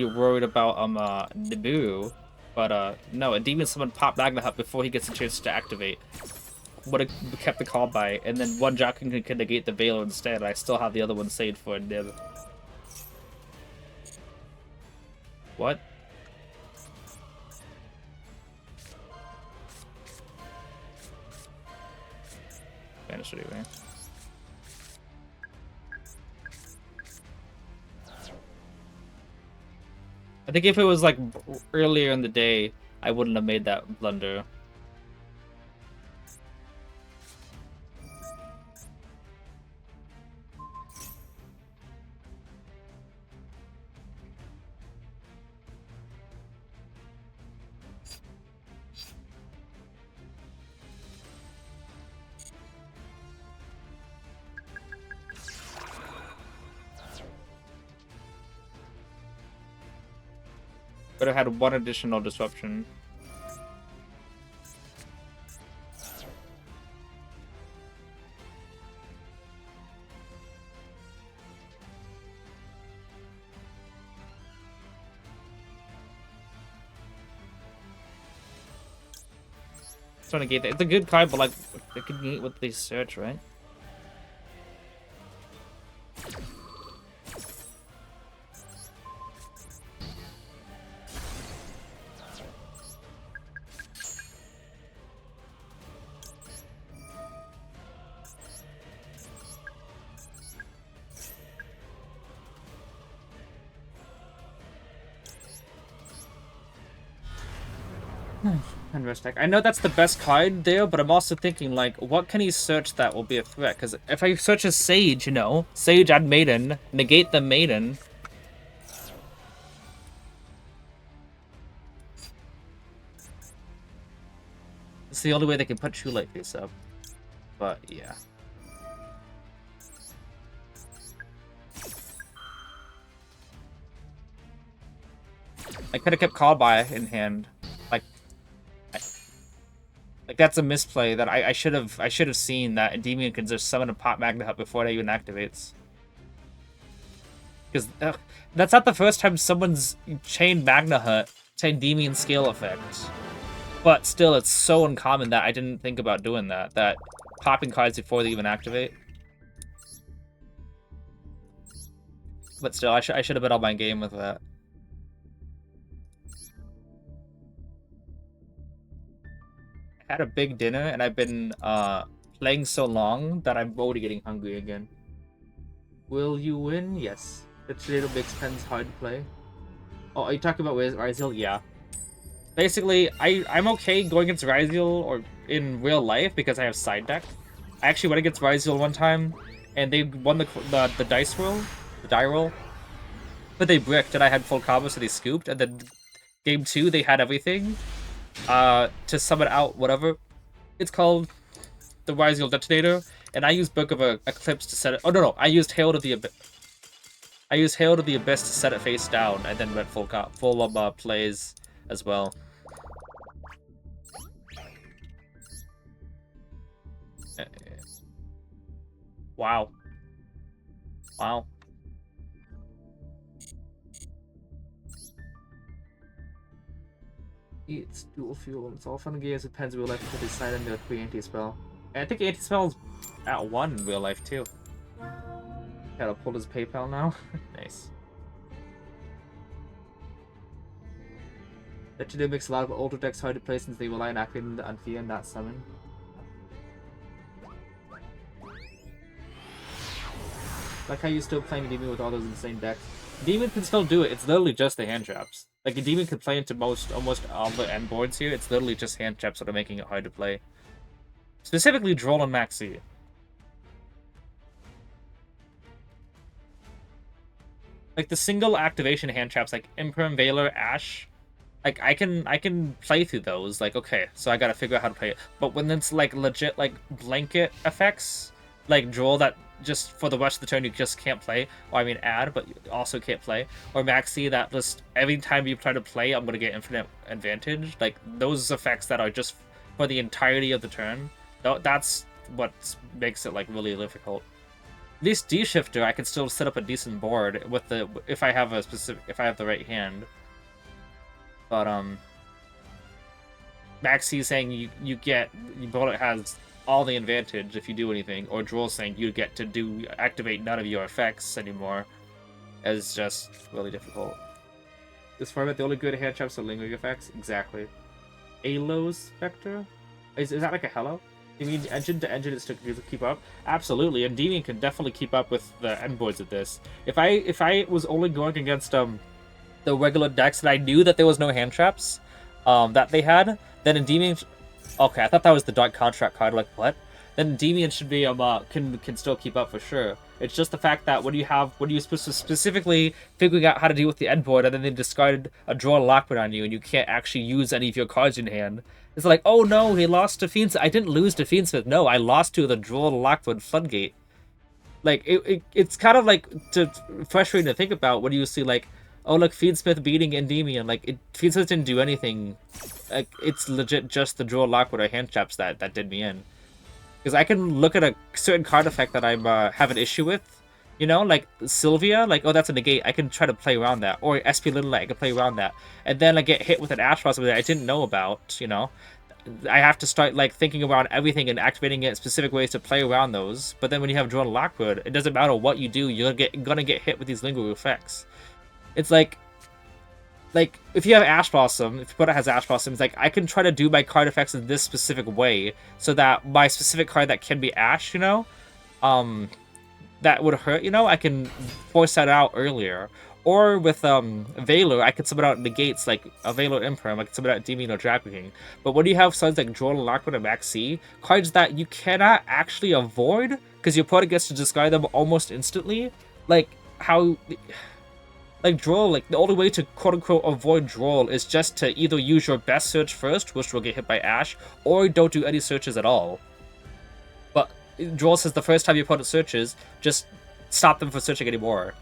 worried about Naboo. But no, Endymion summoned pop Magna Hut before he gets a chance to activate. Would have kept the call by, and then one jacking could negate the Valor instead, and I still have the other one saved for a nib. What? Vanish anyway. I think if it was like earlier in the day, I wouldn't have made that blunder. Could have had one additional disruption. Trying to negate that. It's a good card, but like it could negate with the search, right? Deck. I know that's the best card there, but I'm also thinking, like, what can he search that will be a threat? Because if I search a Sage, you know, Sage and Maiden, negate the Maiden. It's the only way they can put True Light face up. But, yeah. I could have kept Call By in hand. Like that's a misplay that I should have seen that Endymion can just summon a pop Magna Hut before it even activates. Because that's not the first time someone's chained Magna Hut to Endymion scale effect. But still, it's so uncommon that I didn't think about doing that. That popping cards before they even activate. But still, I should have bet on my game with that. I had a big dinner, and I've been playing so long that I'm already getting hungry again. Will you win? Yes. The tornado makes pens hard to play. Oh, are you talking about Ryziel? Yeah. Basically, I'm okay going against Ryziel or in real life because I have side deck. I actually went against Ryziel one time, and they won the dice roll, the die roll. But they bricked, and I had full combo, so they scooped. And then game 2, they had everything to summon out whatever it's called, the Ryziel detonator. And I used Book of Eclipse to set it. Oh no, I used Hail to the Abyss. I used Hail to the Abyss to set it face down, and then went full plays as well. Wow. Wow. It's dual fuel. It's all fun and games with pens in real life until they decide on their free anti-spell. And I think anti-spell's at 1 in real life too. Gotta pull his PayPal now. Nice. That today makes a lot of older decks hard to play since they rely on activating the Unfear and not summon. Like how you're still playing Endymion with all those insane decks. Endymion can still do it. It's literally just the hand traps. Like Endymion can play into almost all the end boards here. It's literally just hand traps that are making it hard to play. Specifically Droll and Maxi. Like the single activation hand traps like Imperm, Valor, Ash. Like I can play through those. Like okay, so I gotta figure out how to play it. But when it's like legit like blanket effects, like Droll that just for the rest of the turn you just can't play, or I mean add, but you also can't play, or Maxi that just every time you try to play I'm gonna get infinite advantage. Like those effects that are just for the entirety of the turn, that's what makes it like really difficult. At least D-Shifter I can still set up a decent board with the if I have the right hand. But Maxi saying your opponent has all the advantage if you do anything, or Droll saying you get to activate none of your effects anymore, is just really difficult. This format, the only good hand traps are lingering effects. Exactly. Alo's Spectre? Is that like a hello? You mean engine to engine is to keep up? Absolutely, Endymion can definitely keep up with the end boards of this. If I was only going against the regular decks and I knew that there was no hand traps that they had, then Endymion. Okay, I thought that was the Dark Contract card. Like what? Then Endymion should be can still keep up for sure. It's just the fact that when you're supposed to specifically figuring out how to deal with the end board, and then they discarded a Draw Lockwood on you, and you can't actually use any of your cards in hand. It's like, oh no, he lost to Fiendsmith. I didn't lose to Fiendsmith. No, I lost to the Draw Lockwood Floodgate. Like it's kind of like frustrating to think about when you see like, oh look, Fiendsmith beating Endymion. Like Fiendsmith didn't do anything. Like it's legit just the Droll Lockwood or hand traps that did me in. Because I can look at a certain card effect that I'm have an issue with, you know, like Sylvia, like oh that's a negate. I can try to play around that, or SP Little Light, I can play around that, and then I get hit with an Ash Blossom that I didn't know about. You know, I have to start like thinking around everything and activating it in specific ways to play around those. But then when you have Droll Lockwood, it doesn't matter what you do, you're gonna get hit with these lingering effects. It's like if you have Ash Blossom, if your opponent has Ash Blossom, it's like I can try to do my card effects in this specific way so that my specific card that can be Ash, you know, that would hurt, you know, I can force that out earlier. Or with Valor, I can summon out negates like a Valor Imperm, I can summon out Endymion or Dragon King. But when you have cards like Droll, Lockwood, and Maxi, cards that you cannot actually avoid because your opponent gets to discard them almost instantly, like how. Like Droll, like the only way to quote-unquote avoid Droll is just to either use your best search first, which will get hit by Ash, or don't do any searches at all. But Droll says the first time your opponent searches, just stop them from searching anymore.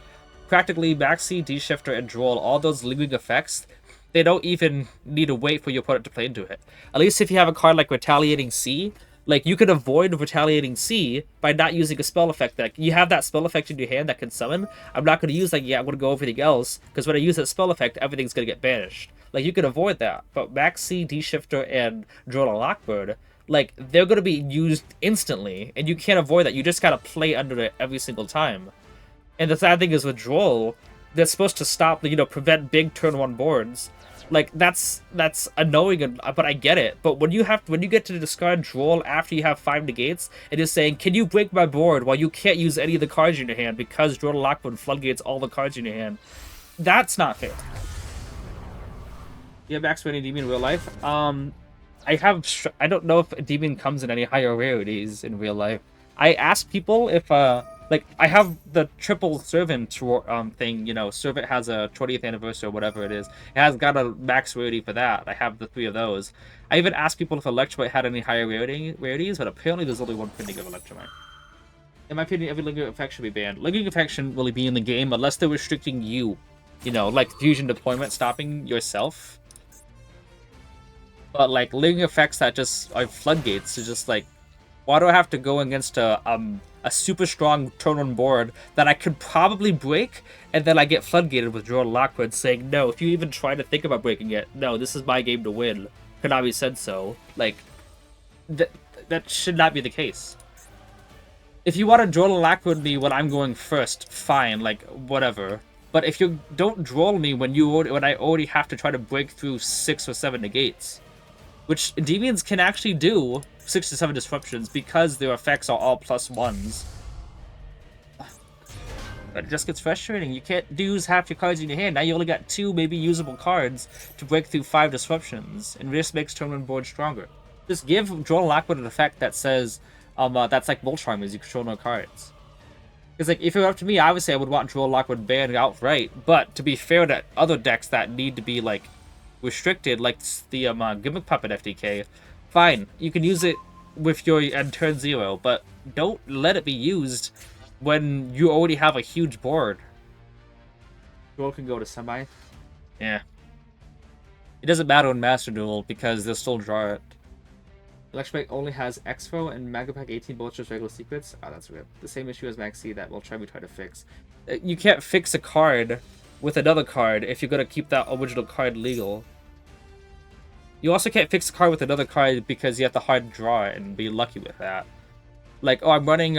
Practically, Maxi, D-Shifter, and Droll, all those lingering effects, they don't even need to wait for your opponent to play into it. At least if you have a card like Retaliating Sea, like you can avoid Retaliating Sea by not using a spell effect. Like you have that spell effect in your hand that can summon. I'm not going to use like, yeah, I'm going to go over everything else, because when I use that spell effect, everything's going to get banished. Like, you could avoid that. But Maxi, D-Shifter, and Droll and Lockbird, like, they're going to be used instantly, and you can't avoid that. You just got to play under it every single time. And the sad thing is with Droll, they're supposed to stop, you know, prevent big turn 1 boards. Like, that's annoying, but I get it. But when you get to discard Droll after you have 5 negates, and you're saying, can you break my board while you can't use any of the cards in your hand because Droll and Lockbird floodgates all the cards in your hand, that's not fair. You have Max Endymion in real life? I don't know if Endymion comes in any higher rarities in real life. I asked people if, like, I have the triple Servant thing, you know, Servant has a 20th anniversary or whatever it is. It has got a max rarity for that. I have the 3 of those. I even asked people if Electromite had any higher rarities, but apparently there's only one printing of Electromite. In my opinion, every lingering effect should be banned. Lingering effect shouldn't really be in the game unless they're restricting you. You know, like fusion deployment stopping yourself. But, like, lingering effects that just are floodgates is just like, why do I have to go against a super strong turn 1 board that I could probably break, and then I get floodgated with Droll and Lockbird saying, no, if you even try to think about breaking it, no, this is my game to win. Konami said so. Like, that should not be the case. If you want to Droll and Lockbird me when I'm going first, fine, like, whatever. But if you don't Droll me when I already have to try to break through 6 or 7 negates, which Endymions can actually do 6 to 7 disruptions because their effects are all +1s. But it just gets frustrating. You can't use half your cards in your hand. Now you only got 2 maybe usable cards to break through 5 disruptions, and this makes turn 1 board stronger. Just give Droll and Lockwood an effect that says, that's like Voltron, you control no cards. Because, like, if it were up to me, obviously I would want Droll and Lockwood banned outright, but to be fair to other decks that need to be, like, restricted, like the Gimmick Puppet FDK, fine, you can use it with your end turn 0, but don't let it be used when you already have a huge board. Duel can go to semi. Yeah. It doesn't matter in Master Duel because they'll still draw it. Electromite only has Expo and Magapack 18 bullets just regular secrets. Oh, that's weird. The same issue as Maxi that we'll try to fix. You can't fix a card with another card if you're going to keep that original card legal. You also can't fix a card with another card because you have to hard draw it and be lucky with that. Like, oh, I'm running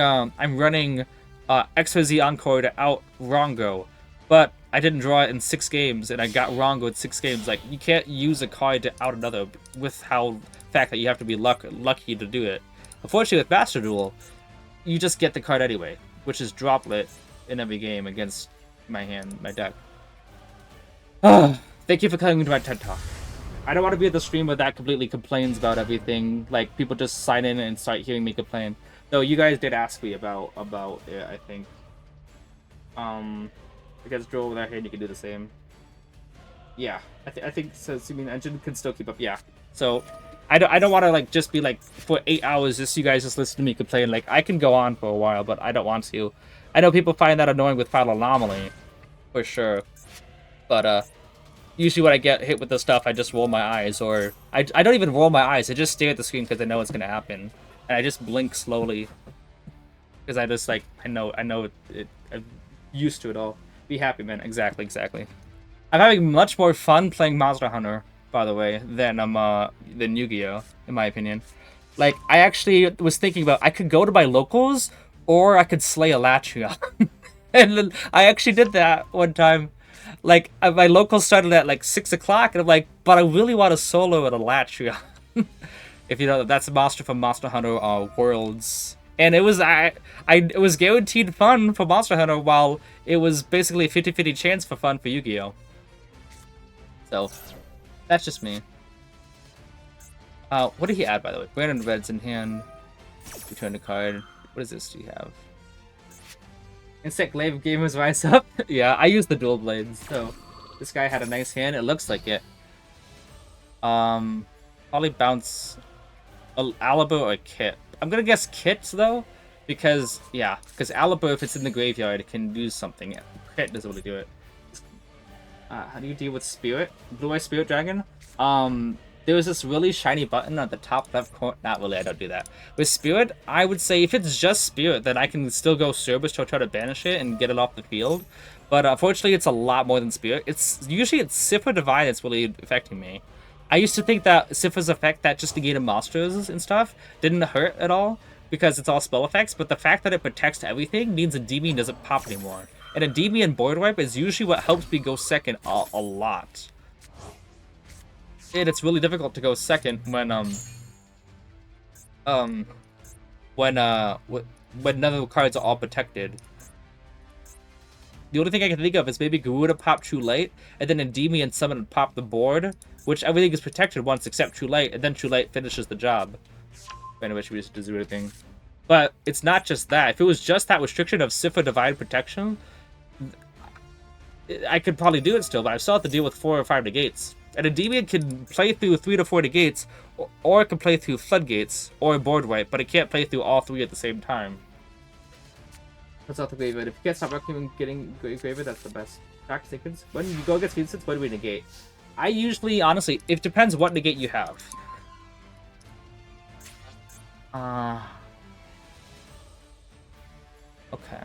XYZ Encore to out Rongo, but I didn't draw it in 6 games and I got Rongo in 6 games. Like, you can't use a card to out another with how fact that you have to be lucky to do it. Unfortunately, with Master Duel, you just get the card anyway, which is droplet in every game against my deck. Thank you for coming to my TED Talk. I don't want to be at the streamer that completely complains about everything. Like, people just sign in and start hearing me complain. Though you guys did ask me about it, I think. Because Droll with that hand, you can do the same. Yeah, I think so. Assuming the engine can still keep up. Yeah. So I don't want to like just be like for 8 hours just you guys just listen to me complain. Like, I can go on for a while, but I don't want to. I know people find that annoying with Final Anomaly, for sure. But usually when I get hit with this stuff, I just roll my eyes, or I don't even roll my eyes. I just stare at the screen because I know it's gonna happen, and I just blink slowly because I just like I know it. I'm used to it all. Be happy, man. Exactly. I'm having much more fun playing Monster Hunter, by the way, than Yu-Gi-Oh, in my opinion. Like, I actually was thinking about I could go to my locals or I could slay a Latria. And then I actually did that one time. Like, my locals started at like 6 o'clock, and I'm like, but I really want to solo at a Latria. If you know, that's a monster from Monster Hunter Worlds. And it was it was guaranteed fun for Monster Hunter, while it was basically a 50-50 chance for fun for Yu-Gi-Oh. So, that's just me. What did he add, by the way? Brandon Red's in hand. Return the card. What is this do you have? Insect Glaive Gamers Rise Up. Yeah, I used the dual blades, so this guy had a nice hand. It looks like it. Probably bounce Alaba or Kit. I'm gonna guess Kit though, because Alaba, if it's in the graveyard, it can do something. Kit doesn't really do it. How do you deal with Spirit? Blue Eye Spirit Dragon? There was this really shiny button at the top left corner. Not really, I don't do that. With Spirit, I would say if it's just Spirit, then I can still go Cerberus to try to banish it and get it off the field. But unfortunately, it's a lot more than Spirit. It's usually Sifra Divine that's really affecting me. I used to think that Sifra's effect that just negated monsters and stuff didn't hurt at all because it's all spell effects, but the fact that it protects everything means Endymion doesn't pop anymore. And Endymion board wipe is usually what helps me go second a lot. And it's really difficult to go second when when none of the cards are all protected. The only thing I can think of is maybe Garuda pop True Light, and then Endymion summon pop the board, which everything is protected once except True Light, and then True Light finishes the job. Anyway, we just do everything. But it's not just that. If it was just that restriction of Sifra Divine Protection, I could probably do it still, but I still have to deal with 4 or 5 negates. And Endymion can play through 3 to 4 negates, or it can play through Floodgates, or board wipe, but it can't play through all 3 at the same time. That's not the graveyard. If you can't stop getting graveyard, that's the best. Back sequence. When you go against Fiendstance, what do we negate? I usually, honestly, it depends what negate you have. Okay.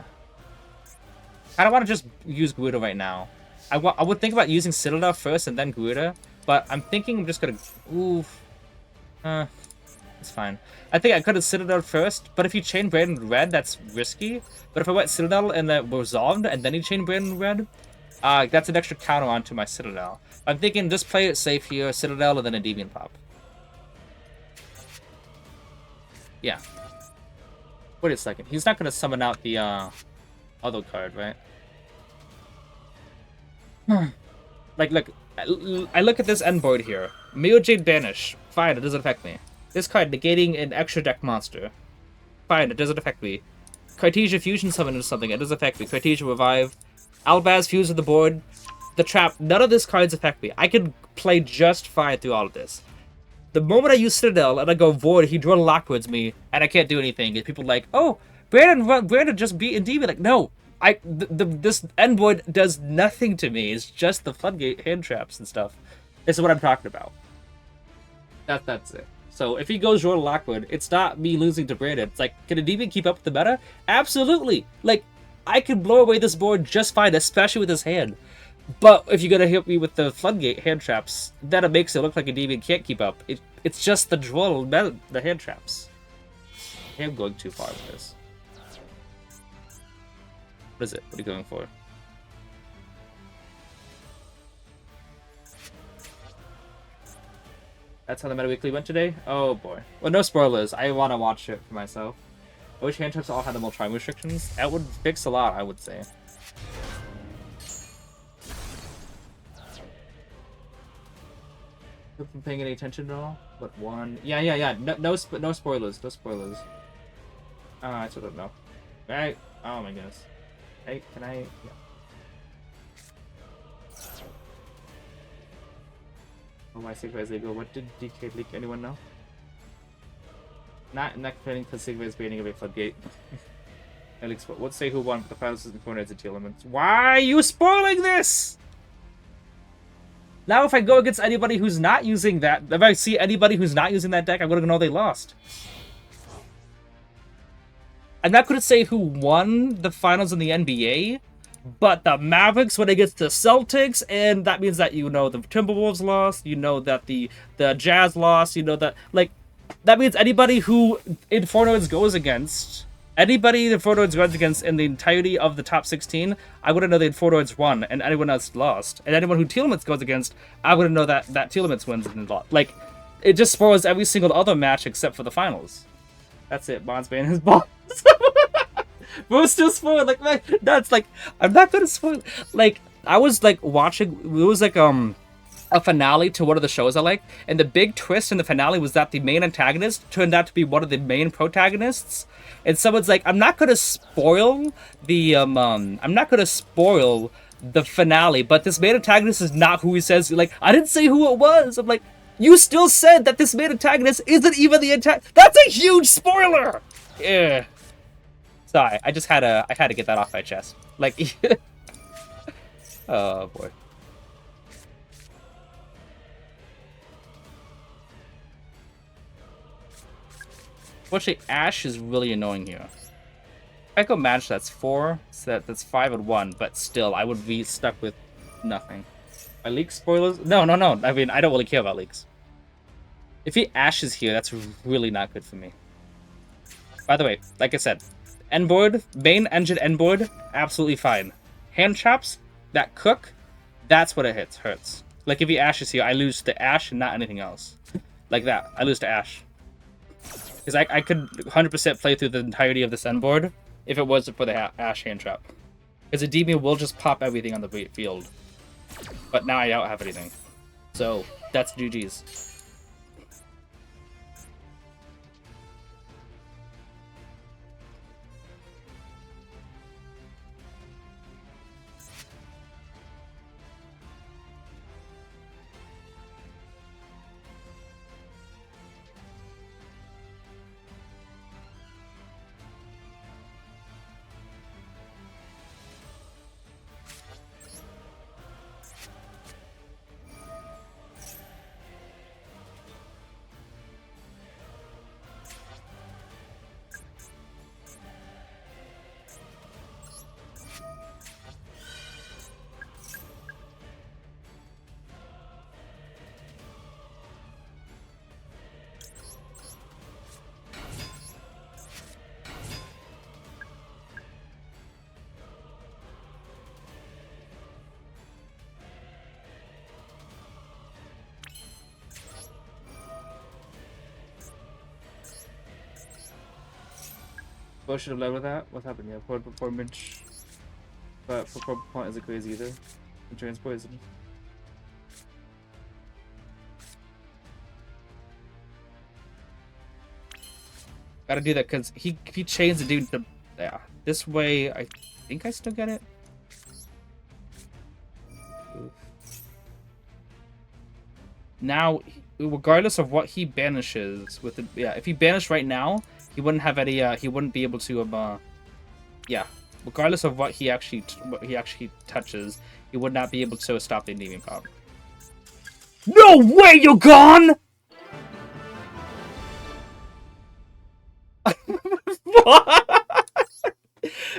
I don't want to just use Garuda right now. I would think about using Citadel first and then Garuda, but I'm thinking I'm just gonna... Oof. It's fine. I think I could have Citadel first, but if you chain Brandon Red, that's risky. But if I went Citadel and then resolved, and then you chain Brandon Red, that's an extra counter onto my Citadel. I'm thinking just play it safe here, Citadel, and then Endymion pop. Yeah. Wait a second. He's not going to summon out the other card, right? Like, look. I look at this end board here. Mio Jade Banish. Fine, it doesn't affect me. This card negating an extra deck monster. Fine, it doesn't affect me. Cartesia Fusion Summon into something, it doesn't affect me. Cartesia Revive. Albaz Fuse with the board. The Trap. None of these cards affect me. I can play just fine through all of this. The moment I use Citadel and I go Void, he Droll Lockwood's me, and I can't do anything. And people are like, oh, Brandon just beat Endymion. Like, no. This end void does nothing to me. It's just the floodgate hand traps and stuff. This is what I'm talking about. That's it. So if he goes Droll Lockwood, it's not me losing to Brandon. It's like, can Endymion keep up with the meta? Absolutely. Like, I can blow away this board just fine, especially with his hand. But if you're gonna hit me with the floodgate hand traps, then it makes it look like Endymion can't keep up. It's just the Droll, the hand traps. I am going too far with this. What is it? What are you going for? That's how the Meta Weekly went today? Oh boy. Well, no spoilers. I want to watch it for myself. I wish hand traps all had the more time restrictions. That would fix a lot, I would say. I've been paying any attention at all? But one... Yeah. No spoilers. No spoilers. I still don't know. Right? Oh my goodness. Hey, can I... Yeah. Oh, my Sigma is legal. What did DK leak? Anyone know? Not complaining because Sigma is baiting away floodgate. Alex, let's say who won for the finals and corners and elements. Why are you spoiling this? Now if I go against anybody who's not using that, if I see anybody who's not using that deck, I'm gonna know they lost. I'm not going to say who won the finals in the NBA, but the Mavericks when it gets to Celtics, and that means that you know the Timberwolves lost, you know that the Jazz lost, you know that, like, that means anybody who Infernoids goes against, anybody the Infernoids runs against in the entirety of the top 16, I wouldn't know the Infernoids won, and anyone else lost. And anyone who Telements goes against, I wouldn't know that Telements wins and lost. Like, it just spoils every single other match except for the finals. That's it, Bond's banning his balls. Bro, still spoiled. Like, man, that's like, I'm not gonna spoil. Like, I was like watching. It was like a finale to one of the shows I like, and the big twist in the finale was that the main antagonist turned out to be one of the main protagonists. And someone's like, I'm not gonna spoil the finale, but this main antagonist is not who he says. Like, I didn't say who it was. I'm like, you still said that this main antagonist isn't even the antagonist. That's a huge spoiler. Yeah. Sorry, I had to get that off my chest. Like, oh boy. Unfortunately, Ash is really annoying here. I go match, that's 4, so that's 5 and 1, but still, I would be stuck with nothing. My leak spoilers? No. I mean, I don't really care about leaks. If he ashes here, that's really not good for me. By the way, like I said, end board, main engine end board, absolutely fine. Hand chops, that cook, that's what it hurts. Like if he ashes here, I lose to ash and not anything else. Like that, I lose to ash. Because I could 100% play through the entirety of this end board if it wasn't for the ash hand trap. Because Endymion will just pop everything on the field. But now I don't have anything. So, that's GG's. What should have led with that? What happened? Yeah, poor performance. But poor point isn't crazy either. The train's poison. Gotta do that because he chains the dude to. Yeah. This way, I think I still get it. Oof. Now, regardless of what he banishes with the. Yeah, if he banished right now, he wouldn't have any. He wouldn't be able to. Yeah. Regardless of what he actually touches, he would not be able to stop the Endymion pop. No way, you're gone!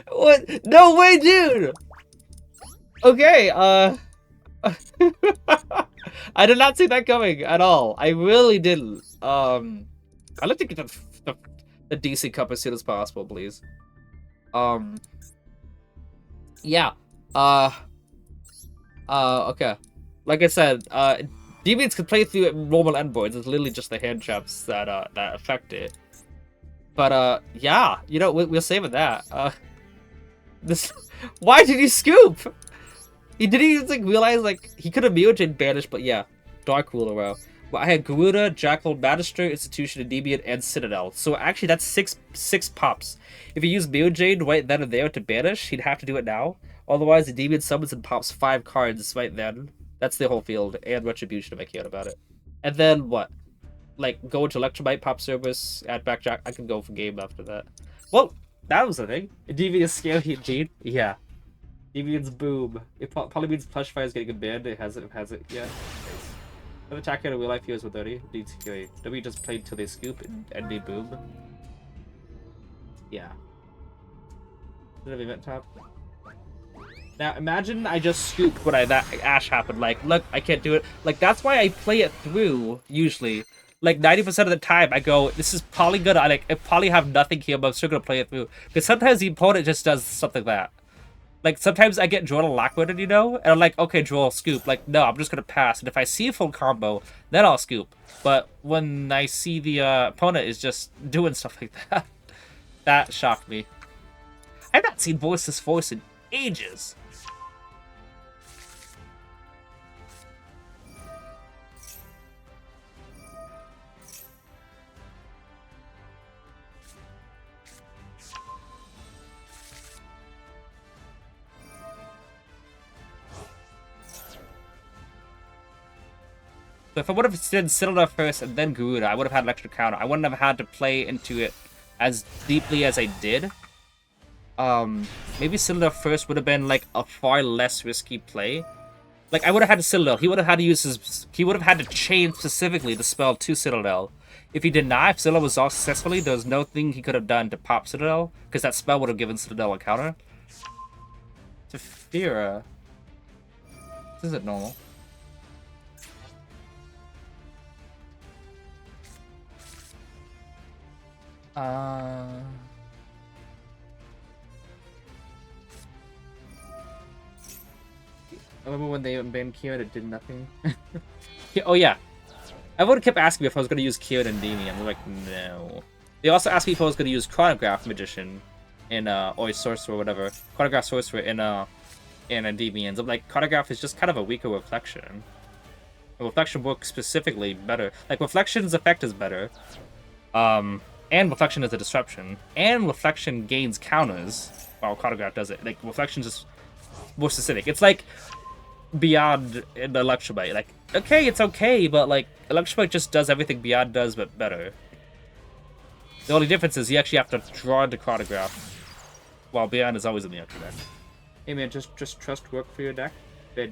What? No way, dude! Okay, I did not see that coming at all. I really didn't. I'd like to get the DC Cup as soon as possible, please. Yeah. Okay. Like I said, Deviants can play through normal endboards. It's literally just the hand traps that affect it. But yeah, you know, we'll save it that. This. Why did he scoop? He didn't even like realize like he could have mutated banished, but yeah, Dark Ruler. Wow. Well, I had Garuda, Jackal, Magistrate, Institution, Endymion, and Citadel. So actually, that's six pops. If he used Jade right then and there to banish, he'd have to do it now. Otherwise, the Endymion summons and pops 5 cards right then. That's the whole field, and Retribution if I cared about it. And then what? Like, go into Electromite, pop Service, add back Jack. I can go for game after that. Well, that was the thing. Endymion is scary indeed. Yeah. Endymion's boom. It probably means Plush Fire is getting a banned. It hasn't. Yeah. Nice. An attack in real life heals with 30. D3. We just played till they scoop and Endy boom. Yeah. Did have event top? Now imagine I just scooped when that Ash happened. Like, look, I can't do it. Like, that's why I play it through, usually. Like, 90% of the time, I go, this is probably gonna, I probably have nothing here, but I'm still gonna play it through. Because sometimes the opponent just does something like that. Like, sometimes I get Droll and Lockwooded, you know? And I'm like, okay, Droll, scoop. Like, no, I'm just gonna pass. And if I see a full combo, then I'll scoop. But when I see the opponent is just doing stuff like that, that shocked me. I've not seen Voiceless Force in ages. So if I would have said Citadel first and then Garuda, I would have had an extra counter. I wouldn't have had to play into it as deeply as I did. Maybe Citadel first would have been like a far less risky play. Like, I would have had Citadel. He would have had to use his. He would have had to chain specifically the spell to Citadel. if he did not, if Citadel was all successfully, there was no thing he could have done to pop Citadel, because that spell would have given Citadel a counter. Tefira. This isn't normal. I remember when they banned Kieran, it did nothing. Oh yeah. Everyone kept asking me if I was going to use Kieran and Endymion. I'm like, no. They also asked me if I was going to use Chronograph Magician in, or Sorcerer or whatever. Chronograph Sorcerer in Endymion. I'm like, Chronograph is just kind of a weaker Reflection. Reflection works specifically better. Like, Reflection's effect is better. And Reflection is a disruption. And Reflection gains counters while Chronograph does it. Like, Reflection's just more specific. It's like Beyond in the Electrobite. Like, okay, it's okay, but like, Electrobite just does everything Beyond does, but better. The only difference is you actually have to draw into Chronograph, while Beyond is always in the extra deck. Hey man, just trust work for your deck? Hey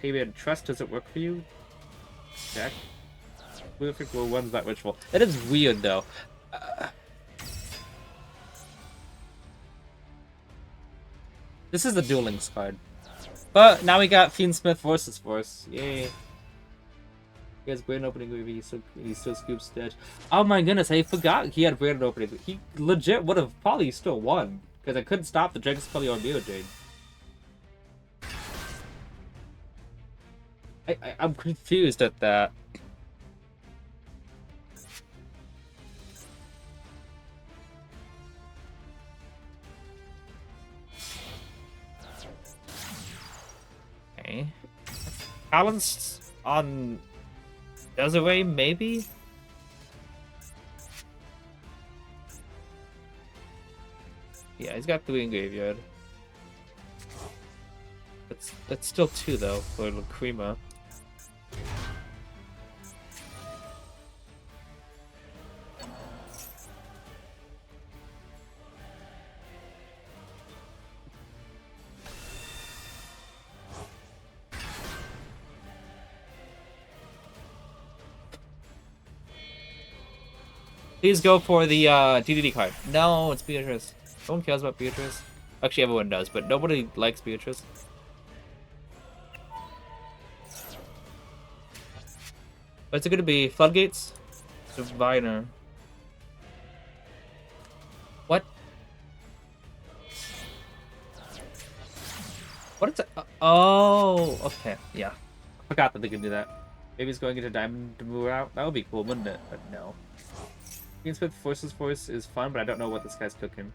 man, trust doesn't work for you? Deck? Perfect will one's that wishful. That is weird though. This is the Duel Links card. But now we got Fiendsmith versus Force. Yay. He has brand opening movie, he still scoops Stitch. Oh my goodness, I forgot he had brand opening. He legit would have probably still won. Because I couldn't stop the Dragon Spelly or Jade. I'm confused at that. Okay. Balanced on Desiree, maybe? Yeah, he's got 3 in graveyard. That's still 2 though for Lacrima. Please go for the DDD card. No, it's Beatrice. No one cares about Beatrice. Actually, everyone does, but nobody likes Beatrice. What's it gonna be? Floodgates? Diviner. What? What is it? Oh, okay, yeah. I forgot that they could do that. Maybe he's going into Diamond to move out. That would be cool, wouldn't it? But no. Fiendsmith Forces Force is fun, but I don't know what this guy's cooking.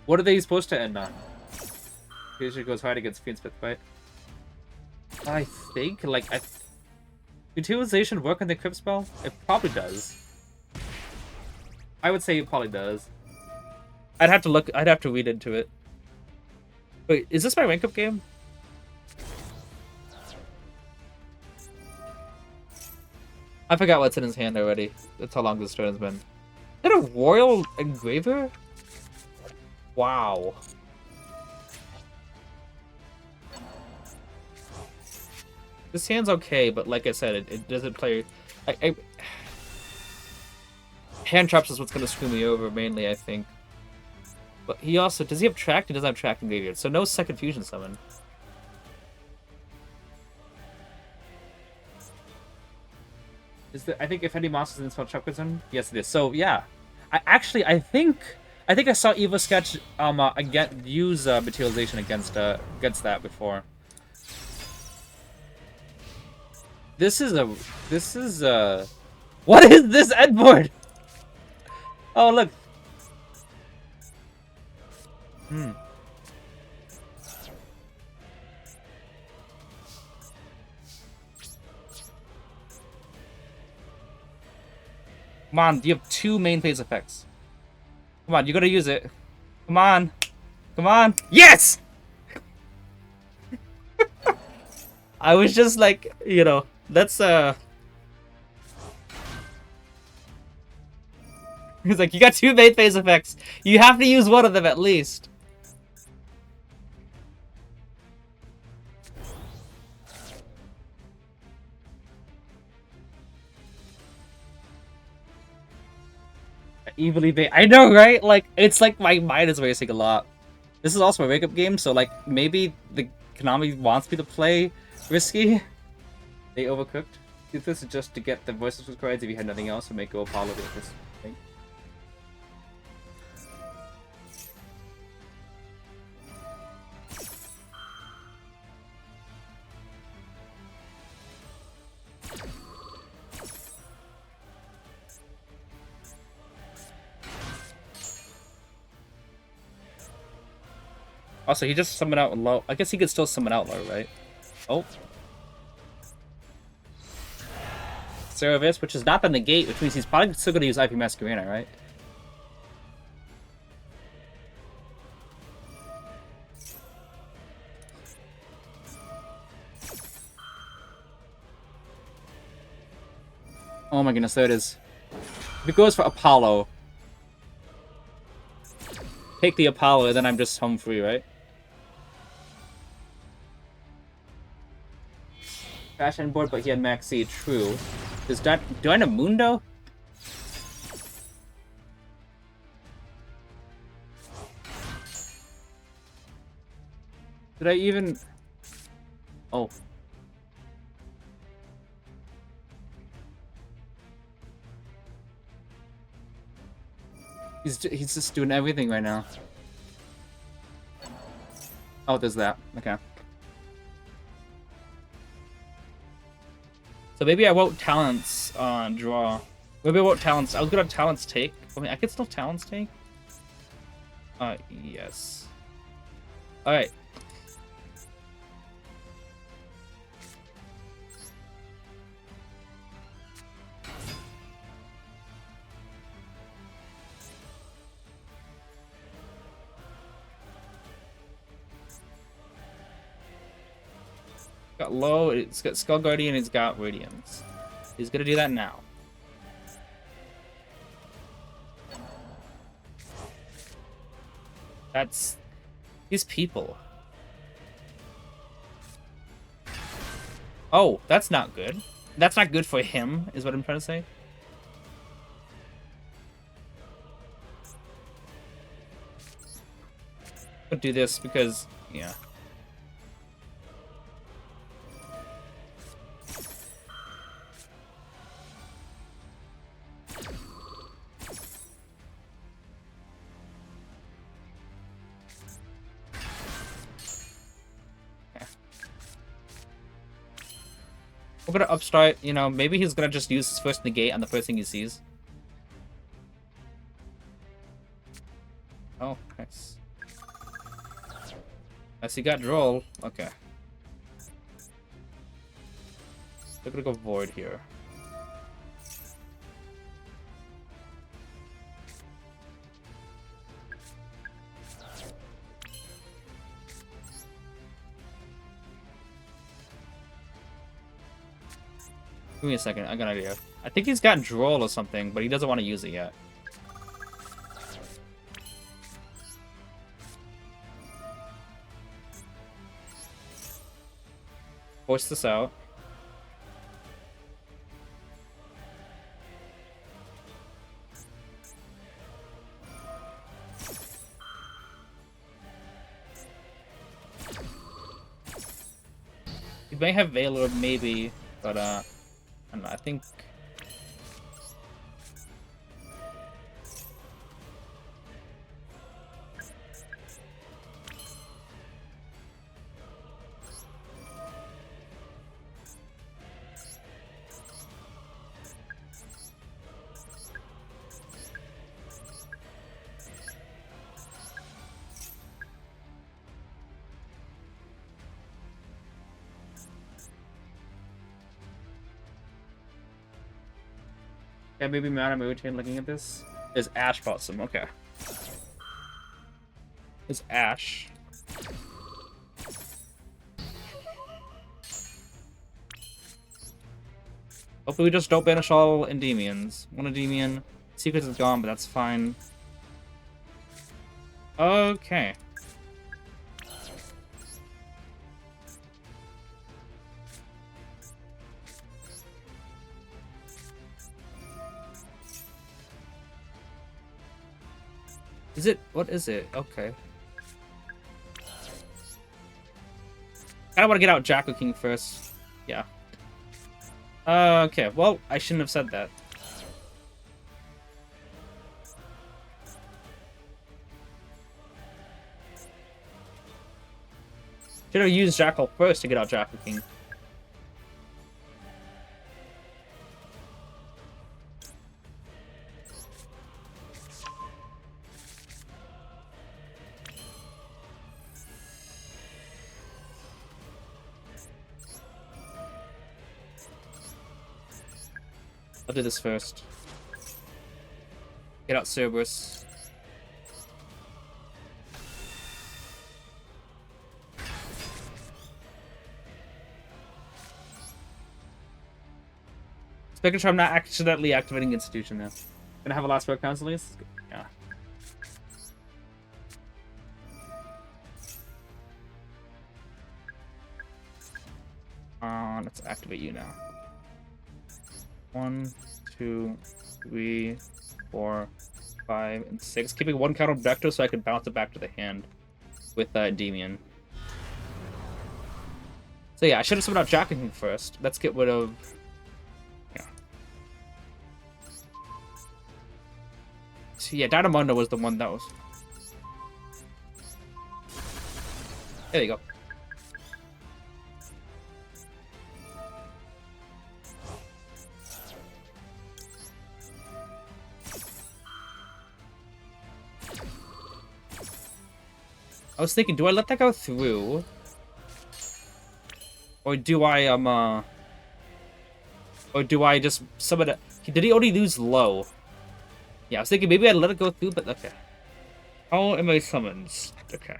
What are they supposed to end on? Usually goes hard against Fiendsmith, right? I think, like, utilization work on the Crypt spell? It probably does. I would say it probably does. I'd have to read into it. Wait, is this my rank up game? I forgot what's in his hand already. That's how long this turn has been. Is that a Royal Engraver? Wow. This hand's okay, but like I said, it doesn't play... Hand traps is what's going to screw me over mainly, I think. But he also... Does he have tracked? He doesn't have tracked in graveyard, so no second fusion summon. I think if any monsters in this spell chuck zone, yes it is. So yeah, I think I saw Eva Sketch again use materialization against that before. This is what is this Edward? Oh look. Come on, you have 2 main phase effects. Come on, you gotta use it. Come on. Come on. Yes! I was just like, you know, let's He's like, you got 2 main phase effects. You have to use one of them at least. Evilly bait. I know, right? Like, it's like my mind is racing a lot. This is also a wake-up game, so like maybe the Konami wants me to play risky. They overcooked. This is just to get the voices correct if you had nothing else, and make Go Apollo with this thing. Also, he just summoned out low. I guess he could still summon out low, right? Oh. Service, which is not the negate, which means he's probably still going to use IP Masquerena, right? Oh my goodness, there it is. If it goes for Apollo, take the Apollo, and then I'm just home free, right? Crash on board, but he had Max C. True. Does that... Do I know Mundo? Did I even... Oh. He's just doing everything right now. Oh, there's that. Okay. So maybe I won't talents on draw. Maybe I won't talents. I was good on talents take. I mean, I could still talents take. Yes. Alright. Got low, it's got Skull Guardian, it's got Radiance. He's gonna do that now. That's... These people. Oh, that's not good. That's not good for him, is what I'm trying to say. I'll do this because, yeah. We're gonna upstart, you know, maybe he's gonna just use his first negate on the first thing he sees. Oh, nice. Nice, he got Droll. Okay. We're gonna go Void here. Give me a second, I got an idea. I think he's got Droll or something, but he doesn't want to use it yet. Force this out. He may have Valor, maybe, but I don't know, I think... Yeah, maybe Madame Irritate looking at this. Is Ash Blossom, okay. Is Ash. Hopefully we just don't banish all Endymions. One Endymion. Secrets is gone, but that's fine. Okay. Is it? What is it? Okay. I want to get out Jackal King first. Yeah. Okay. Well, I shouldn't have said that. Should have used Jackal first to get out Jackal King. I'll do this first. Get out Cerberus. Just making sure I'm not accidentally activating Institution now. Gonna have a last word, Councilors? Yeah. Let's activate you now. 1, 2, 3, 4, 5, and 6. Keeping one count on Vector so I can bounce it back to the hand with Endymion. So yeah, I should have summoned out Jacking first. Let's get rid of... Yeah. So yeah, Dynamondo was the one that was... There you go. I was thinking, do I let that go through? Or do I, Or do I just summon it? Did he only lose low? Yeah, I was thinking maybe I'd let it go through, but okay. How am I summons? Okay.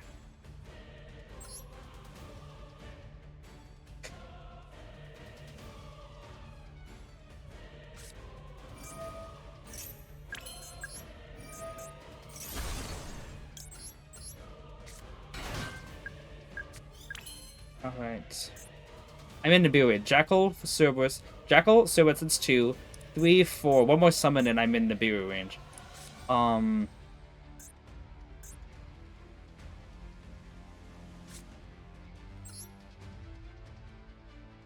Alright. I'm in Nibiru. Jackal for Cerberus. Jackal, Cerberus, it's 2. 3, 4. One more summon and I'm in Nibiru range.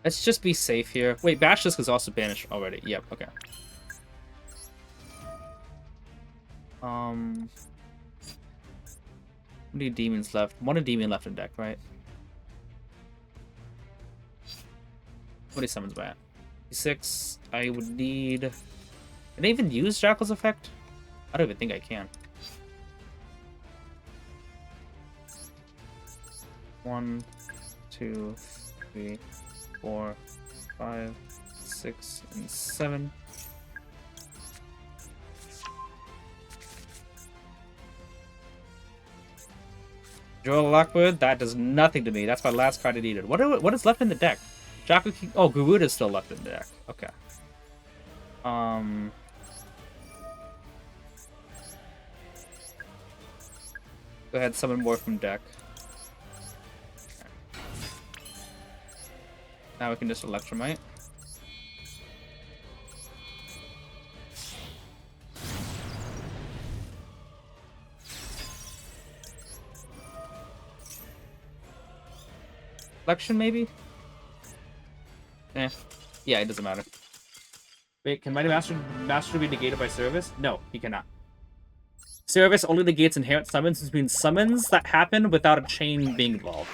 Let's just be safe here. Wait, Basilisk is also banished already. Yep, okay. How many demons left? One Endymion left in deck, right? How many summons am I at? 6. I would need... Can I even use Jackal's effect? I don't even think I can. 1, 2, 3, 4, 5, 6, and 7. Droll Lockwood, that does nothing to me. That's my last card I needed. What is left in the deck? Jackal King. Oh, Garuda's still left in the deck. Okay. Go ahead, summon more from deck. Okay. Now we can just Electromite. Election, maybe? Eh. Yeah, it doesn't matter. Wait, can Mighty Master be negated by Service? No, he cannot. Service only negates inherent summons, which means summons that happen without a chain being involved.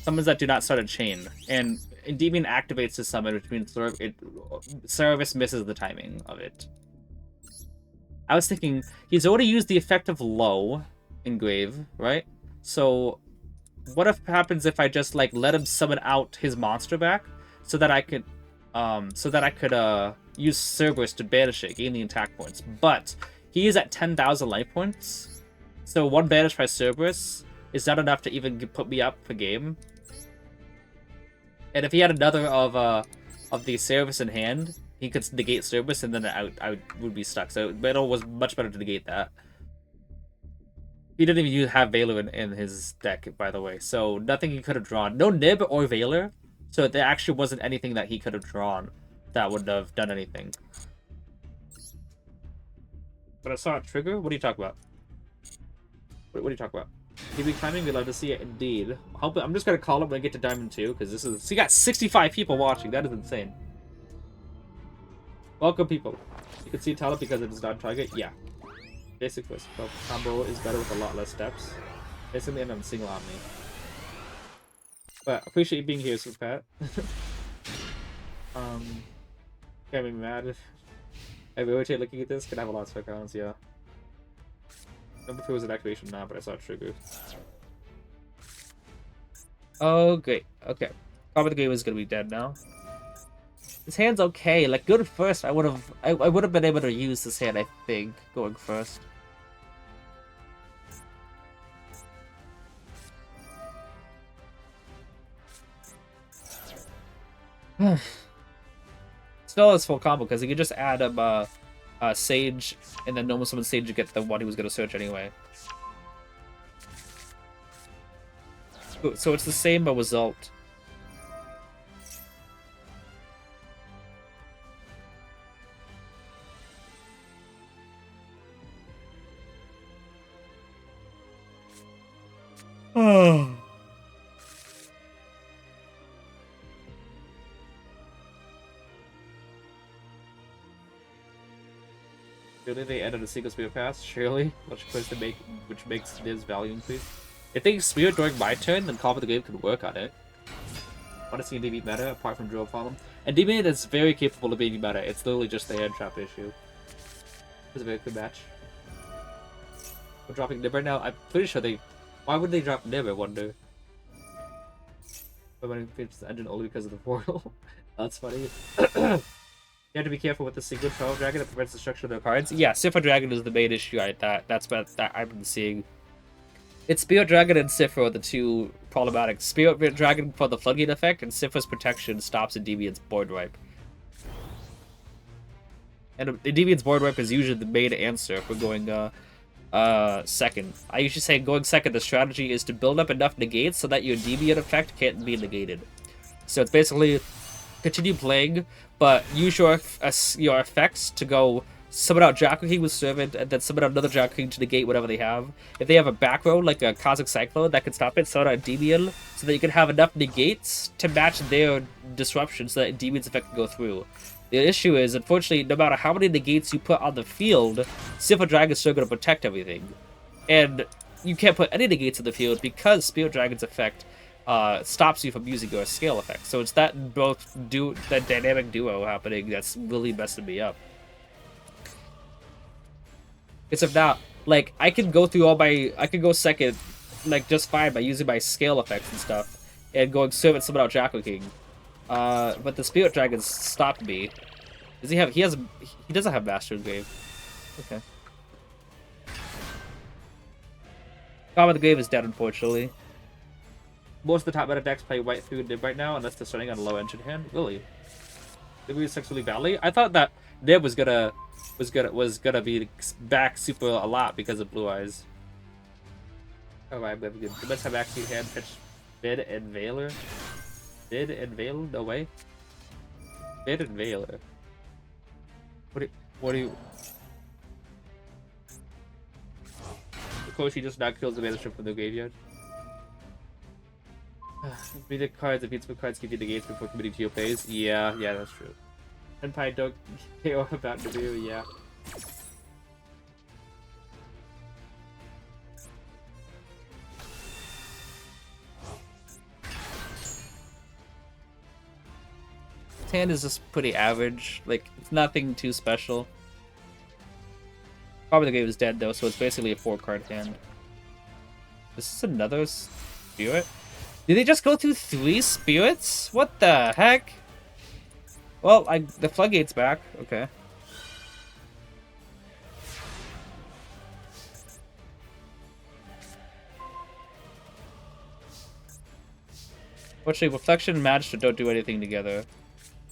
Summons that do not start a chain. And Endymion activates the summon, which means Service misses the timing of it. I was thinking, he's already used the effect of Low Engrave, right? So, what if happens if I just, like, let him summon out his monster back? So that I could use Cerberus to banish it, gain the attack points. But he is at 10,000 life points, so one banish by Cerberus is not enough to even put me up for game. And if he had another of the Cerberus in hand, he could negate Cerberus, and then I would be stuck. So Battle was much better to negate that. He didn't even have Valor in his deck, by the way, so nothing he could have drawn. No Nib or Valor. So there actually wasn't anything that he could have drawn that would have done anything. But I saw a trigger? What are you talking about? What are you talking about? TV climbing, we love to see it indeed. I'm just gonna call it when I get to Diamond 2, because this is... So you got 65 people watching, that is insane. Welcome, people. You can see talent because it is not target. Yeah. Basic first combo is better with a lot less steps. Basically, I'm single on me. But appreciate you being here, Super Pat. Can't be mad. I rotate looking at this. Can I have a lot of spec rounds? Yeah. Number 2 was an activation now, but I saw a trigger. Oh, great. Okay. Probably the game is gonna be dead now. This hand's okay. Like, good first. I would have been able to use this hand, I think, going first. Still has full combo because he could just add Sage and then normal summon Sage to get the one he was gonna search anyway. So it's the same result. Oh. Surely they added a single Spirit Pass, surely, which makes this value increase. If they Spirit during my turn, then Call of the Game could work on it. Want to see Endymion meta apart from Droll Problem? Endymion is very capable of being meta. It's literally just the hand trap issue. It's a very good match. We're dropping Nib right now. I'm pretty sure they. Why would they drop Nib? I wonder. But when it the engine only because of the portal. That's funny. You have to be careful with the single Trail Dragon that prevents destruction of their cards. Yeah, Sifra Dragon is the main issue that's what I've been seeing. It's Spirit Dragon and Sifra are the two problematic. Spirit Dragon for the Floodgate effect, and Sifra's protection stops Endymion's board wipe. And Endymion's board wipe is usually the main answer for going second. I usually say going second, the strategy is to build up enough negates so that your Endymion effect can't be negated. So it's basically continue playing, but use your effects to go summon out Draco King with Servant, and then summon out another Draco King to negate whatever they have. If they have a back row, like a Cosmic Cyclone, that can stop it, summon out Endymion, so that you can have enough negates to match their disruption so that Endymion's effect can go through. The issue is, unfortunately, no matter how many negates you put on the field, Sifra Dragon is still going to protect everything. And you can't put any negates in the field because Spirit Dragon's effect stops you from using your scale effect. So it's that that dynamic duo happening that's really messing me up. Because if not, like, I can go second, like, just fine by using my scale effects and stuff, and going Servant summon out Draco King. But the Spirit Dragon stopped me. He doesn't have Master Grave. Okay. Common the Grave is dead, unfortunately. Most of the top meta decks play white through Nib right now, unless they're starting on a low engine hand. Really? Did we sexually badly? I thought that Nib was gonna be back super a lot because of Blue Eyes. Oh, I'm gonna good. Let's have actually hand fetch Bid and Veiler. Bid and Veil? No way. Bid and Veiler. What do you? Of course, he just not kills the mana strip from the graveyard. Beat the cards, if beats cards give you the gates before committing to your plays. Yeah, that's true. And Pie don't KO about to do, yeah. His hand is just pretty average, like, it's nothing too special. Probably the game is dead though, so it's basically a 4-card hand. This is another spirit? Did they just go through 3 spirits? What the heck? Well, the floodgate's back. Okay. Fortunately, Reflection and Magister don't do anything together.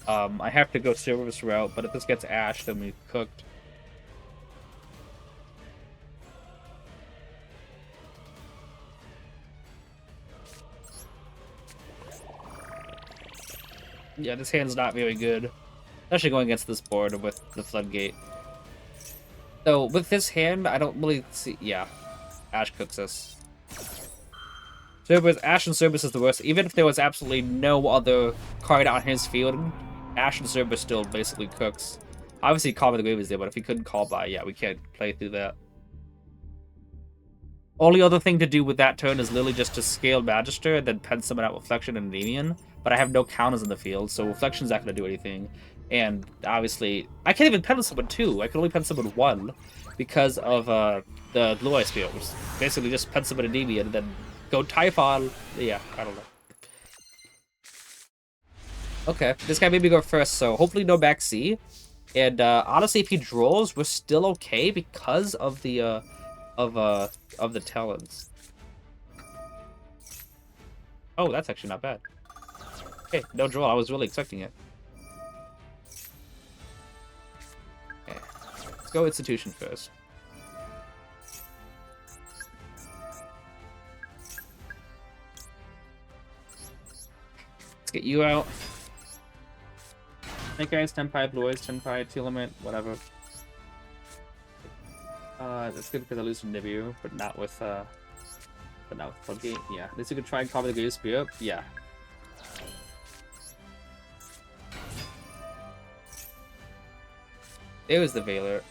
I have to go service route, but if this gets Ash, then we're cooked. Yeah, this hand's not very good. Especially going against this board with the Floodgate. So, with this hand, I don't really see... Yeah. Ash cooks us. Cerberus, Ash and Cerberus is the worst. Even if there was absolutely no other card on his field, Ash and Cerberus still basically cooks. Obviously, Call by the Grave is there, but if he couldn't call by, yeah, we can't play through that. Only other thing to do with that turn is literally just to scale Magister and then pen summon out Reflection and Endymion. But I have no counters in the field, so Reflection's not going to do anything. And obviously, I can't even pen summon 2. I can only pen summon 1 because of the Blue Eye Spear, which basically just pen summon Endymion and then go Typhon. Yeah, I don't know. Okay, this guy made me go first, so hopefully no back C. And honestly, if he draws, we're still okay because of the talents. Oh, that's actually not bad. Okay, no draw. I was really expecting it. Okay, let's go Institution first. Let's get you out. Snake Eyes, Tenpai, Blue Eyes, Tenpai, Telement, whatever. That's good because I lose from Nibiru, but not with Floodgate. Yeah, at least you could try and cover the Great Spear. Yeah. There's the Veiler.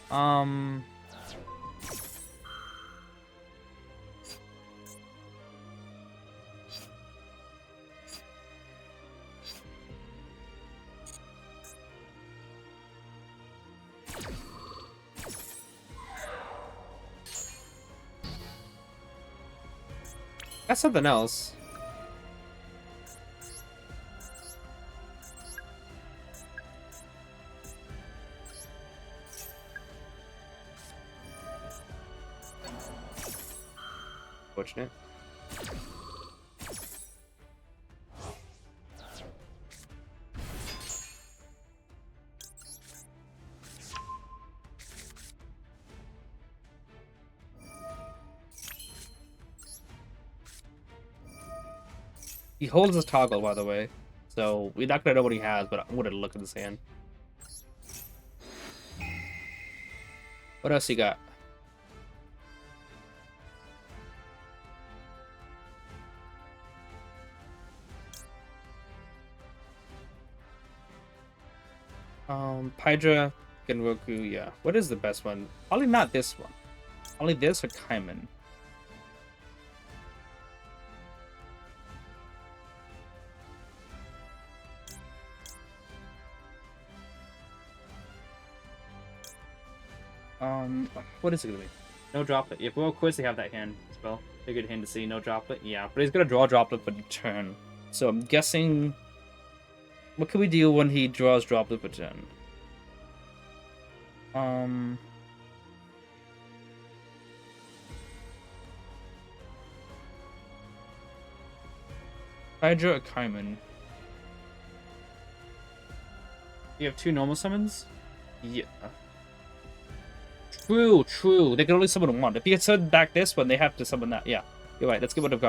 That's something else. Fortunate. He holds his toggle, by the way, so we're not gonna know what he has, but I'm gonna look at his hand. What else he got? Pydra, Genroku, yeah. What is the best one? Probably not this one. Only this or Kaiman. What is it gonna be? No Droplet. Yeah, well, of course they have that hand as well. A good hand to see. No Droplet. Yeah, but he's gonna draw Droplet for the turn. So I'm guessing. What can we do when he draws Droplet for turn? Hydra or Kaiman? You have 2 normal summons? Yeah. True, true. They can only summon 1. If you send back this one, they have to summon that. Yeah, you're right. Let's get rid of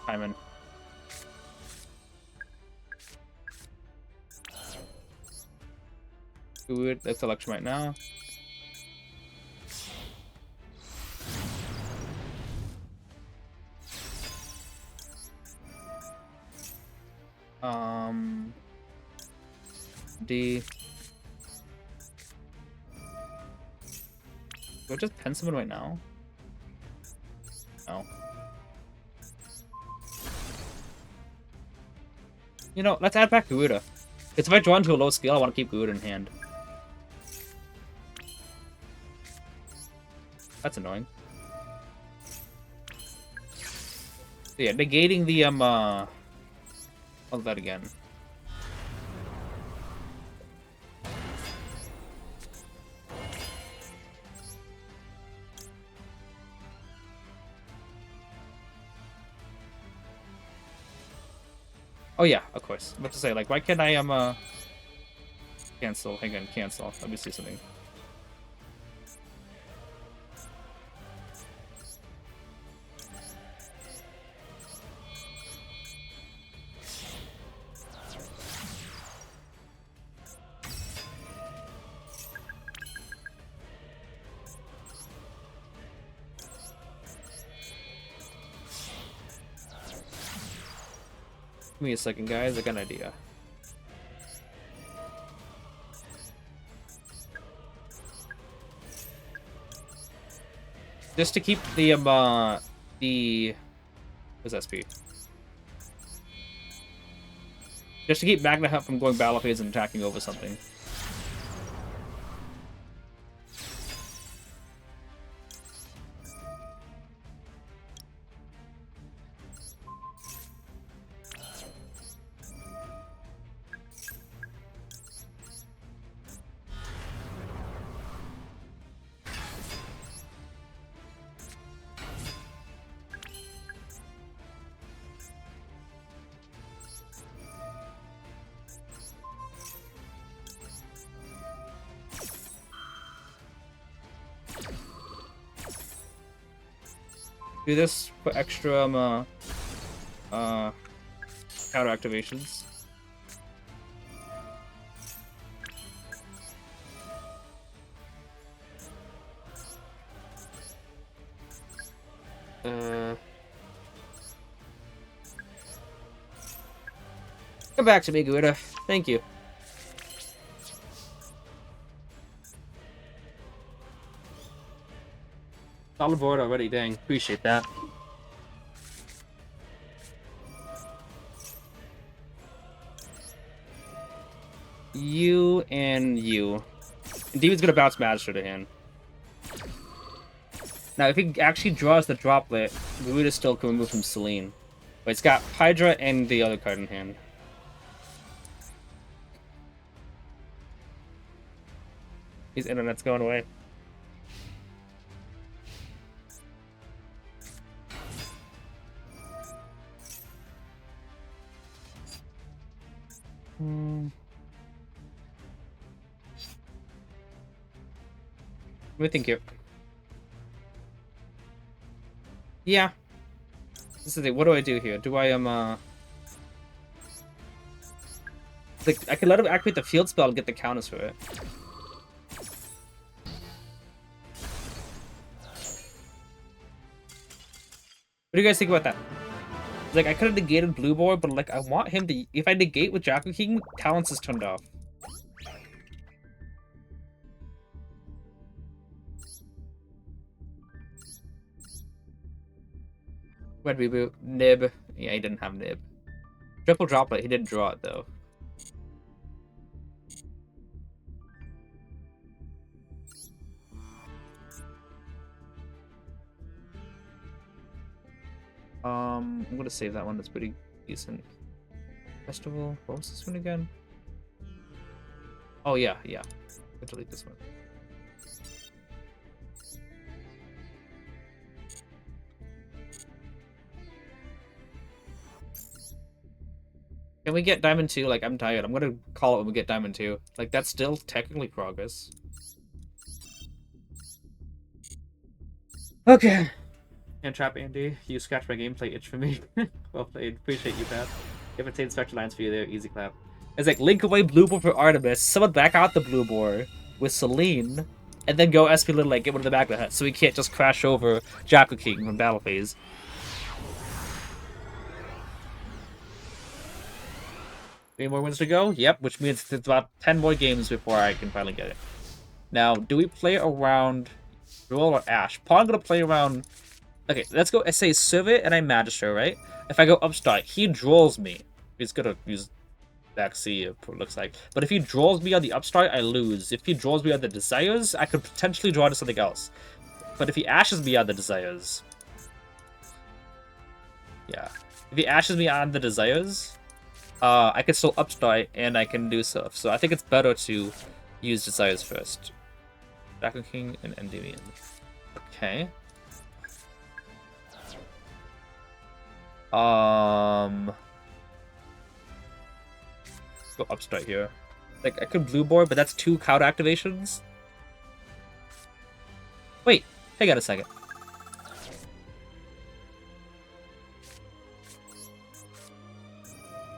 Kaiman. Good. That's selection right now. D. Do I just pen someone right now? No. You know, let's add back Garuda. Because if I draw into a low skill, I want to keep Garuda in hand. That's annoying. So yeah, negating the I'll do that again. Oh yeah, of course. I'm about to say, like, why can't I cancel? Hang on, cancel. Let me see something. Give me a second, guys. I got an idea. Just to keep the what's that speed? Just to keep Magna Hunt from going battle phase and attacking over something. Do this for extra counter activations. Come back to me, Guida. Thank you. Solid board already, dang. Appreciate that. You and you. And Demon's gonna bounce Magister to hand. Now, if he actually draws the droplet, Garuda still can remove from Selene. But it's got Hydra and the other card in hand. His internet's going away. What do you think here? Yeah. This is the thing. What do I do here? Do I like I can let him activate the field spell and get the counters for it. What do you guys think about that? Like, I could have negated Blue Boy, but like, I want him to. If I negate with Jackal King, Talents is turned off. Red Reboot, Nib. Yeah, he didn't have Nib. Triple Droplet, he didn't draw it though. I'm gonna save that one. That's pretty decent. Festival. What was this one again? Oh yeah, yeah. I'll delete this one. Can we get Diamond 2? Like, I'm tired. I'm gonna call it when we get Diamond 2. Like, that's still technically progress. Okay. And trap Andy, you scratched my gameplay itch for me. Well played. Appreciate you, Pat. If it's Spectre Lines for you there, easy clap. It's like link away Blue Boar for Artemis, someone back out the Blue Boar with Selene, and then go SP Little Lake, get one of the Magna Hut, so we can't just crash over Jackal King from battle phase. Any more wins to go? Yep, which means it's about 10 more games before I can finally get it. Now, do we play around Droll or Ash? Paul, I'm gonna play around. Okay, let's go. I say Survey and I Magister, right? If I go Upstart, he Drolls me. He's gonna use back C, it looks like. But if he Drolls me on the Upstart, I lose. If he Drolls me on the Desires, I could potentially draw to something else. But if he Ashes me on the Desires... Yeah. If he Ashes me on the Desires, I can still Upstart and I can do stuff. So I think it's better to use Desires first. Jackal King and Endymion. Okay. Go Upstart here. Like, I could Blue Board, but that's 2 counter activations. Wait, hang on a second.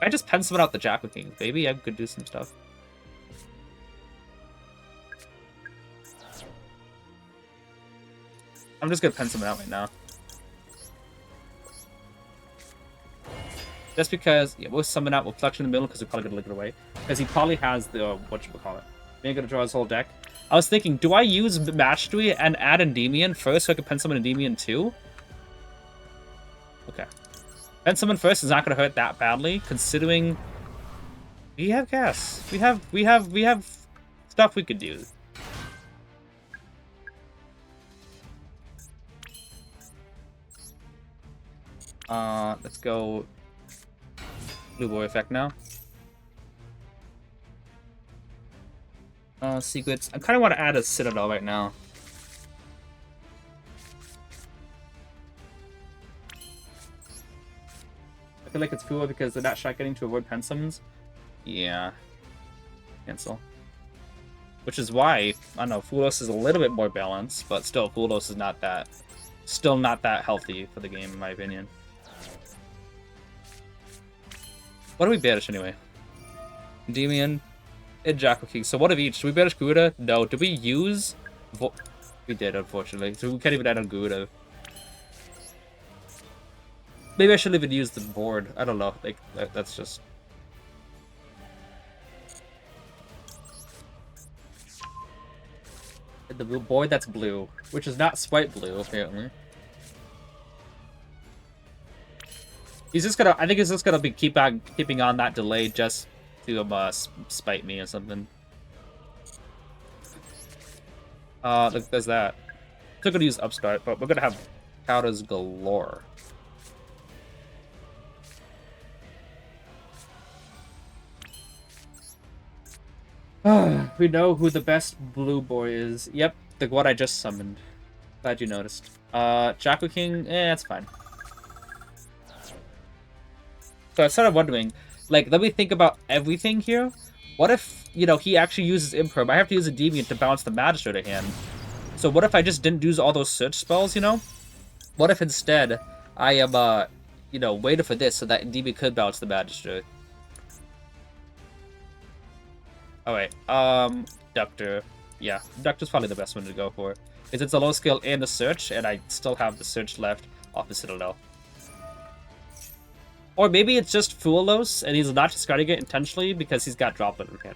I just pen someone out the Jackal King. Maybe I could do some stuff. I'm just gonna pen someone out right now. Just because, yeah, we'll summon out, we'll Flexion in the middle because we're probably going to look it away. Because he probably has the, whatchamacallit. Maybe going to draw his whole deck. I was thinking, do I use Mastery and add Endymion first so I can pen summon Endymion too? Okay. Pen summon first is not going to hurt that badly, considering we have gas. We have stuff we could use. Let's go Blue Boy effect now. Secrets. I kind of want to add a Citadel right now. I feel like it's cooler because they're not shotgunning to avoid pen summons. Yeah. Cancel. Which is why, I don't know, Fulos is a little bit more balanced, but still, Fulos is not that... Still not that healthy for the game, in my opinion. What do we banish anyway? Endymion and Jackal King. So what of each? Do we banish Garuda? No. Did we use... We did, unfortunately. So we can't even add on Garuda. Maybe I should even use the board. I don't know. Like, that's just... The board that's blue, which is not Sprite Blue, apparently. He's just gonna... I think he's just gonna be keeping on that delay just to spite me or something. Look, there's that. Still gonna use Upstart, but we're gonna have counters galore. We know who the best blue boy is. Yep, the one I just summoned. Glad you noticed. Jackal King, that's fine. So I started wondering, like, let me think about everything here. What if, you know, he actually uses Imperm? I have to use a Endymion to balance the Magistrate hand. So what if I just didn't use all those search spells, you know? What if instead I am, you know, waiting for this so that Endymion could balance the Magistrate? Alright, Ductor. Yeah, Ductor's probably the best one to go for. Because it's a low skill and a search, and I still have the search left off the Citadel. Or maybe it's just Fulos, and he's not discarding it intentionally because he's got Droplet in hand.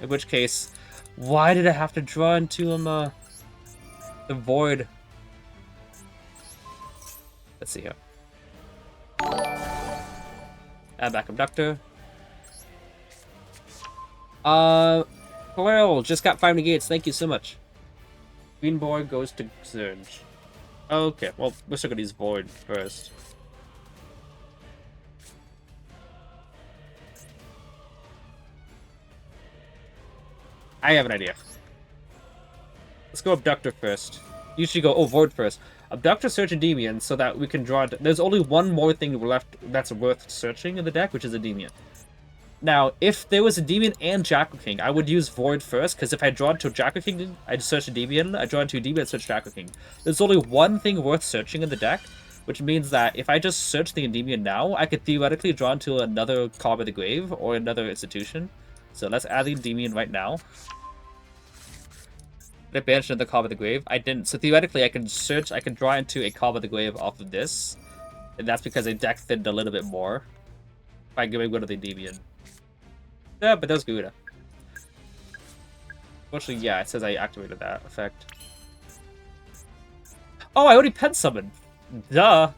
In which case, why did I have to draw into him, the Void? Let's see here. Add back Abductor. Well, just got 5 negates. Thank you so much. Green Boy goes to Surge. Okay, well, we're still gonna use Void first. I have an idea. Let's go Abductor first. You should go, Void first. Abductor, Search, Endymion, so that we can draw... There's only one more thing left that's worth searching in the deck, which is Endymion. Now, if there was Endymion and Jackal King, I would use Void first, because if I draw into Jackal King, I'd search Endymion. I draw into Endymion, I'd search Jackal King. There's only one thing worth searching in the deck, which means that if I just search the Endymion now, I could theoretically draw into another Carve of the Grave or another institution. So let's add the Endymion right now. Did I banish another Carve of the Grave? I didn't. So theoretically, I can search, I can draw into a Carve of the Grave off of this. And that's because I deck thinned a little bit more by getting rid of the Endymion. Yeah, but that's good. Unfortunately, yeah, it says I activated that effect. Oh, I already pen summoned. Duh.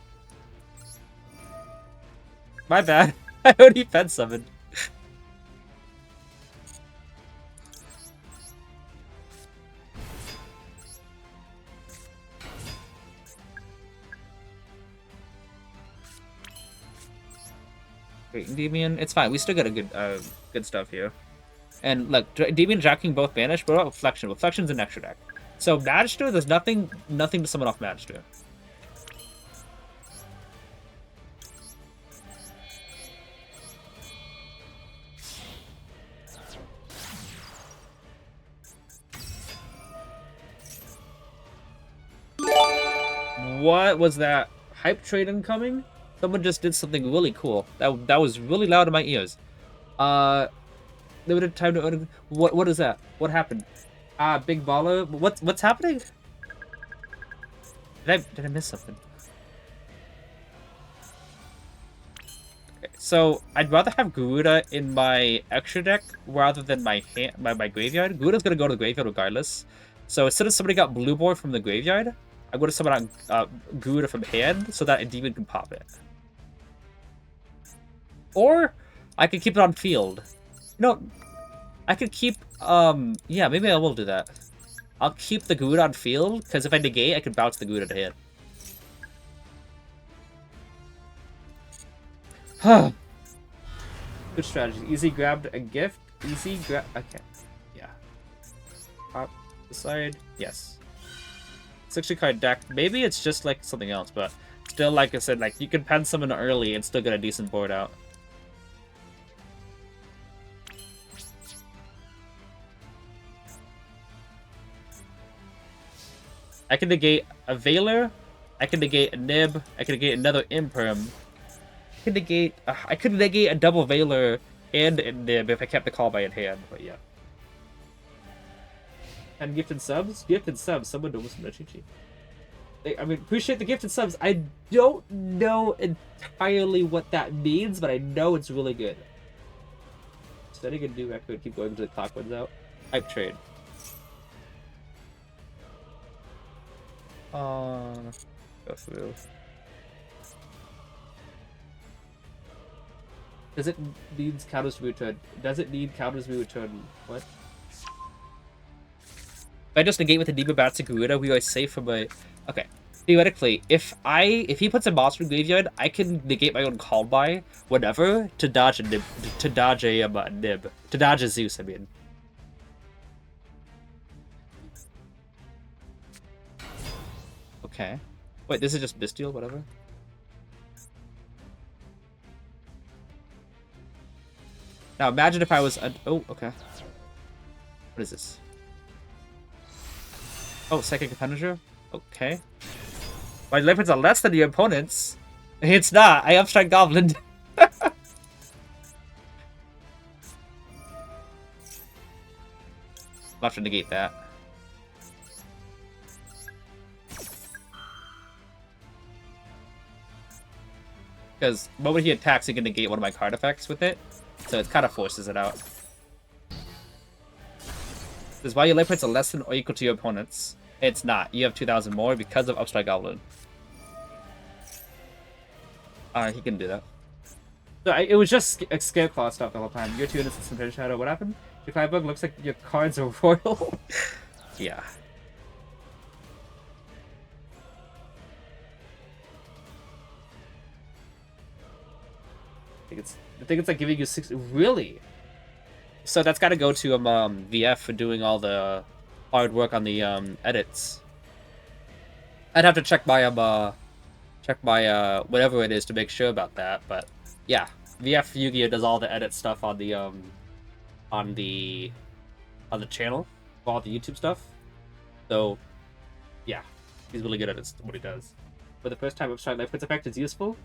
My bad. I already pen summoned. Wait, Endymion, it's fine. We still got a good stuff here. And look, Endymion and Jackal King both banished, but what about Reflection? Reflection's an extra deck. So Magister, there's nothing to summon off Magister. What was that? Hype trade incoming? Someone just did something really cool. That was really loud in my ears. Limited time to... What is that? What happened? Big baller. What's happening? Did I miss something? So I'd rather have Garuda in my extra deck rather than my graveyard. Garuda's gonna go to the graveyard regardless. So instead of somebody got Blue Boy from the graveyard, I'm gonna summon out Garuda from hand so that Endymion can pop it. Or I could keep it on field. No, I could keep yeah, maybe I will do that. I'll keep the Garuda on field, because if I negate, I can bounce the Garuda to hit. Huh. Good strategy. Easy grabbed a gift. Easy grab. Okay. Yeah. Pop the side. Yes. 60 card deck. Maybe it's just like something else, but still, like I said, like you can pen summon early and still get a decent board out. I can negate a Veiler. I can negate a Nib. I can negate another Imperm. I could negate a double Veiler and a Nib if I kept the call by in hand, but yeah. And gifted subs? Gifted subs. Someone almost from Chichi. I mean, appreciate the gifted subs. I don't know entirely what that means, but I know it's really good. Setting a new record, keep going until the clock runs out. Hype trade. Go through. Does it need counters to be returned? Does it need counters to be returned? What? If I just negate with a Demon Bats and Garuda, we are safe from a... Okay. Theoretically, if he puts a monster in graveyard, I can negate my own call by whenever to dodge a Nib, to dodge a Zeus, I mean. Okay. Wait, this is just Bestial, whatever. Now imagine if I was oh, okay. What is this? Oh, Psychic Appendager? Okay. My lipids are less than your opponent's. It's not. I Upstrike Goblin. I'll have to negate that. Because the moment he attacks, he can negate one of my card effects with it. So it kind of forces it out. This is why your life points are less than or equal to your opponent's. It's not. You have 2,000 more because of Upstrike Goblin. He can do that. So it was just Scareclaw stuff the whole time. You're 2 innocent from Shadow. What happened? Your card book looks like your cards are royal. Yeah. I think it's like giving you 6. Really? So that's got to go to VF for doing all the hard work on the edits. I'd have to check my whatever it is to make sure about that, but yeah, VF Yugioh does all the edit stuff on the channel, all the YouTube stuff. So yeah, he's really good at what he does. For the first time, Upstrike Life Points effect is useful.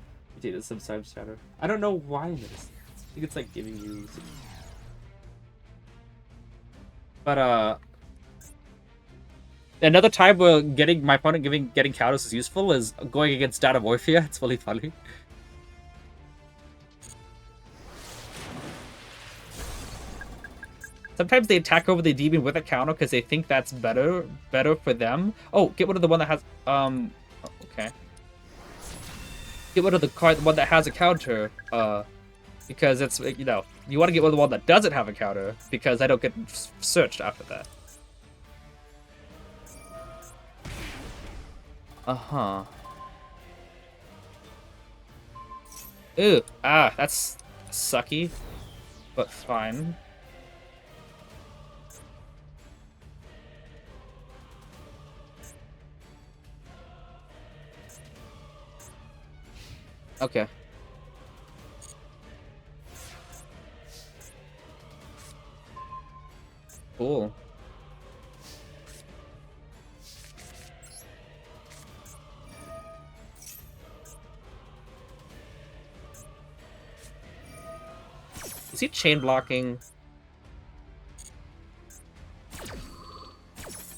You take sometimes shatter. I don't know why it is. I think it's like giving you. But another time where getting my opponent getting counters is useful is going against Data Morphia. It's really funny. Sometimes they attack over the demon with a counter because they think that's better for them. Oh, get rid of the one that has okay. Get rid of the one that has a counter, because it's, you know, you want to get rid of the one that doesn't have a counter because I don't get searched after that. Uh-huh. Ew, that's sucky, but fine. Okay. Cool. Is he chain blocking? It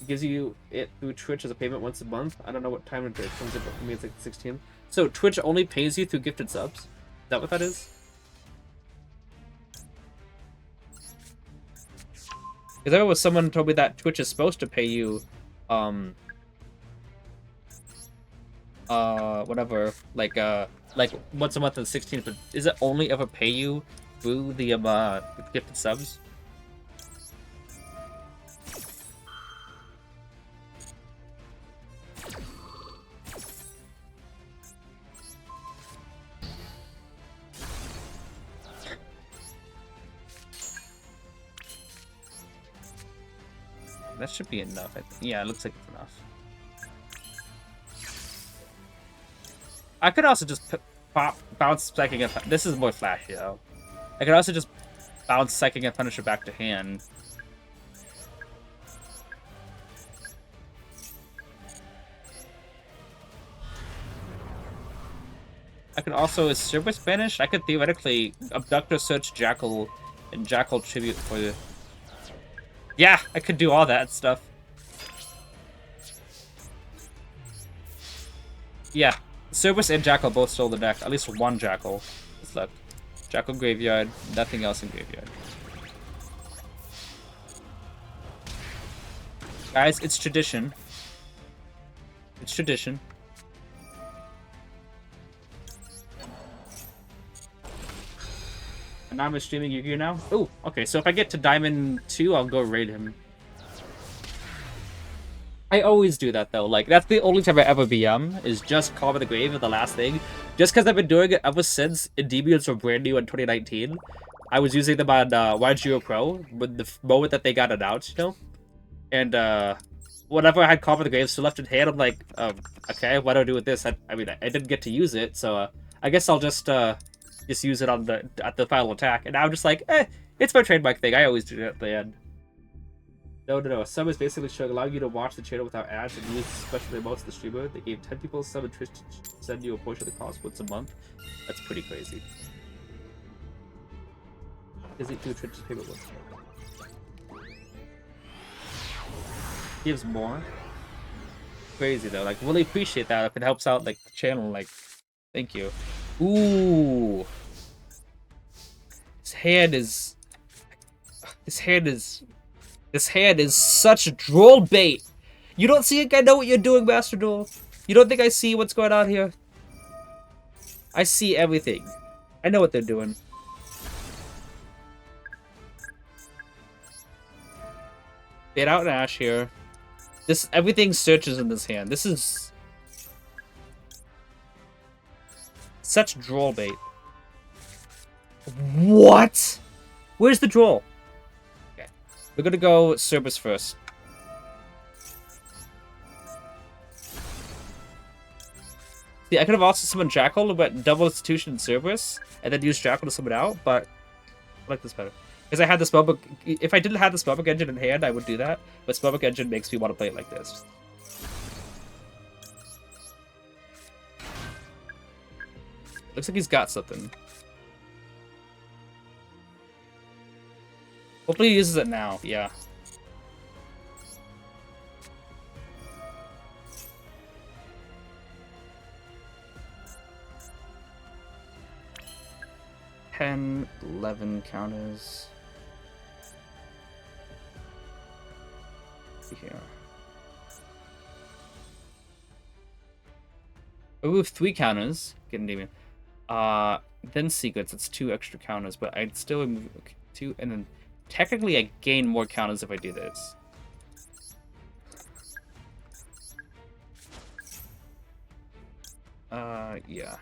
gives you it through Twitch as a payment once a month. I don't know what time it comes in, but for me it's like the 16th. So Twitch only pays you through gifted subs? Is that what that is? Because I remember someone told me that Twitch is supposed to pay you, whatever, like once a month on the 16th, but is it only ever pay you through the gifted subs? That should be enough. Yeah, it looks like it's enough. I could also just bounce Psychic and... This is more flashy, though. I could also just bounce Psychic and Punisher back to hand. I could also, is Cerberus banished? I could theoretically Abductor search Jackal and Jackal tribute for the... Yeah, I could do all that stuff. Yeah, Cerberus and Jackal both stole the deck. At least one Jackal is left. Jackal graveyard, nothing else in graveyard. Guys, it's tradition. It's tradition. And now I'm streaming Yu-Gi-Oh now? Oh, okay, so if I get to Diamond 2, I'll go raid him. I always do that, though. Like, that's the only time I ever BM, is just Call of the Grave the last thing. Just because I've been doing it ever since Endymions were brand new in 2019. I was using them on Yugioh Pro, with the moment that they got announced, you know? And, whenever I had Call of the Grave still left in hand, I'm like, okay, what do I do with this? I mean, I didn't get to use it, so, I guess I'll just use it on at the final attack. And now I'm just like, it's my trademark thing. I always do it at the end. No. Sub is basically showing, allowing you to watch the channel without ads and use special emotes to the streamer. They gave 10 people sub and Twitch to send you a portion of the cost once a month. That's pretty crazy. Is it do Twitch's payment once a month? Gives more. Crazy though. Like, really appreciate that if it helps out like the channel. Like, thank you. Ooh. This hand is such Droll bait. You don't see it? I know what you're doing, Master Duel. You don't think I see what's going on here? I see everything. I know what they're doing. Get out an Ash here. Everything searches in this hand. This is such Droll bait. What? Where's the Droll? Okay. We're gonna go Cerberus first. See, I could have also summoned Jackal, but double institution Cerberus, and then used Jackal to summon out, but I like this better. Because I had the Spellbook. If I didn't have the Spellbook Engine in hand, I would do that. But Spellbook Engine makes me want to play it like this. Looks like he's got something. Hopefully he uses it now, yeah. $10, 11 counters. Here. Ooh, 3 counters. Get Endymion. Then Secrets. It's 2 extra counters, but I'd still remove 2, and then technically I gain more counters if I do this. Yeah.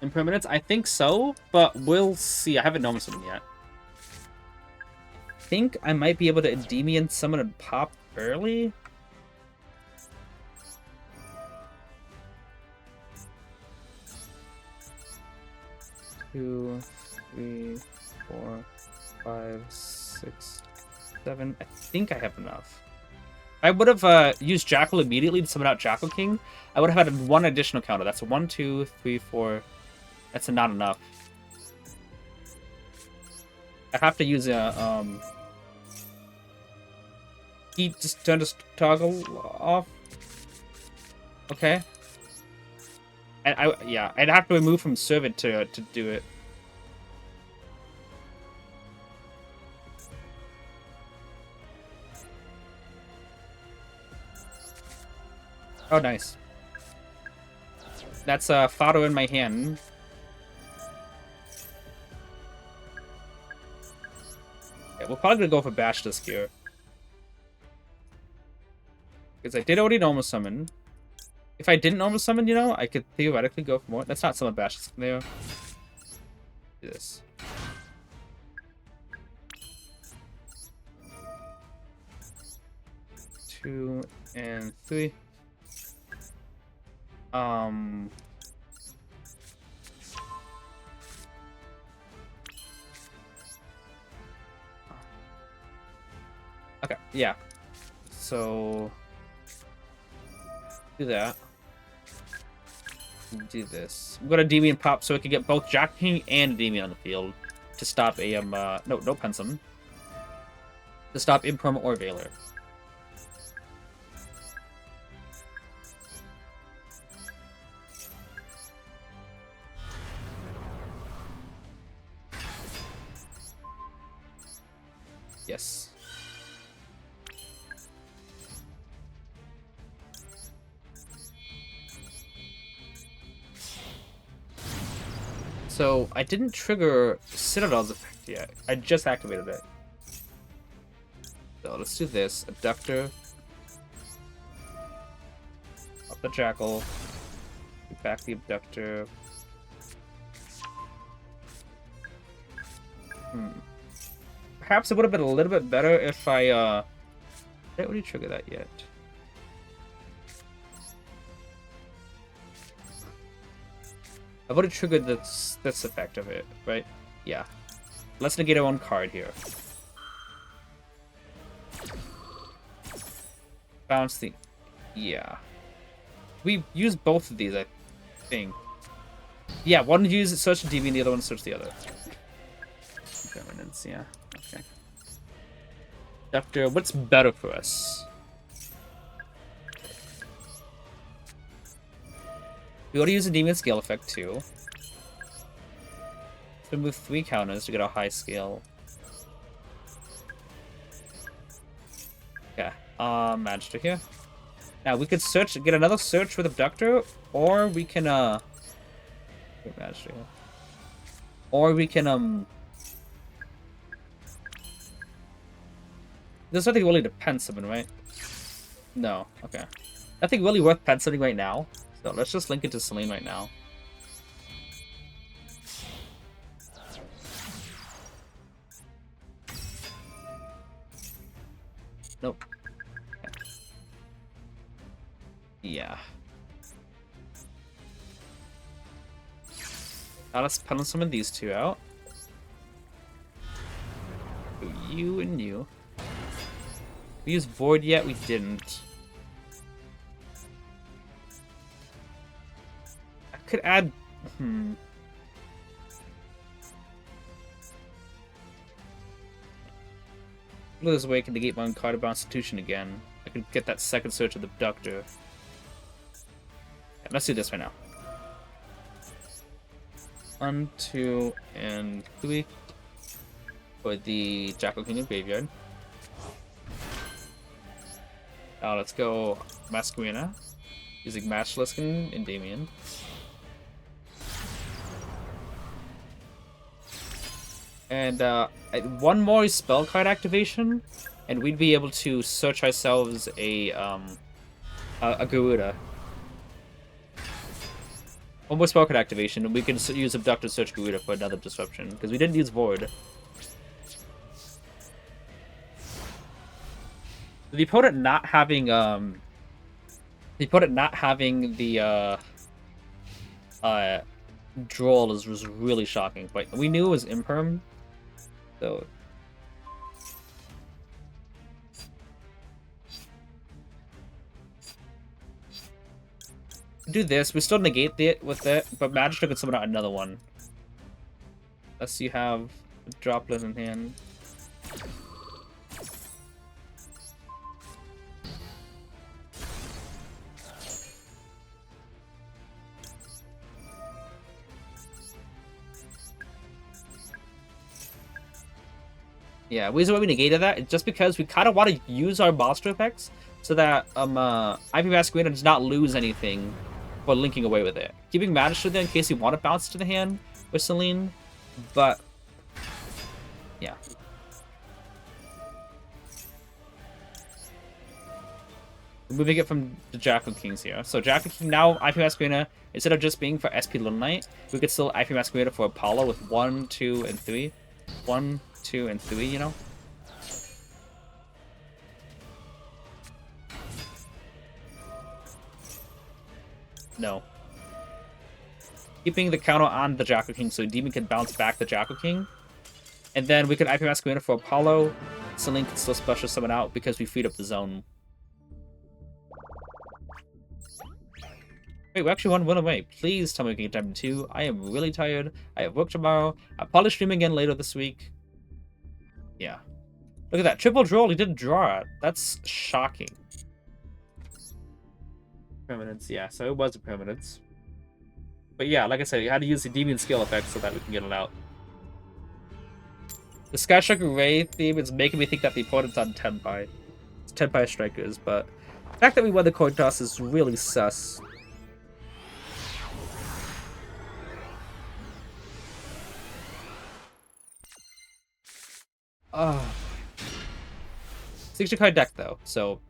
Impermanence? I think so, but we'll see. I haven't noticed them yet. I think I might be able to Endymion summon and pop early. Two, 3, 4, 5, 6, 7. I think I have enough. I would have used Jackal immediately to summon out Jackal King. I would have had 1 additional counter. That's 1, 2, 3, 4. That's not enough. I have to use a just turn this toggle off. Okay. And I'd have to remove from Servant to do it. Oh, nice. That's a Fado in my hand. Yeah, we're probably gonna go for Bash this gear. Because I did already normal summon. If I didn't normal summon, you know, I could theoretically go for more. That's not summon Bash there. Do this. Two and three. Okay, yeah. So do that. Do this. I'm gonna Endymion pop so I can get both Jack King and Endymion on the field to stop a no Pensum. To stop Imperm or Veiler. Yes. So I didn't trigger Citadel's effect yet. I just activated it. So let's do this. Abductor. Up the Jackal. Back the Abductor. Perhaps it would have been a little bit better if I didn't really trigger that yet. I would have triggered this effect of it, right? Yeah. Let's negate our own card here. Bounce the... Yeah. We use both of these, I think. Yeah, one uses search the DB and the other one search the other. Dominance, yeah. Okay. Doctor, what's better for us? We want to use a Demon Scale effect too. Remove 3 counters to get a high scale. Okay, Magister here. Now we could search, get another search with Abductor, or we can get Magister here. Or we can there's nothing really to pen summon, right? No, okay. Nothing really worth pen summoning right now. So let's just link it to Celine right now. Nope. Okay. Yeah. Now let's pen summon these two out. So you and you. We used Void yet? We didn't. I could add... There's a way I can negate my own card of Constitution again. I could get that second search of the Abductor. Yeah, let's do this right now. 1, 2, and 3 for the Jackal King of Graveyard. Now let's go Masquerena, using Matchless and Endymion. And one more spell card activation, and we'd be able to search ourselves a Garuda. One more spell card activation, and we can use Abductor Search Garuda for another disruption, because we didn't use Void. The opponent not having the Droll was really shocking, but we knew it was Imperm, so do this. We still negate it with it, but Magister could summon out another one. Unless you have a Droplet in hand. Yeah, the reason why we negated that is just because we kind of want to use our monster effects so that Ivy Masquerader does not lose anything for linking away with it. Keeping Magister there in case you want to bounce to the hand with Celine, but yeah. Moving it from the Jack of Kings here. So Jack of King now, IP Masquerader, instead of just being for SP Little Knight, we could still IP Masquerader for Apollo with 1, 2, and 3. 1, 2, and 3, you know? No. Keeping the counter on the Jack of King so Demon can bounce back the Jack of King. And then we could IP Masquerader for Apollo. Celine can still special summon out because we freed up the zone. Wait, we actually won away. Please tell me we can get Diamond 2. I am really tired. I have work tomorrow. I'll probably stream again later this week. Yeah. Look at that. Triple Droll. He didn't draw it. That's shocking. Permanence, yeah. So it was a permanence. But yeah, like I said, you had to use the Endymion skill effect so that we can get it out. The Skyshock Ray theme is making me think that the opponent's on Tenpai. It's Tenpai Strikers, but the fact that we won the coin toss is really sus. Oh. 60 card deck though, so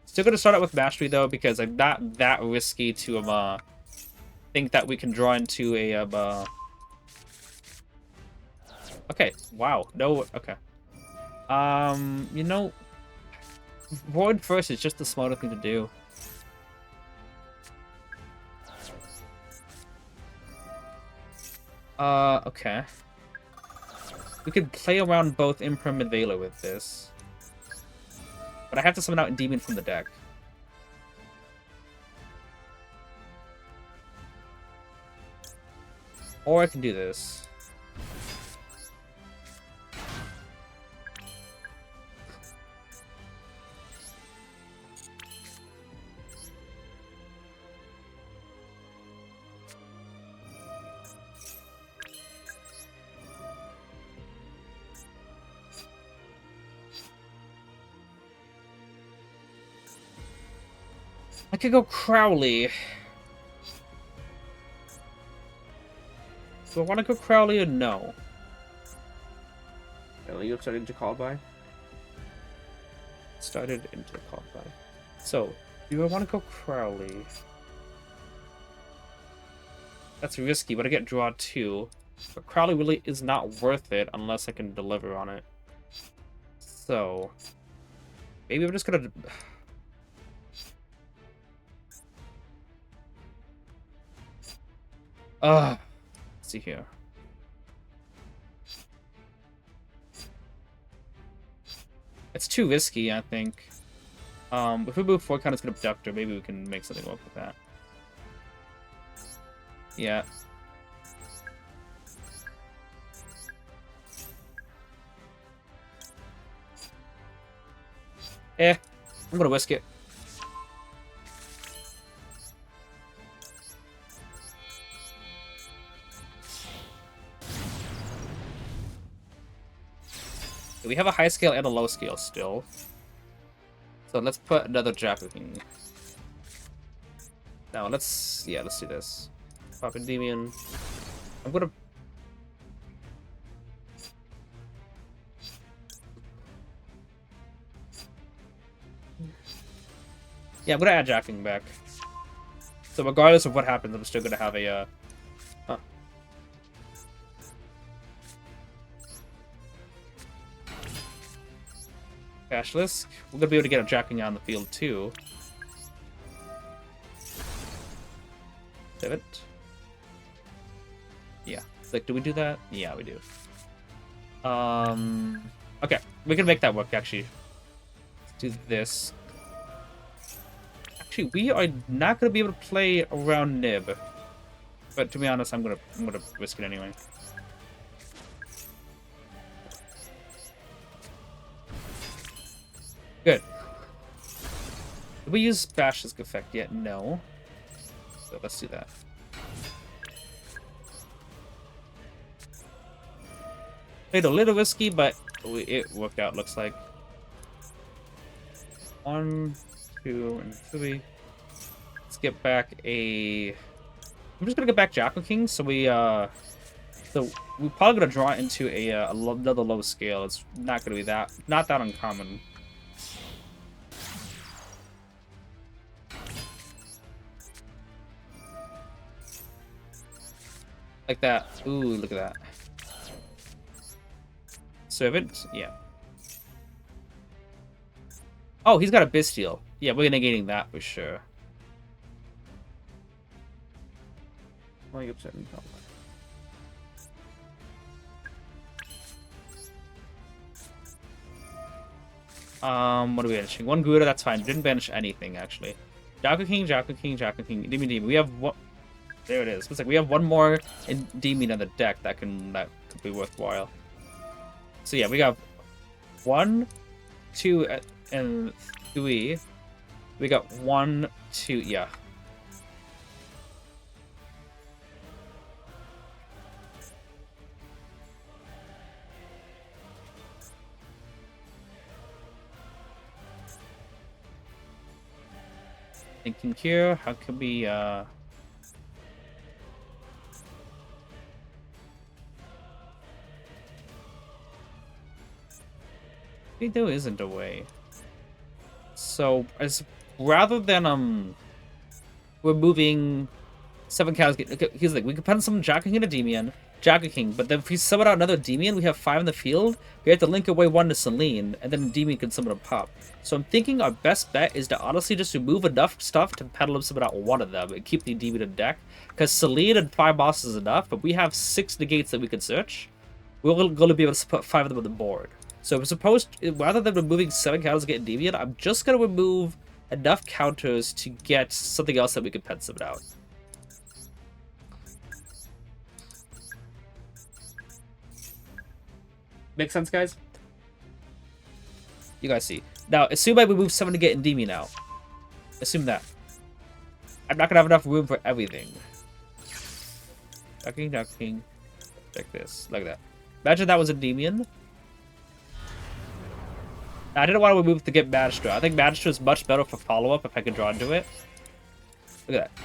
still gonna start out with Mastery though because I'm not that risky to think that we can draw into a okay, wow, no, okay. You know, Void first is just the smarter thing to do. Okay. We could play around both Imprim and Veiler with this. But I have to summon out Endymion from the deck. Or I can do this. I could go Crowley. Do I want to go Crowley or no? You started into call by? Started into call by. So, do I want to go Crowley? That's risky, but I get draw 2. But Crowley really is not worth it unless I can deliver on it. So, maybe I'm just gonna... let's see here. It's too risky, I think. If we move forward, kind of get Abductor, maybe we can make something work with that. Yeah. I'm gonna whisk it. We have a high scale and a low scale still. So let's put another Jack-King. Now let's do this. Pop Endymion. I'm gonna... Yeah, I'm gonna add Jack-King back. So regardless of what happens, I'm still gonna have a Cashless. We're gonna be able to get a Jack-King on the field too. Pivot. Yeah. It's like, do we do that? Yeah, we do. Okay, we can make that work actually. Let's do this. Actually, we are not gonna be able to play around Nib. But to be honest, I'm gonna risk it anyway. Good. Did we use Bash's effect yet? No. So let's do that. I Played a little risky, but it worked out, looks like. 1, 2, and 3. Let's get back a... I'm just gonna get back Jackal King, so we're probably gonna draw into another low scale. It's not gonna be not that uncommon. Like that. Ooh, look at that. Servant? Yeah. Oh, he's got a Bestial. Yeah, we're negating that for sure. Why are you upset me? What are we banishing? One Gouda, that's fine. Didn't banish anything, actually. Jackal King, Jackal King, Jackal King, Endymion. We have one... There it is. Looks like we have one more Endymion on the deck that could be worthwhile. So yeah, we got 1, 2, and 3. We got 1, 2, yeah. Thinking here, how could we, I think there isn't a way. So, rather than, removing 7 cows, here's the thing, we can pen some Jackal King and Endymion, Jackal King, but then if we summon out another Endymion, we have 5 in the field, we have to link away 1 to Celine, and then Endymion can summon a pop. So I'm thinking our best bet is to honestly just remove enough stuff to pedal summon out 1 of them and keep the Endymion in deck, because Celine and 5 bosses is enough, but we have 6 negates that we can search. We're going to be able to put 5 of them on the board. So we're supposed, rather than removing 7 counters to get Endymion, I'm just going to remove enough counters to get something else that we can pen summon out. Make sense, guys? You guys see. Now, assume I remove 7 to get Endymion out. Assume that. I'm not going to have enough room for everything. Ducking, ducking. Like this. Like that. Imagine that was Endymion. I didn't want to remove to get Magister. I think Magister is much better for follow-up if I can draw into it. Look at that.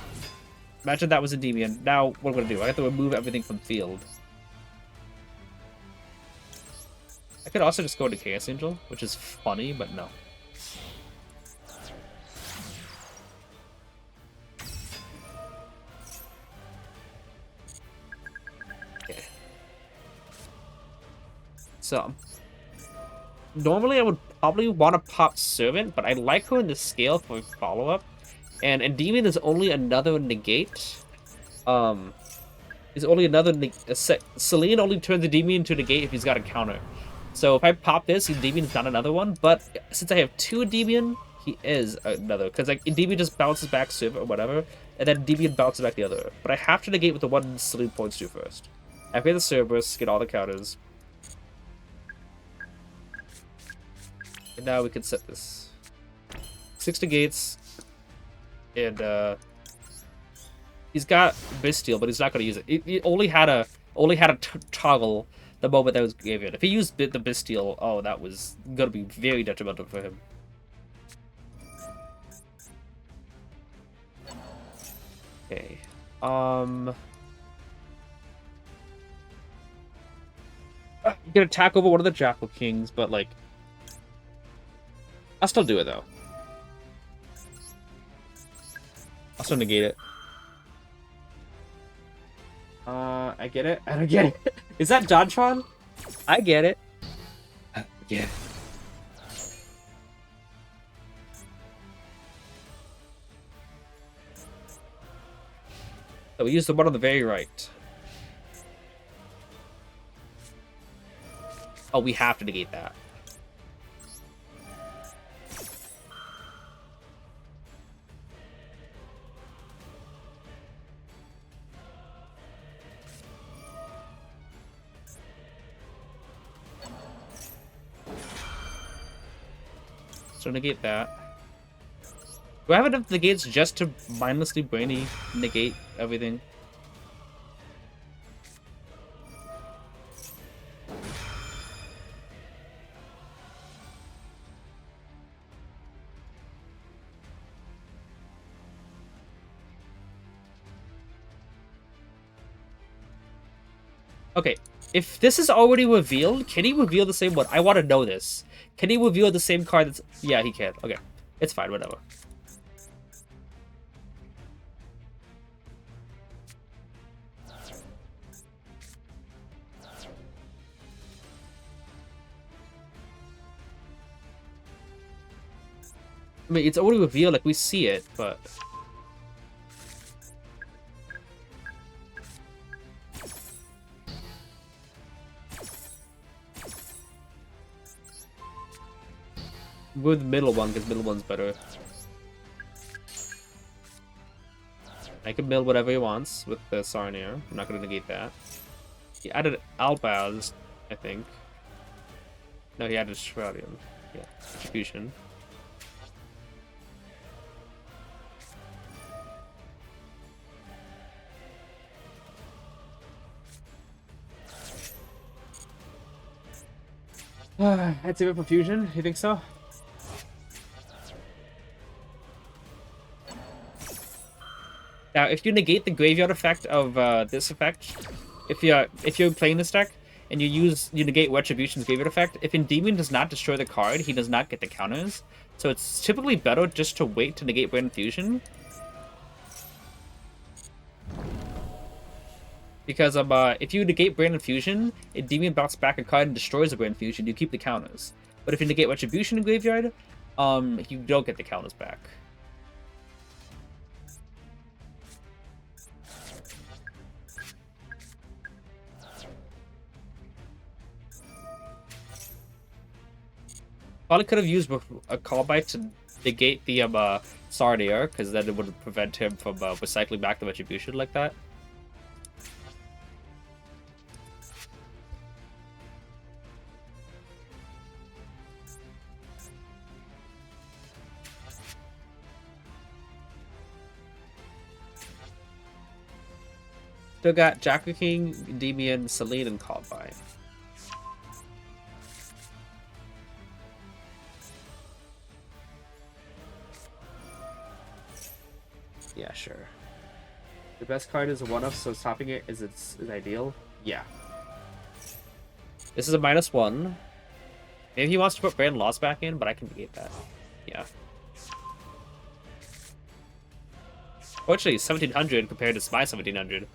Imagine that was Endymion. Now, what am I going to do? I have to remove everything from field. I could also just go into Chaos Angel, which is funny, but no. Okay. So, normally I would probably want to pop Servant, but I like her in the scale for follow-up. And Endymion is only another negate. Is only another Celine only turns Endymion to negate if he's got a counter. So if I pop this, Endymion is not another one. But since I have 2 Endymion, he is another. Because like Endymion just bounces back Servant or whatever, and then Endymion bounces back the other. But I have to negate with the one Celine points to first. I pay the Cerberus, get all the counters. And now we can set this. 6 negates. And he's got Bestial, but he's not going to use it. He only had a toggle the moment that was given. If he used the Bestial, oh, that was going to be very detrimental for him. Okay. You can attack over one of the Jackal Kings, but like, I'll still do it though. I'll still negate it. I get it. I don't get it. Is that Jontron? I get it. Yeah. So we use the one on the very right. Oh, we have to negate that. So negate that. Do I have enough negates just to mindlessly brainy negate everything? Okay, if this is already revealed, can he reveal the same one? I want to know this. Can he reveal the same card that's... Yeah, he can. Okay, it's fine, whatever. I mean, it's already revealed, like, we see it, but... With middle one, because middle one's better. I can build whatever he wants with the Sarnier. I'm not going to negate that. He added Albaz, I think. No, he added Shroudium. Yeah, Distribution. I'd save it for Fusion. You think so? Now, if you negate the graveyard effect of this effect, if you're playing this deck and you negate Retribution's graveyard effect, if Endymion does not destroy the card, he does not get the counters. So it's typically better just to wait to negate Brand Fusion. Because if you negate Brand Fusion, Endymion bounces back a card and destroys the Brand Fusion, you keep the counters. But if you negate Retribution in graveyard, you don't get the counters back. Probably could have used a callback to negate the Sarnier, because then it would prevent him from recycling back the Retribution like that. Still got Jacker King, Endymion, Celine, and Callby. Yeah, sure. The best card is a one-off, so stopping it is ideal. Yeah. This is a -1. Maybe he wants to put Brand Loss back in, but I can negate that. Yeah. Fortunately, 1700 compared to my 1700.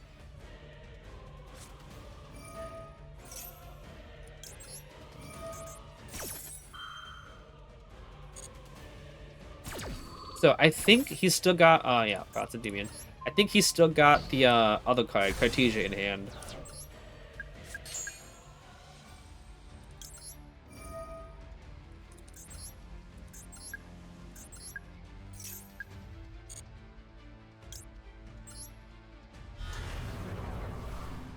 So I think he's still got yeah, that's Endymion. I think he's still got the other card, Cartesia, in hand.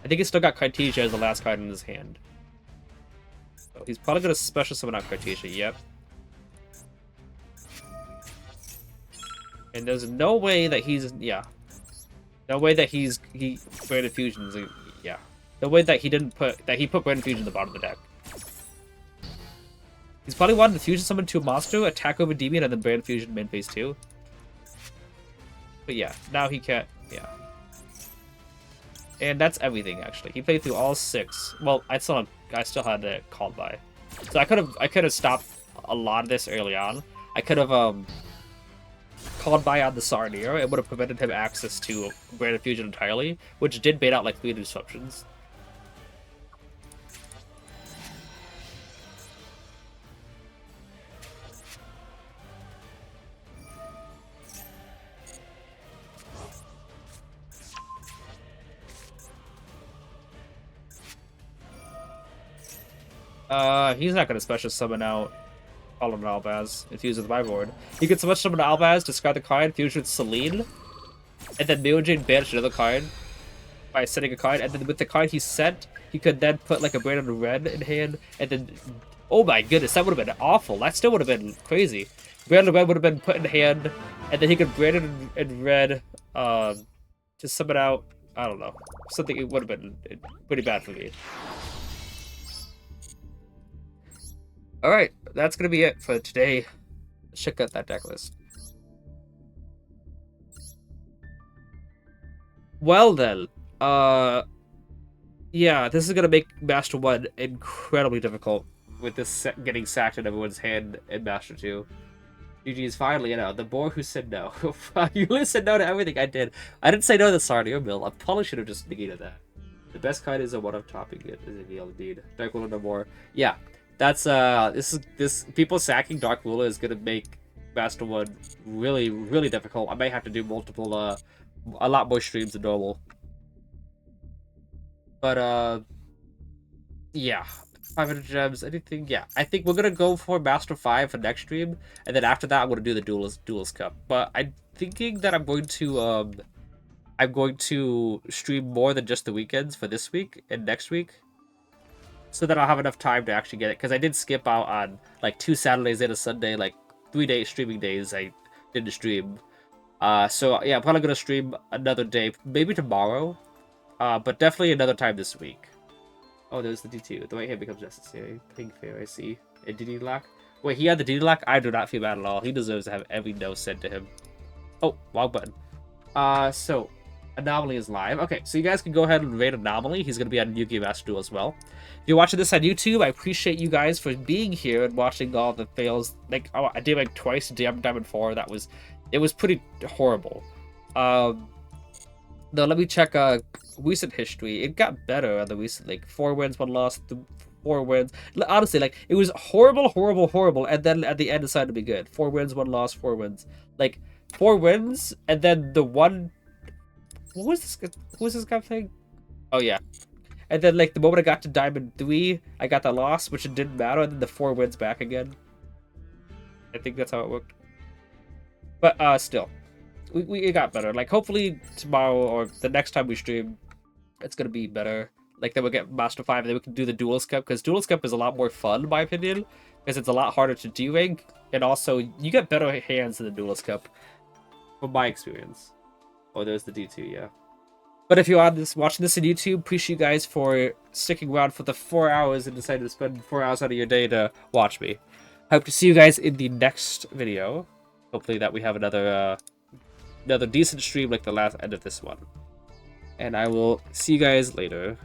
I think he's still got Cartesia as the last card in his hand. So he's probably gonna special summon out Cartesia, yep. And there's no way that he's, yeah. No way that he Branded Fusion's, yeah. No way that he put Branded Fusion in the bottom of the deck. He's probably wanted to Fusion Summon to a monster, attack over Endymion, and then Branded Fusion main phase 2. But yeah, now he can't, yeah. And that's everything, actually. He played through all 6. Well, I still had it called by. So I could have stopped a lot of this early on. I could have called by on the Sarnier. It would have prevented him access to Branded Fusion entirely, which did bait out like 3 disruptions. He's not gonna special summon out Colin Albaz, infuse with my board. He could special summon Albaz, discard the card, fuse with Celine, and then Neojane banish another card by setting a card, and then with the card he sent, he could then put like a Brand of Red in hand, and then, oh my goodness, that would have been awful. That still would have been crazy. Brand of Red would have been put in hand, and then he could Brand in Red, to summon out, I don't know, something. It would have been pretty bad for me. Alright, that's gonna be it for today. Let's check out that deck list. Well then, Yeah, this is gonna make Master 1 incredibly difficult with this getting sacked in everyone's hand in Master 2. GG's finally, the boy who said no. You really said no to everything I did. I didn't say no to the Sarnier Mill. I probably should have just negated that. The best kind is a one-up topping it, is a deal indeed. Dark Ruler no more. Yeah, that's this people sacking Dark Ruler is gonna make Master 1 really, really difficult. I may have to do multiple a lot more streams than normal. But yeah. 500 gems, anything? Yeah, I think we're gonna go for Master 5 for next stream, and then after that I'm gonna do the Duelist Cup. But I'm thinking that I'm going to stream more than just the weekends for this week and next week, so that I'll have enough time to actually get it. Because I did skip out on like 2 Saturdays and a Sunday, like 3 streaming days I didn't stream. So yeah, I'm probably gonna stream another day, maybe tomorrow, but definitely another time this week. Oh, there's the D2. The right hand becomes necessary. Pink fair, I see. And DD lock? Wait, he had the DD lock? I do not feel bad at all. He deserves to have every no said to him. Oh, wrong button. So, Anomaly is live. Okay, so you guys can go ahead and rate Anomaly. He's going to be on Yu-Gi-Oh! Master Duel as well. If you're watching this on YouTube, I appreciate you guys for being here and watching all the fails. Like, oh, I did like twice Diamond 4. It was pretty horrible. Now, let me check recent history. It got better on the recent, like, 4 wins, 1 loss, 4 wins. Honestly, like, it was horrible, horrible, horrible, and then at the end decided to be good. 4 wins, 1 loss, 4 wins. Like, 4 wins, and then the one... What was this guy playing? Oh, yeah. And then, like, the moment I got to Diamond 3, I got the loss, which it didn't matter, and then the 4 wins back again. I think that's how it worked. But, still. We got better. Like, hopefully tomorrow or the next time we stream, it's gonna be better. Like, then we'll get Master 5 and then we can do the Duelist Cup, because Duelist Cup is a lot more fun, in my opinion, because it's a lot harder to de-rank, and also, you get better hands in the Duelist Cup, from my experience. Oh, there's the D2, yeah. But if you're watching this on YouTube, appreciate you guys for sticking around for the 4 hours and deciding to spend 4 hours out of your day to watch me. I hope to see you guys in the next video. Hopefully that we have another decent stream like the last end of this one. And I will see you guys later.